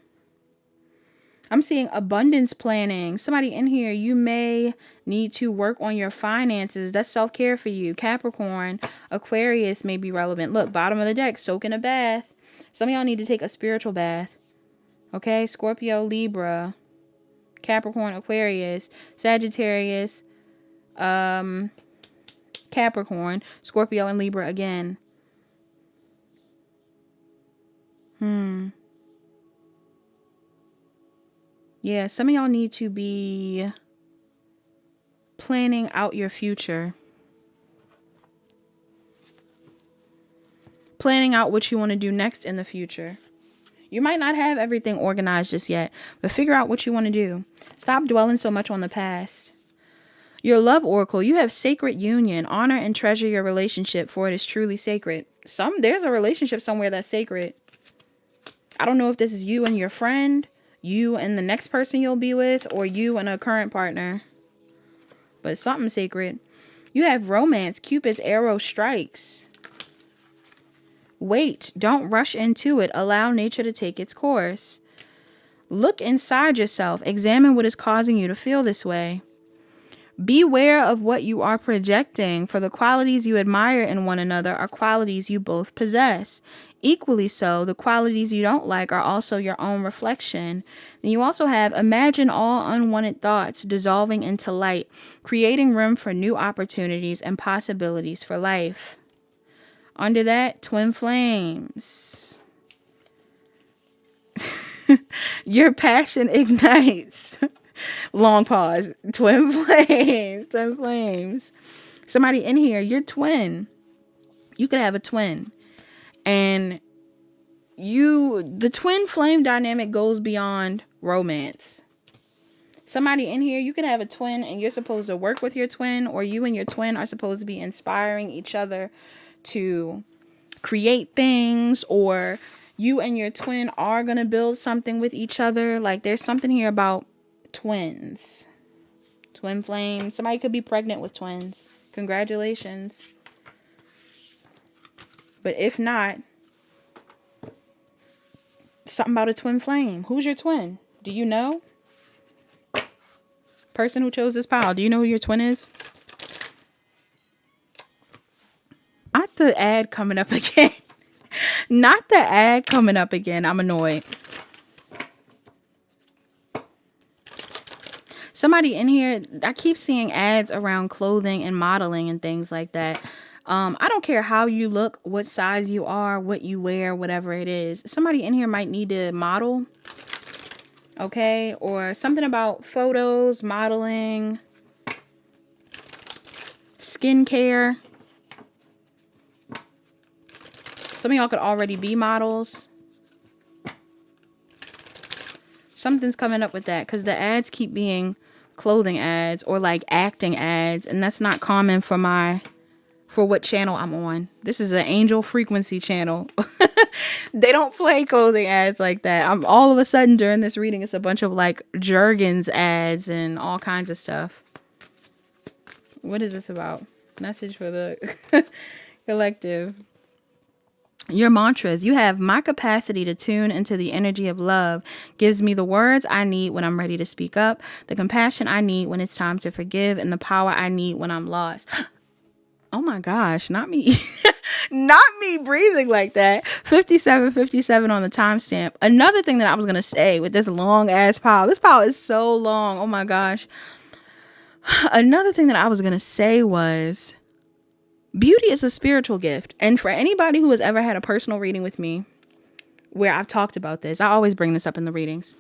I'm seeing abundance planning. Somebody in here, you may need to work on your finances. That's self-care for you. Capricorn, Aquarius may be relevant. Look, bottom of the deck, soak in a bath. Some of y'all need to take a spiritual bath. Okay, Scorpio, Libra, Capricorn, Aquarius, Sagittarius, Capricorn, Scorpio, and Libra again. Yeah, some of y'all need to be planning out your future. Planning out what you want to do next in the future. You might not have everything organized just yet, but figure out what you want to do. Stop dwelling so much on the past. Your love oracle, you have sacred union. Honor and treasure your relationship, for it is truly sacred. There's a relationship somewhere that's sacred. I don't know if this is you and your friend, you and the next person you'll be with, or you and a current partner. But something sacred. You have romance. Cupid's arrow strikes. Wait. Don't rush into it. Allow nature to take its course. Look inside yourself. Examine what is causing you to feel this way. Beware of what you are projecting, for the qualities you admire in one another are qualities you both possess. Equally so, the qualities you don't like are also your own reflection. And you also have imagine all unwanted thoughts dissolving into light, creating room for new opportunities and possibilities for life. Under that, twin flames. Your passion ignites. Long pause. Twin flames. Twin flames. Somebody in here, you're twin. You could have a twin. And the twin flame dynamic goes beyond romance. Somebody in here, you could have a twin and you're supposed to work with your twin, or you and your twin are supposed to be inspiring each other to create things, or you and your twin are going to build something with each other. Like there's something here about twins. Twin flames. Somebody could be pregnant with twins. Congratulations. But if not, something about a twin flame. Who's your twin? Do you know? Person who chose this pile, do you know who your twin is? Not the ad coming up again. Not the ad coming up again. I'm annoyed. Somebody in here, I keep seeing ads around clothing and modeling and things like that. I don't care how you look, what size you are, what you wear, whatever it is. Somebody in here might need to model. Okay? Or something about photos, modeling, skincare. Some of y'all could already be models. Something's coming up with that because the ads keep being clothing ads or like acting ads, and that's not common for what channel I'm on. This is an angel frequency channel. They don't play clothing ads like that. I'm all of a sudden during this reading, it's a bunch of like Jergens ads and all kinds of stuff. What is this about? Message for the collective. Your mantras. You have my capacity to tune into the energy of love gives me the words I need when I'm ready to speak up, the compassion I need when it's time to forgive, and the power I need when I'm lost. Oh my gosh, not me. Not me breathing like that. 57:57 on the timestamp. Another thing that I was going to say with this long ass pile. This pile is so long. Oh my gosh. Another thing that I was going to say was beauty is a spiritual gift. And for anybody who has ever had a personal reading with me where I've talked about this, I always bring this up in the readings.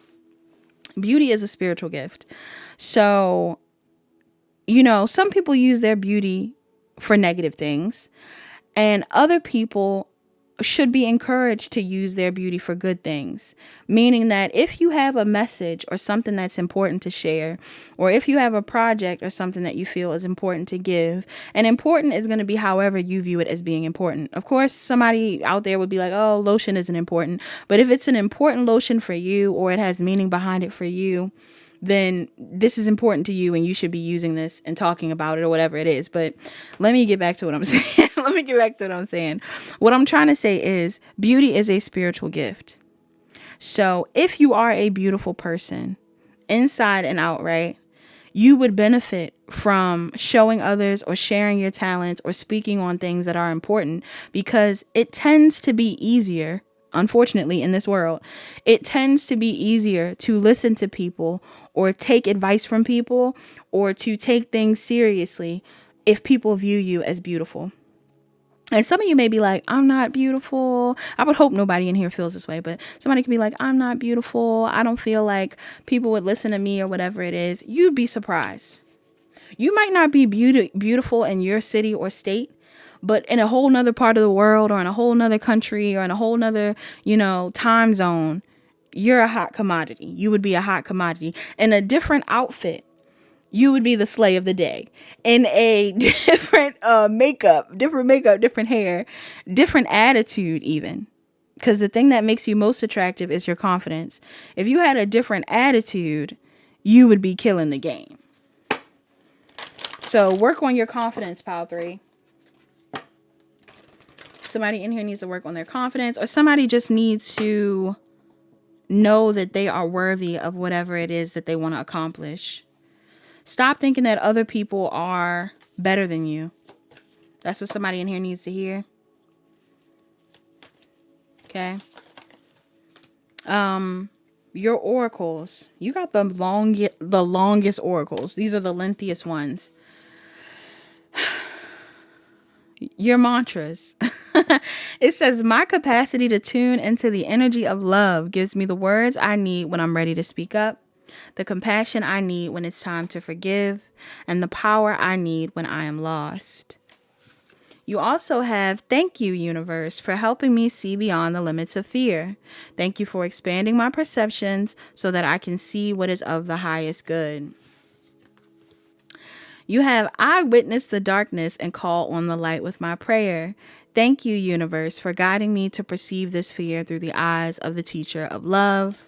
Beauty is a spiritual gift. So, you know, some people use their beauty for negative things, and other people should be encouraged to use their beauty for good things. Meaning that if you have a message or something that's important to share, or if you have a project or something that you feel is important to give, and important is going to be however you view it as being important. Of course, somebody out there would be like, oh, lotion isn't important. But if it's an important lotion for you, or it has meaning behind it for you, then this is important to you and you should be using this and talking about it or whatever it is. But let me get back to what I'm saying. What I'm trying to say is beauty is a spiritual gift. So if you are a beautiful person inside and out, right, you would benefit from showing others or sharing your talents or speaking on things that are important, because it tends to be easier. Unfortunately, in this world, it tends to be easier to listen to people or take advice from people or to take things seriously if people view you as beautiful. And some of you may be like, I'm not beautiful. I would hope nobody in here feels this way, but somebody can be like, I'm not beautiful. I don't feel like people would listen to me or whatever it is. You'd be surprised. You might not be beautiful in your city or state, but in a whole nother part of the world, or in a whole nother country, or in a whole nother, time zone, you're a hot commodity. You would be a hot commodity. In a different outfit, you would be the slay of the day. In a different makeup, different hair, different attitude even. Because the thing that makes you most attractive is your confidence. If you had a different attitude, you would be killing the game. So work on your confidence, pile 3. Somebody in here needs to work on their confidence, or somebody just needs to know that they are worthy of whatever it is that they want to accomplish. Stop thinking that other people are better than you. That's what somebody in here needs to hear. Okay. Your oracles. You got the longest oracles. These are the lengthiest ones. Your mantras. It says, my capacity to tune into the energy of love gives me the words I need when I'm ready to speak up, the compassion I need when it's time to forgive, and the power I need when I am lost. You also have, thank you, universe, for helping me see beyond the limits of fear. Thank you for expanding my perceptions so that I can see what is of the highest good. You have, I witness the darkness and call on the light with my prayer. Thank you, universe, for guiding me to perceive this fear through the eyes of the teacher of love.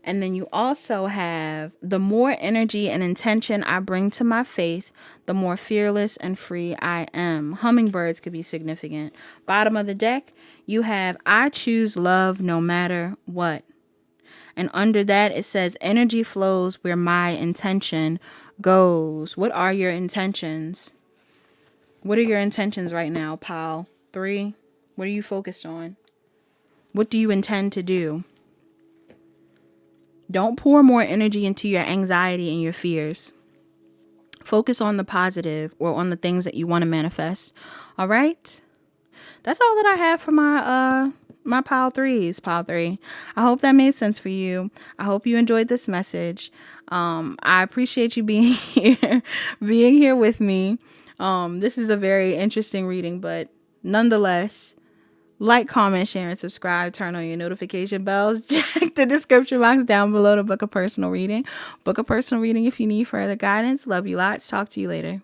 And then you also have, the more energy and intention I bring to my faith, the more fearless and free I am. Hummingbirds could be significant. Bottom of the deck, you have, I choose love no matter what. And under that, it says, energy flows where my intention goes. What are your intentions? What are your intentions right now, pile 3? What are you focused on? What do you intend to do? Don't pour more energy into your anxiety and your fears. Focus on the positive, or on the things that you want to manifest. All right? That's all that I have for my pile 3s, pile 3. I hope that made sense for you. I hope you enjoyed this message. I appreciate you being here with me. This is a very interesting reading, but nonetheless, Like, comment, share, and subscribe. Turn on your notification bells. Check the description box down below to book a personal reading. Book a personal reading if you need further guidance. Love you lots. Talk to you later.